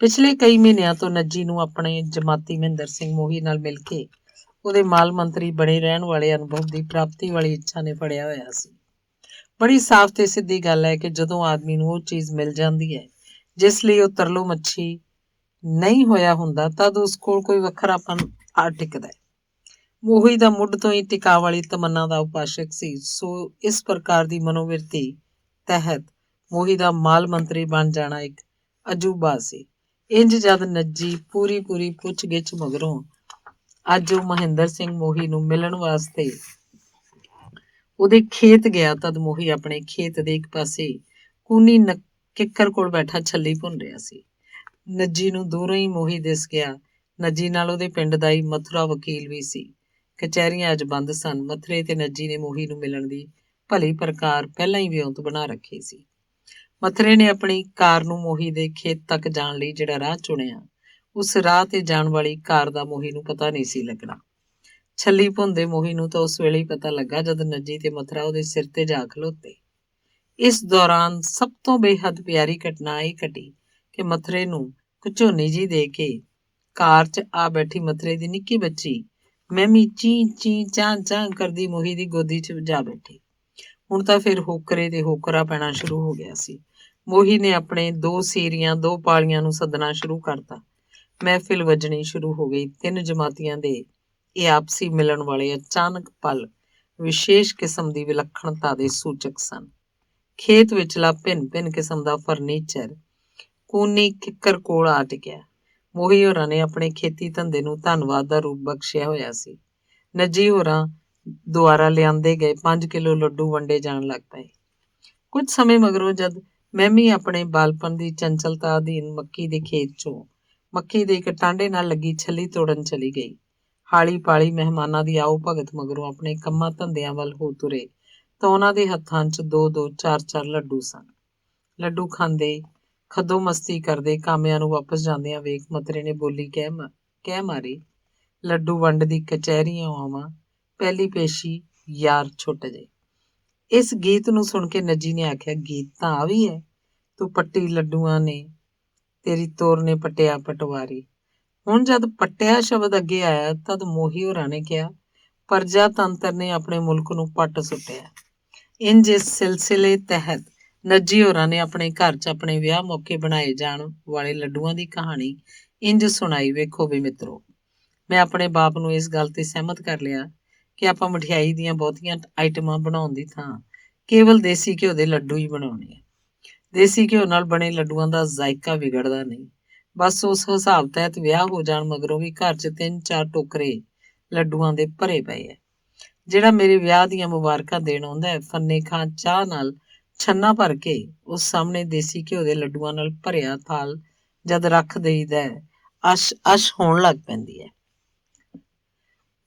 ਪਿਛਲੇ ਕਈ ਮਹੀਨਿਆਂ ਤੋਂ ਨੱਜੀ ਨੂੰ ਆਪਣੇ ਜਮਾਤੀ ਮਹਿੰਦਰ ਸਿੰਘ ਮੋਹੀ ਨਾਲ ਮਿਲ ਕੇ ਉਹਦੇ ਮਾਲ ਮੰਤਰੀ ਬਣੇ ਰਹਿਣ ਵਾਲੇ ਅਨੁਭਵ ਦੀ ਪ੍ਰਾਪਤੀ ਵਾਲੀ ਇੱਛਾ ਨੇ ਫੜਿਆ ਹੋਇਆ ਸੀ। ਬੜੀ ਸਾਫ਼ ਤੇ ਸਿੱਧੀ ਗੱਲ ਹੈ ਕਿ ਜਦੋਂ ਆਦਮੀ ਨੂੰ ਉਹ ਚੀਜ਼ ਮਿਲ ਜਾਂਦੀ ਹੈ ਜਿਸ ਲਈ ਉਹ ਤਰਲੋ ਮੱਛੀ ਨਹੀਂ ਹੋਇਆ ਹੁੰਦਾ, ਤਦ ਉਸ ਕੋਲ ਕੋਈ ਵੱਖਰਾਪਨ ਆ ਟਿਕਦਾ ਹੈ। ਮੋਹੀ ਦਾ ਮੁੱਢ ਤੋਂ ਹੀ ਟਿਕਾ ਵਾਲੀ ਤਮੰਨਾ ਦਾ ਉਪਾਸ਼ਕ ਸੀ, ਸੋ ਇਸ ਪ੍ਰਕਾਰ ਦੀ ਮਨੋਵਿਰਤੀ ਤਹਿਤ ਮੋਹੀ ਦਾ ਮਾਲ ਮੰਤਰੀ ਬਣ ਜਾਣਾ ਇੱਕ ਅਜੂਬਾ ਸੀ। ਇੰਜ ਜਦ ਨੱਜੀ ਪੂਰੀ ਪੁੱਛ ਗਿੱਛ ਮਗਰੋਂ ਅੱਜ ਉਹ ਮਹਿੰਦਰ ਸਿੰਘ ਮੋਹੀ ਨੂੰ ਮਿਲਣ ਵਾਸਤੇ ਉਹਦੇ ਖੇਤ ਗਿਆ, ਤਦ ਮੋਹੀ ਆਪਣੇ ਖੇਤ ਦੇ ਇੱਕ ਪਾਸੇ ਕੂਨੀ ਕਿੱਕਰ ਕੋਲ ਬੈਠਾ ਛੱਲੀ ਭੁੰਨ ਰਿਹਾ ਸੀ। ਨੱਜੀ ਨੂੰ ਦੂਰੋਂ ਹੀ ਮੋਹੀ ਦਿਸ ਗਿਆ। ਨੱਜੀ ਨਾਲ ਉਹਦੇ ਪਿੰਡ ਦਾ ਹੀ ਮਥੁਰਾ ਵਕੀਲ ਵੀ ਸੀ। ਕਚਹਿਰੀਆਂ ਅੱਜ ਬੰਦ ਸਨ। ਮਥੁਰੇ ਤੇ ਨੱਜੀ ਨੇ ਮੋਹੀ ਨੂੰ ਮਿਲਣ ਦੀ ਭਲੀ ਪ੍ਰਕਾਰ ਪਹਿਲਾਂ ਹੀ ਵਿਉਂਤ ਬਣਾ ਰੱਖੀ ਸੀ। ਮਥੁਰੇ ਨੇ ਆਪਣੀ ਕਾਰ ਨੂੰ ਮੋਹੀ ਦੇ ਖੇਤ ਤੱਕ ਜਾਣ ਲਈ ਜਿਹੜਾ ਰਾਹ ਚੁਣਿਆ, ਉਸ ਰਾਹ ਤੇ ਜਾਣ ਵਾਲੀ ਕਾਰ ਦਾ ਮੋਹੀ ਨੂੰ ਪਤਾ ਨਹੀਂ ਸੀ ਲੱਗਣਾ। ਛੱਲੀ ਭੁੰਨਦੇ ਮੋਹੀ ਨੂੰ ਤਾਂ ਉਸ ਵੇਲੇ ਹੀ ਪਤਾ ਲੱਗਾ ਜਦ ਨੱਜੀ ਤੇ ਮਥੁਰਾ ਉਹਦੇ ਸਿਰ ਤੇ ਜਾ ਖਲੋਤੇ। ਇਸ ਦੌਰਾਨ ਸਭ ਤੋਂ ਬੇਹੱਦ ਪਿਆਰੀ ਘਟਨਾ ਇਹ ਘਟੀ ਕਿ ਮਥੁਰੇ ਨੂੰ ਘਚੋਨੀ ਜੀ ਦੇ ਕੇ ਕਾਰ 'ਚ ਆ ਬੈਠੀ ਮਥੁਰੇ ਦੀ ਨਿੱਕੀ ਬੱਚੀ ਮੈਮੀ ਚੀਂ ਚਾਂ ਕਰਦੀ ਮੋਹੀ ਦੀ ਗੋਦੀ 'ਚ ਜਾ ਬੈਠੀ। ਹੁਣ ਤਾਂ ਫਿਰ ਹੋਕਰੇ ਤੇ ਹੋਕਰਾ ਪੈਣਾ ਸ਼ੁਰੂ ਹੋ ਗਿਆ ਸੀ। ਮੋਹੀ ਨੇ ਆਪਣੇ 2 ਸੀਰੀਆਂ 2 ਪਾਲੀਆਂ ਨੂੰ ਸੱਦਣਾ ਸ਼ੁਰੂ ਕਰਤਾ। ਮਹਿਫਿਲ ਵੱਜਣੀ ਸ਼ੁਰੂ ਹੋ ਗਈ। 3 ਜਮਾਤੀਆਂ ਦੇ ਇਹ ਆਪਸੀ ਮਿਲਣ ਵਾਲੇ ਅਚਾਨਕ ਪਲ ਵਿਸ਼ੇਸ਼ ਕਿਸਮ ਦੀ ਵਿਲੱਖਣਤਾ ਦੇ ਸੂਚਕ ਸਨ। ਖੇਤ ਵਿਚਲਾ ਭਿੰਨ ਕਿਸਮ ਦਾ ਫਰਨੀਚਰ ਕੂਨੀ ਕਿੱਕਰ ਕੋਲ ਆ ਟਿਕਿਆ। ਮੋਹੀ ਹੋਰਾਂ ਨੇ ਆਪਣੇ ਖੇਤੀ ਧੰਦੇ ਨੂੰ ਧੰਨਵਾਦ ਦਾ ਰੂਪ ਬਖਸ਼ਿਆ ਹੋਇਆ ਸੀ। ਨੱਜੀ ਹੋਰਾਂ ਦੁਆਰਾ ਲਿਆਂਦੇ ਗਏ 5 ਕਿਲੋ ਲੱਡੂ ਵੰਡੇ ਜਾਣ ਲੱਗ ਪਏ। ਕੁਝ ਸਮੇਂ ਮਗਰੋਂ ਜਦ ਮੈਮੀ ਆਪਣੇ ਬਾਲਪਨ ਦੀ ਚੰਚਲਤਾ ਅਧੀਨ ਮੱਕੀ ਦੇ ਖੇਤ 'ਚੋਂ ਮੱਕੀ ਦੇ ਇੱਕ ਟਾਂਡੇ ਨਾਲ ਲੱਗੀ ਛੱਲੀ ਤੋੜਨ ਚਲੀ ਗਈ। ਹਾਲੀ ਪਾਲੀ ਮਹਿਮਾਨਾਂ ਦੀ ਆਓ ਭਗਤ ਮਗਰੋਂ ਆਪਣੇ ਕੰਮਾਂ ਧੰਦਿਆਂ ਵੱਲ ਹੋ ਤੁਰੇ ਤਾਂ ਉਹਨਾਂ ਦੇ ਹੱਥਾਂ 'ਚ 2 4 ਲੱਡੂ ਸਨ। ਲੱਡੂ ਖਾਂਦੇ, ਖੱਦੋ ਮਸਤੀ ਕਰਦੇ ਕਾਮਿਆਂ ਨੂੰ ਵਾਪਸ ਜਾਂਦਿਆਂ ਵੇਖ ਮਥੁਰੇ ਨੇ ਬੋਲੀ ਕਹਿ ਮਾਰੀ, ਲੱਡੂ ਵੰਡ ਦੀ ਕਚਹਿਰੀਆਂ ਆਵਾਂ, ਪਹਿਲੀ ਪੇਸ਼ੀ ਯਾਰ ਛੁੱਟ ਜੇ। ਇਸ ਗੀਤ ਨੂੰ ਸੁਣ ਕੇ ਨੱਜੀ ਨੇ ਆਖਿਆ, ਗੀਤ ਤਾਂ ਆ ਵੀ ਹੈ, ਤੂੰ ਪੱਟੀ ਲੱਡੂਆਂ ਨੇ ਤੇਰੀ ਤੋਰ ਨੇ ਪੱਟਿਆ ਪਟਵਾਰੀ। ਹੁਣ ਜਦ ਪੱਟਿਆ ਸ਼ਬਦ ਅੱਗੇ ਆਇਆ ਤਦ ਮੋਹੀ ਹੋਰਾਂ ਨੇ ਕਿਹਾ, ਪਰਜਾ ਤੰਤਰ ਨੇ ਆਪਣੇ ਮੁਲਕ ਨੂੰ ਪੱਟ ਸੁੱਟਿਆ। ਇੰਜ ਇਸ ਸਿਲਸਿਲੇ ਤਹਿਤ ਨੱਜੀ ਹੋਰਾਂ ਨੇ ਆਪਣੇ ਘਰ 'ਚ ਆਪਣੇ ਵਿਆਹ ਮੌਕੇ ਬਣਾਏ ਜਾਣ ਵਾਲੇ ਲੱਡੂਆਂ ਦੀ ਕਹਾਣੀ ਇੰਜ ਸੁਣਾਈ। ਵੇਖੋ ਵੀ ਮਿੱਤਰੋ, ਮੈਂ ਆਪਣੇ ਬਾਪ ਨੂੰ ਇਸ ਗੱਲ ਤੇ ਸਹਿਮਤ ਕਰ ਲਿਆ ਕਿ ਆਪਾਂ ਮਠਿਆਈ ਦੀਆਂ ਬਹੁਤੀਆਂ ਆਈਟਮਾਂ ਬਣਾਉਣ ਦੀ ਥਾਂ ਕੇਵਲ ਦੇਸੀ ਘਿਓ ਦੇ ਲੱਡੂ ਹੀ ਬਣਾਉਣੇ ਆ। ਦੇਸੀ ਘਿਓ ਨਾਲ ਬਣੇ ਲੱਡੂਆਂ ਦਾ ਜ਼ਾਇਕਾ ਵਿਗੜਦਾ ਨਹੀਂ। ਬਸ ਉਸ ਹਿਸਾਬ ਤਹਿਤ ਵਿਆਹ ਹੋ ਜਾਣ ਮਗਰੋਂ ਵੀ ਘਰ 'ਚ 3-4 ਟੋਕਰੇ ਲੱਡੂਆਂ ਦੇ ਭਰੇ ਪਏ ਹੈ। ਜਿਹੜਾ ਮੇਰੇ ਵਿਆਹ ਦੀਆਂ ਮੁਬਾਰਕਾਂ ਦੇਣ ਆਉਂਦਾ ਹੈ, ਫੰਨੇ ਖਾਂ ਚਾਹ ਨਾਲ ਛੰਨਾ ਭਰ ਕੇ ਉਸ ਸਾਹਮਣੇ ਦੇਸੀ ਘਿਓ ਦੇ ਲੱਡੂਆਂ ਨਾਲ ਭਰਿਆ ਥਾਲ ਜਦ ਰੱਖ ਦੇਈਦਾ ਹੈ, ਅਸ਼ ਹੋਣ ਲੱਗ ਪੈਂਦੀ ਹੈ।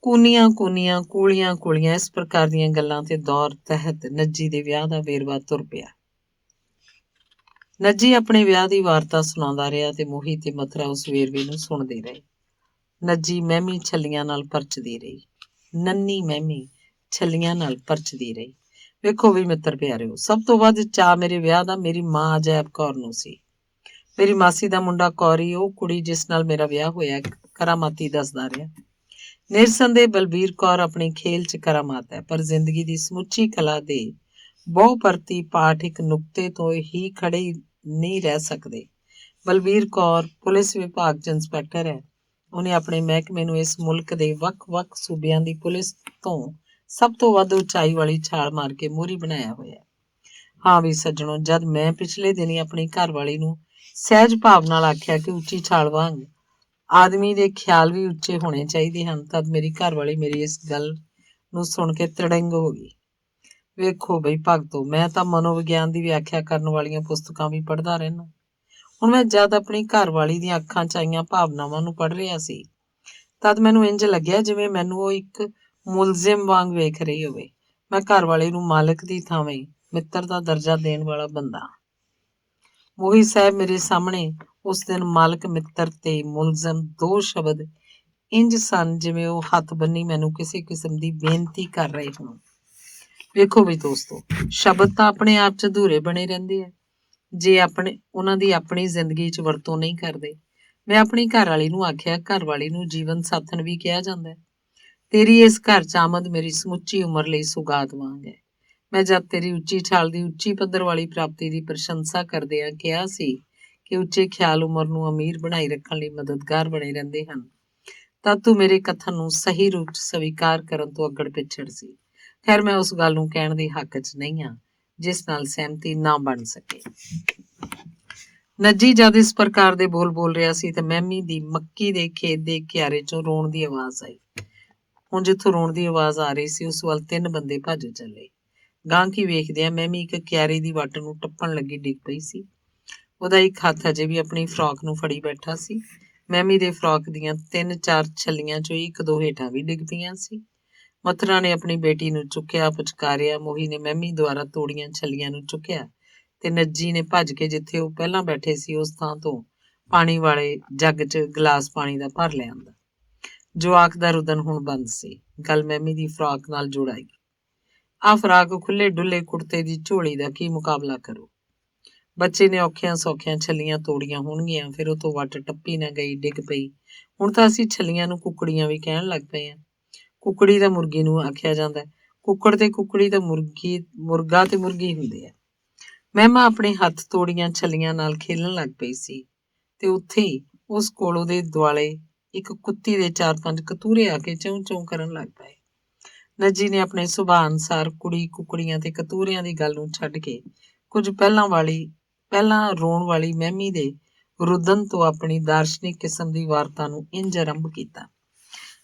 ਕੂਨੀਆਂ ਕੂਲੀਆਂ ਇਸ ਪ੍ਰਕਾਰ ਦੀਆਂ ਗੱਲਾਂ ਤੇ ਦੌਰ ਤਹਿਤ ਨੱਜੀ ਦੇ ਵਿਆਹ ਦਾ ਵੇਰਵਾ ਤੁਰ ਪਿਆ। ਨੱਜੀ ਆਪਣੇ ਵਿਆਹ ਦੀ ਵਾਰਤਾ ਸੁਣਾਉਂਦਾ ਰਿਹਾ ਤੇ ਮੋਹੀ ਤੇ ਮਥੁਰਾ ਉਸ ਵੇਰਵੇ ਨੂੰ ਸੁਣਦੇ ਰਹੇ। ਨੱਜੀ ਮਹਿਮੀ ਛੱਲੀਆਂ ਨਾਲ ਪਰਚਦੀ ਰਹੀ। ਨੰਨੀ ਮਹਿਮੀ ਛੱਲੀਆਂ ਨਾਲ ਪਰਚਦੀ ਰਹੀ। ਵੇਖੋ ਵੀ ਮਿੱਤਰ ਪਿਆਰਿਓ, ਸਭ ਤੋਂ ਵੱਧ ਚਾਅ ਮੇਰੇ ਵਿਆਹ ਦਾ ਮੇਰੀ ਮਾਂ ਅਜੈਬ ਕੌਰ ਨੂੰ ਸੀ। ਮੇਰੀ ਮਾਸੀ ਦਾ ਮੁੰਡਾ ਕੌਰੀ, ਉਹ ਕੁੜੀ ਜਿਸ ਨਾਲ ਮੇਰਾ ਵਿਆਹ ਹੋਇਆ, ਕਰਾਮਾਤੀ ਦੱਸਦਾ ਰਿਹਾ। ਨਿਰਸੰਦੇਹ ਬਲਬੀਰ ਕੌਰ ਆਪਣੀ ਖੇਲ 'ਚ ਕਰਾਮਾਤ ਹੈ, ਪਰ ਜ਼ਿੰਦਗੀ ਦੀ ਸਮੁੱਚੀ ਕਲਾ ਦੇ ਬਹੁਪਰਤੀ ਪਾਠ ਇੱਕ ਨੁਕਤੇ ਤੋਂ ਹੀ ਖੜੇ ਨਹੀਂ ਰਹਿ ਸਕਦੇ। ਬਲਬੀਰ ਕੌਰ ਪੁਲਿਸ ਵਿਭਾਗ 'ਚ ਇੰਸਪੈਕਟਰ ਹੈ। ਉਹਨੇ ਆਪਣੇ ਮਹਿਕਮੇ ਨੂੰ ਇਸ ਮੁਲਕ ਦੇ ਵੱਖ-ਵੱਖ ਸੂਬਿਆਂ ਦੀ ਪੁਲਿਸ ਤੋਂ ਸਭ ਤੋਂ ਵੱਧ ਉਚਾਈ ਵਾਲੀ ਛਾਲ ਮਾਰ ਕੇ ਮੋਹਰੀ ਬਣਾਇਆ ਹੋਇਆ। ਹਾਂ ਵੀ ਸੱਜਣੋ, ਜਦ ਮੈਂ ਪਿਛਲੇ ਦਿਨੀ ਆਪਣੀ ਘਰਵਾਲੀ ਨੂੰ ਸਹਿਜ ਭਾਵ ਨਾਲ ਆਖਿਆ ਕਿ ਉੱਚੀ ਛਾਲ ਵਾਂਗ ਆਦਮੀ ਦੇ ਖਿਆਲ ਵੀ ਉੱਚੇ ਹੋਣੇ ਚਾਹੀਦੇ ਹਨ, ਤਦ ਮੇਰੀ ਘਰਵਾਲੀ ਮੇਰੀ ਇਸ ਗੱਲ ਨੂੰ ਸੁਣ ਕੇ ਤੜਿੰਗ ਹੋ ਗਈ। ਵੇਖੋ ਬਈ ਭਗਤੋ, ਮੈਂ ਤਾਂ ਮਨੋਵਿਗਿਆਨ ਦੀ ਵਿਆਖਿਆ ਕਰਨ ਵਾਲੀਆਂ ਪੁਸਤਕਾਂ ਵੀ ਪੜ੍ਹਦਾ ਰਹਿਣਾ। ਹੁਣ ਮੈਂ ਜਦ ਆਪਣੀ ਘਰਵਾਲੀ ਦੀਆਂ ਅੱਖਾਂ 'ਚ ਆਈਆਂ ਭਾਵਨਾਵਾਂ ਨੂੰ ਪੜ੍ਹ ਰਿਹਾ ਸੀ, ਤਦ ਮੈਨੂੰ ਇੰਜ ਲੱਗਿਆ ਜਿਵੇਂ ਮੈਨੂੰ ਉਹ ਇੱਕ ਮੁਲਜ਼ਿਮ ਵਾਂਗ ਵੇਖ ਰਹੀ ਹੋਵੇ। ਮੈਂ ਘਰਵਾਲੀ ਨੂੰ ਮਾਲਕ ਦੀ ਥਾਵੇਂ ਮਿੱਤਰ ਦਾ ਦਰਜਾ ਦੇਣ ਵਾਲਾ ਬੰਦਾ। ਮੋਹੀ ਸਾਹਿਬ ਮੇਰੇ ਸਾਹਮਣੇ ਉਸ ਦਿਨ ਮਾਲਕ, ਮਿੱਤਰ ਤੇ ਮੁਲਜ਼ਮ ਦੋ ਸ਼ਬਦ ਇੰਜ ਸਨ ਜਿਵੇਂ ਉਹ ਹੱਥ ਬੰਨੀ ਮੈਨੂੰ ਕਿਸੇ ਕਿਸਮ ਦੀ ਬੇਨਤੀ ਕਰ ਰਹੇ ਹੋਣ। ਵੇਖੋ ਵੀ ਦੋਸਤੋ, ਸ਼ਬਦ ਤਾਂ ਆਪਣੇ ਆਪ 'ਚ ਅਧੂਰੇ ਬਣੇ ਰਹਿੰਦੇ ਆ ਜੇ ਉਹਨਾਂ ਦੀ ਆਪਣੀ ਜ਼ਿੰਦਗੀ 'ਚ ਵਰਤੋਂ ਨਹੀਂ ਕਰਦੇ। ਮੈਂ ਆਪਣੀ ਘਰਵਾਲੀ ਨੂੰ ਆਖਿਆ, ਘਰਵਾਲੀ ਨੂੰ ਜੀਵਨ ਸਾਥਣ ਵੀ ਕਿਹਾ ਜਾਂਦਾ ਹੈ। ਤੇਰੀ ਇਸ ਘਰ 'ਚ ਆਮਦ ਮੇਰੀ ਸਮੁੱਚੀ ਉਮਰ ਲਈ ਸੁਗਾਤ ਵਾਂਗ ਹੈ। ਮੈਂ ਜਦ ਤੇਰੀ ਉੱਚੀ ਛਾਲ ਦੀ ਉੱਚੀ ਪੱਧਰ ਵਾਲੀ ਪ੍ਰਾਪਤੀ ਦੀ ਪ੍ਰਸ਼ੰਸਾ ਕਰਦਿਆਂ ਕਿਹਾ ਸੀ ਕਿ ਉੱਚੇ ਖਿਆਲ ਉਮਰ ਨੂੰ ਅਮੀਰ ਬਣਾਈ ਰੱਖਣ ਲਈ ਮਦਦਗਾਰ ਬਣੇ ਰਹਿੰਦੇ ਹਨ, ਤਦ ਤੂੰ ਮੇਰੇ ਕਥਨ ਨੂੰ ਸਹੀ ਰੂਪ 'ਚ ਸਵੀਕਾਰ ਕਰਨ ਤੋਂ ਅੱਗੜ ਪਿੱਛੜ ਸੀ। ਖੈਰ, ਮੈਂ ਉਸ ਗੱਲ ਨੂੰ ਕਹਿਣ ਦੇ ਹੱਕ 'ਚ ਨਹੀਂ ਹਾਂ ਜਿਸ ਨਾਲ ਸਹਿਮਤੀ ਨਾ ਬਣ ਸਕੇ। ਨੱਜੀ ਜਦ ਇਸ ਪ੍ਰਕਾਰ ਦੇ ਬੋਲ ਰਿਹਾ ਸੀ ਤੇ ਮਹਿਮੀ ਦੀ ਮੱਕੀ ਦੇ ਖੇਤ ਦੇ ਕਿਆਰੇ 'ਚੋਂ ਰੋਣ ਦੀ ਆਵਾਜ਼ ਆਈ। ਹੁਣ ਜਿੱਥੋਂ ਰੋਣ ਦੀ ਆਵਾਜ਼ ਆ ਰਹੀ ਸੀ, ਉਸ ਵੱਲ 3 ਬੰਦੇ ਭੱਜ ਚੱਲੇ। ਗਾਂਹ ਕੀ ਵੇਖਦਿਆਂ ਮਹਿਮੀ ਇੱਕ ਕਿਆਰੀ ਦੀ ਵੱਟ ਨੂੰ ਟੱਪਣ ਲੱਗੀ ਡਿੱਗ ਪਈ ਸੀ। ਉਹਦਾ ਇੱਕ ਹੱਥ ਅਜੇ ਵੀ ਆਪਣੀ ਫਰਾਕ ਨੂੰ ਫੜੀ ਬੈਠਾ ਸੀ। ਮਹਿਮੀ ਦੇ ਫਰਾਕ ਦੀਆਂ 3-4 ਛੱਲੀਆਂ 'ਚੋਂ 1-2 ਹੇਠਾਂ ਵੀ ਡਿੱਗ ਪਈਆਂ ਸੀ। ਮਥੁਰਾ ਨੇ ਆਪਣੀ ਬੇਟੀ ਨੂੰ ਚੁੱਕਿਆ, ਪੁਚਕਾਰਿਆ। ਮੋਹੀ ਨੇ ਮਹਿਮੀ ਦੁਆਰਾ ਤੋੜੀਆਂ ਛੱਲੀਆਂ ਨੂੰ ਚੁੱਕਿਆ ਤੇ ਨੱਜੀ ਨੇ ਭੱਜ ਕੇ ਜਿੱਥੇ ਉਹ ਪਹਿਲਾਂ ਬੈਠੇ ਸੀ ਉਸ ਥਾਂ ਤੋਂ ਪਾਣੀ ਵਾਲੇ ਜੱਗ 'ਚ ਗਲਾਸ ਪਾਣੀ ਦਾ ਭਰ ਲਿਆਂਦਾ। ਜਵਾਕ ਦਾ ਰੁਦਨ ਹੁਣ ਬੰਦ ਸੀ। ਗੱਲ ਮਹਿਮੀ ਦੀ ਫਰਾਕ ਨਾਲ ਜੁੜ ਆਈ। ਆਹ ਫਰਾਕ ਖੁੱਲੇ ਡੁੱਲੇ ਕੁੜਤੇ ਦੀ ਝੋਲੀ ਦਾ ਕੀ ਮੁਕਾਬਲਾ ਕਰੂ। ਬੱਚੇ ਨੇ ਔਖੀਆਂ ਸੌਖੀਆਂ ਛੱਲੀਆਂ ਤੋੜੀਆਂ ਹੋਣਗੀਆਂ, ਫਿਰ ਉਹ ਤੋਂ ਵੱਟ ਟੱਪੀ ਨਾ ਗਈ, ਡਿੱਗ ਪਈ। ਹੁਣ ਤਾਂ ਅਸੀਂ ਛੱਲੀਆਂ ਨੂੰ ਕੁੱਕੜੀਆਂ ਵੀ ਕਹਿਣ ਲੱਗ ਪਏ ਹਾਂ। ਕੁੱਕੜੀ ਤਾਂ ਮੁਰਗੀ ਨੂੰ ਆਖਿਆ ਜਾਂਦਾ। ਕੁੱਕੜ ਤੇ ਕੁੱਕੜੀ ਤਾਂ ਮੁਰਗਾ ਤੇ ਮੁਰਗੀ ਹੁੰਦੇ ਆ। ਮਹਿਮਾ ਆਪਣੇ ਹੱਥ ਤੋੜੀਆਂ ਛੱਲੀਆਂ ਨਾਲ ਖੇਲਣ ਲੱਗ ਪਈ ਸੀ ਤੇ ਉੱਥੇ ਹੀ ਉਸ ਕੋਲ ਉਹਦੇ ਦੁਆਲੇ ਇੱਕ ਕੁੱਤੀ ਦੇ 4-5 ਕਤੂਰੇ ਆ ਕੇ ਚੌਂ ਚੌਂ ਕਰਨ ਲੱਗ ਪਏ। ਨੱਜੀ ਨੇ ਆਪਣੇ ਸੁਭਾਅ ਅਨੁਸਾਰ ਕੁੜੀ, ਕੁੱਕੜੀਆਂ ਤੇ ਕਤੂਰਿਆਂ ਦੀ ਗੱਲ ਨੂੰ ਛੱਡ ਕੇ ਕੁਝ ਪਹਿਲਾਂ ਰੋਣ ਵਾਲੀ ਮਹਿਮੀ ਦੇ ਰੁਦਨ ਤੋਂ ਆਪਣੀ ਦਾਰਸ਼ਨਿਕ ਕਿਸਮ ਦੀ ਵਾਰਤਾ ਨੂੰ ਇੰਜ ਆਰੰਭ ਕੀਤਾ।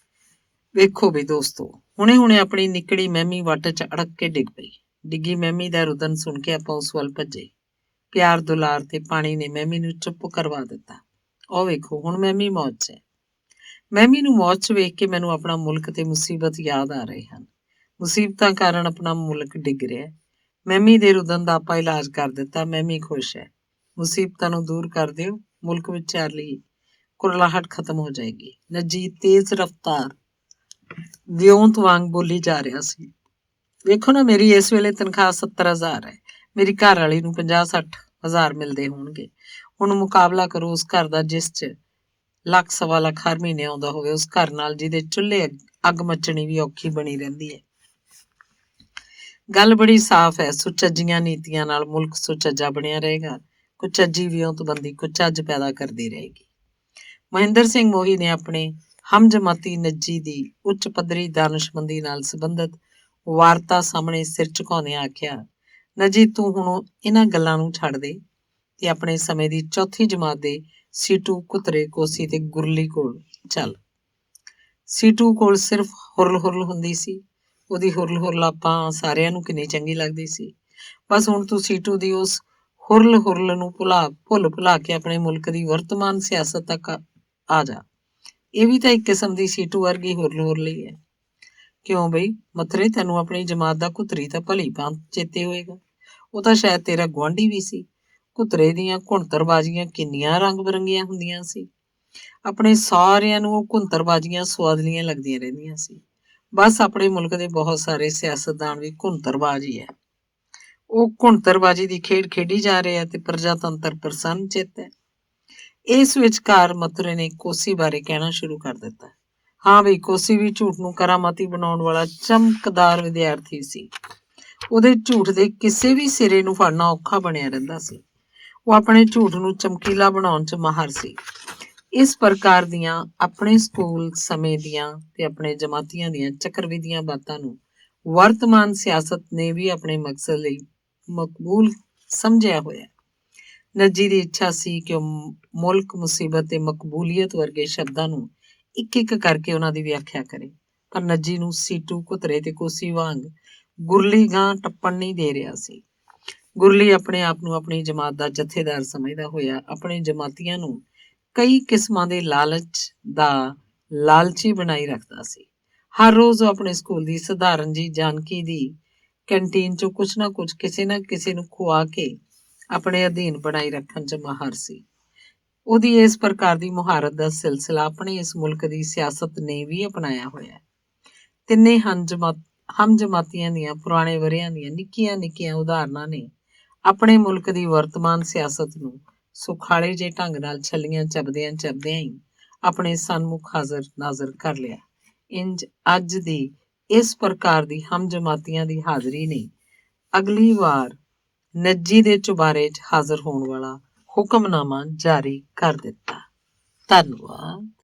ਵੇਖੋ ਵੀ ਦੋਸਤੋ, ਹੁਣੇ ਆਪਣੀ ਨਿੱਕੜੀ ਮਹਿਮੀ ਵੱਟ 'ਚ ਅੜਕ ਕੇ ਡਿੱਗ ਪਈ। ਡਿੱਗੀ ਮਹਿਮੀ ਦਾ ਰੁਦਨ ਸੁਣ ਕੇ ਆਪਾਂ ਉਸ ਵੱਲ ਭੱਜੇ। ਪਿਆਰ, ਦੁਲਾਰ ਤੇ ਪਾਣੀ ਨੇ ਮਹਿਮੀ ਨੂੰ ਚੁੱਪ ਕਰਵਾ ਦਿੱਤਾ। ਉਹ ਵੇਖੋ, ਹੁਣ ਮਹਿਮੀ ਮੌਜ 'ਚ ਹੈ। ਮਹਿਮੀ ਨੂੰ ਮੌਜ 'ਚ ਵੇਖ ਕੇ ਮੈਨੂੰ ਆਪਣਾ ਮੁਲਕ ਤੇ ਮੁਸੀਬਤ ਯਾਦ ਆ ਰਹੇ ਹਨ। ਮੁਸੀਬਤਾਂ ਕਾਰਨ ਆਪਣਾ ਮੁਲਕ ਡਿੱਗ ਰਿਹਾ। ਮਹਿਮੀ ਦੇ ਰੁਦਨ ਦਾ ਆਪਾਂ ਇਲਾਜ ਕਰ ਦਿੱਤਾ। ਮਹਿਮੀ ਖੁਸ਼ ਹੈ। ਮੁਸੀਬਤਾਂ ਨੂੰ ਦੂਰ ਕਰ ਦਿਓ, ਮੁਲਕ ਵਿਚਾਲੀ ਕੁਰਲਾਹਟ ਖਤਮ ਹੋ ਜਾਏਗੀ। ਨੱਜੀ ਤੇਜ਼ ਰਫ਼ਤਾਰ ਵਿਉਂਤ ਵਾਂਗ ਬੋਲੀ ਜਾ ਰਿਹਾ ਸੀ। ਵੇਖੋ ਨਾ, ਮੇਰੀ ਇਸ ਵੇਲੇ ਤਨਖਾਹ 70,000 ਹੈ। ਮੇਰੀ ਘਰ ਵਾਲੀ ਨੂੰ 50-60,000 ਮਿਲਦੇ ਹੋਣਗੇ। ਹੁਣ ਮੁਕਾਬਲਾ ਕਰੋ ਉਸ ਘਰ ਦਾ ਜਿਸ 'ਚ ਲੱਖ-1.25 ਹਰ ਮਹੀਨੇ ਆਉਂਦਾ ਹੋਵੇ, ਉਸ ਘਰ ਨਾਲ ਜਿਹਦੇ ਚੁੱਲ੍ਹੇ ਅੱਗ ਮੱਚਣੀ ਵੀ ਔਖੀ ਬਣੀ ਰਹਿੰਦੀ ਹੈ। ਗੱਲ ਬੜੀ ਸਾਫ਼ ਹੈ। ਸੁਚੱਜੀਆਂ ਨੀਤੀਆਂ ਨਾਲ ਮੁਲਕ ਸੁਚੱਜਾ ਬਣਿਆ ਰਹੇਗਾ। ਕੁਚੱਜੀ ਵਿਉਂਤਬੰਦੀ ਕੁਚੱਜ ਪੈਦਾ ਕਰਦੀ ਰਹੇਗੀ। ਮਹਿੰਦਰ ਸਿੰਘ ਮੋਹੀ ਨੇ ਆਪਣੇ ਹਮਜਮਾਤੀ ਨੱਜੀ ਦੀ ਉੱਚ ਪੱਧਰੀ ਦਾਨਿਸ਼ਮੰਦੀ ਨਾਲ ਸੰਬੰਧਿਤ ਵਾਰਤਾ ਸਾਹਮਣੇ ਸਿਰ ਝੁਕਾਉਂਦਿਆਂ ਆਖਿਆ, ਨੱਜੀ, ਤੂੰ ਹੁਣ ਇਹਨਾਂ ਗੱਲਾਂ ਨੂੰ ਛੱਡ ਦੇ ਤੇ ਆਪਣੇ ਸਮੇਂ ਦੀ ਚੌਥੀ ਜਮਾਤ ਦੇ ਸੀਟੂ, ਕੁਤਰੇ, ਕੋਸੀ ਤੇ ਗੁਰਲੀ ਕੋਲ ਚੱਲ। ਸੀਟੂ ਕੋਲ ਸਿਰਫ ਹੁਰਲ ਹੁੰਦੀ ਸੀ। ਉਹਦੀ ਹੁਰਲ ਆਪਾਂ ਸਾਰਿਆਂ ਨੂੰ ਕਿੰਨੀ ਚੰਗੀ ਲੱਗਦੀ ਸੀ। ਬਸ ਹੁਣ ਤੂੰ ਸੀਟੂ ਦੀ ਉਸ ਹੁਰਲ ਨੂੰ ਭੁਲਾ ਕੇ ਆਪਣੇ ਮੁਲਕ ਦੀ ਵਰਤਮਾਨ ਸਿਆਸਤ ਤੱਕ ਆ ਜਾ। ਇਹ ਵੀ ਤਾਂ ਇੱਕ ਕਿਸਮ ਦੀ ਸੀਟੂ ਵਰਗੀ ਹੁਰਲ ਹੀ ਹੈ। ਕਿਉਂ ਬਈ ਮਥਰੇ, ਤੈਨੂੰ ਆਪਣੀ ਜਮਾਤ ਦਾ ਕੁਤਰੀ ਤਾਂ ਭਲੀ ਭਾਂਤ ਚੇਤੇ ਹੋਏਗਾ। ਉਹ ਤਾਂ ਸ਼ਾਇਦ ਤੇਰਾ ਗੁਆਂਢੀ ਵੀ ਸੀ। ਕੁਤਰੇ ਦੀਆਂ ਘੁਣਤਰਬਾਜ਼ੀਆਂ ਕਿੰਨੀਆਂ ਰੰਗ ਬਿਰੰਗੀਆਂ ਹੁੰਦੀਆਂ ਸੀ। ਆਪਣੇ ਸਾਰਿਆਂ ਨੂੰ ਉਹ ਘੁਣਤਰਬਾਜ਼ੀਆਂ ਸੁਆਦਲੀਆਂ ਲੱਗਦੀਆਂ ਰਹਿੰਦੀਆਂ ਸੀ। ਬਸ ਆਪਣੇ ਮੁਲਕ ਦੇ ਬਹੁਤ ਸਾਰੇ ਸਿਆਸਤਦਾਨ ਵੀ ਘੁਣਤਰਬਾਜ਼ ਹੀ ਹੈ। ਉਹ ਘੁਣਤਰਬਾਜੀ ਦੀ ਖੇਡ ਖੇਡੀ ਜਾ ਰਿਹਾ ਤੇ ਪ੍ਰਜਾਤੰਤਰ ਪ੍ਰਸੰਨ ਚਿੱਤ ਹੈ। ਇਸ ਵਿਚਕਾਰ ਮਥੁਰੇ ਨੇ ਕੋਸੀ ਬਾਰੇ ਕਹਿਣਾ ਸ਼ੁਰੂ ਕਰ ਦਿੱਤਾ। ਹਾਂ ਬਈ, ਕੋਸੀ ਵੀ ਝੂਠ ਨੂੰ ਕਰਾਮਾਤੀ ਬਣਾਉਣ ਵਾਲਾ ਚਮਕਦਾਰ ਵਿਦਿਆਰਥੀ ਸੀ। ਉਹਦੇ ਝੂਠ ਦੇ ਕਿਸੇ ਵੀ ਸਿਰੇ ਨੂੰ ਫੜਨਾ ਔਖਾ ਬਣਿਆ ਰਹਿੰਦਾ ਸੀ। ਉਹ ਆਪਣੇ ਝੂਠ ਨੂੰ ਚਮਕੀਲਾ ਬਣਾਉਣ 'ਚ ਮਾਹਰ ਸੀ। ਇਸ ਪ੍ਰਕਾਰ ਦੀਆਂ ਆਪਣੇ ਸਕੂਲ ਸਮੇਂ ਦੀਆਂ ਤੇ ਆਪਣੇ ਜਮਾਤੀਆਂ ਦੀਆਂ ਚੱਕਰਵਿਧੀਆਂ ਬਾਤਾਂ ਨੂੰ ਵਰਤਮਾਨ ਸਿਆਸਤ ਨੇ ਵੀ ਆਪਣੇ ਮਕਸਦ ਲਈ ਮਕਬੂਲ ਸਮਝਿਆ ਹੋਇਆ। ਨੱਜੀ ਦੀ ਇੱਛਾ ਸੀ ਕਿ ਉਹ ਮੁਲਕ, ਮੁਸੀਬਤ ਤੇ ਮਕਬੂਲੀਅਤ ਵਰਗੇ ਸ਼ਬਦਾਂ ਨੂੰ ਇੱਕ ਇੱਕ ਕਰਕੇ ਉਹਨਾਂ ਦੀ ਵਿਆਖਿਆ ਕਰੇ, ਪਰ ਨੱਜੀ ਨੂੰ ਸੀਟੂ, ਕੁਤਰੇ ਤੇ ਕੋਸੀ ਵਾਂਗ ਗੁਰਲੀ ਗਾਂ ਟੱਪਣ ਨਹੀਂ ਦੇ ਰਿਹਾ ਸੀ। ਗੁਰਲੀ ਆਪਣੇ ਆਪ ਨੂੰ ਆਪਣੀ ਜਮਾਤ ਦਾ ਜਥੇਦਾਰ ਸਮਝਦਾ ਹੋਇਆ ਆਪਣੇ ਜਮਾਤੀਆਂ ਨੂੰ ਕਈ ਕਿਸਮਾਂ ਦੇ ਲਾਲਚ ਦਾ ਲਾਲਚੀ ਬਣਾਈ ਰੱਖਦਾ ਸੀ। ਹਰ ਰੋਜ਼ ਉਹ ਆਪਣੇ ਸਕੂਲ ਦੀ ਸਧਾਰਨ ਜੀ ਜਾਨਕੀ ਦੀ ਕੈਂਟੀਨ 'ਚੋਂ ਕੁਛ ਨਾ ਕੁਛ ਕਿਸੇ ਨਾ ਕਿਸੇ ਨੂੰ ਖੁਆ ਕੇ ਆਪਣੇ ਅਧੀਨ ਬਣਾਈ ਰੱਖਣ 'ਚ ਮਾਹਰ ਸੀ। ਉਹਦੀ ਇਸ ਪ੍ਰਕਾਰ ਦੀ ਮੁਹਾਰਤ ਦਾ ਸਿਲਸਿਲਾ ਆਪਣੇ ਇਸ ਮੁਲਕ ਦੀ ਸਿਆਸਤ ਨੇ ਵੀ ਅਪਣਾਇਆ ਹੋਇਆ। ਤਿੰਨੇ ਹਮ ਜਮਾਤੀਆਂ ਦੀਆਂ ਪੁਰਾਣੇ ਵਰ੍ਹਿਆਂ ਦੀਆਂ ਨਿੱਕੀਆਂ ਨਿੱਕੀਆਂ ਉਦਾਹਰਨਾਂ ਨੇ ਆਪਣੇ ਮੁਲਕ ਦੀ ਵਰਤਮਾਨ ਸਿਆਸਤ ਨੂੰ ਸੁਖਾਲੇ ਜਿਹੇ ਢੰਗ ਨਾਲ ਛੱਲੀਆਂ ਚੱਬਦਿਆਂ ਚੱਬਦਿਆਂ ਹੀ ਆਪਣੇ ਸਨਮੁਖ ਹਾਜ਼ਰ ਨਾਜ਼ਰ ਕਰ ਲਿਆ। ਇੰਜ ਅੱਜ ਦੀ ਇਸ ਪ੍ਰਕਾਰ ਦੀ ਹਮ ਜਮਾਤੀਆਂ ਦੀ ਹਾਜ਼ਰੀ ਨੇ ਅਗਲੀ ਵਾਰ ਨੱਜੀ ਦੇ ਚੁਬਾਰੇ 'ਚ ਹਾਜ਼ਰ ਹੋਣ ਵਾਲਾ ਹੁਕਮਨਾਮਾ ਜਾਰੀ ਕਰ ਦਿੱਤਾ। ਧੰਨਵਾਦ।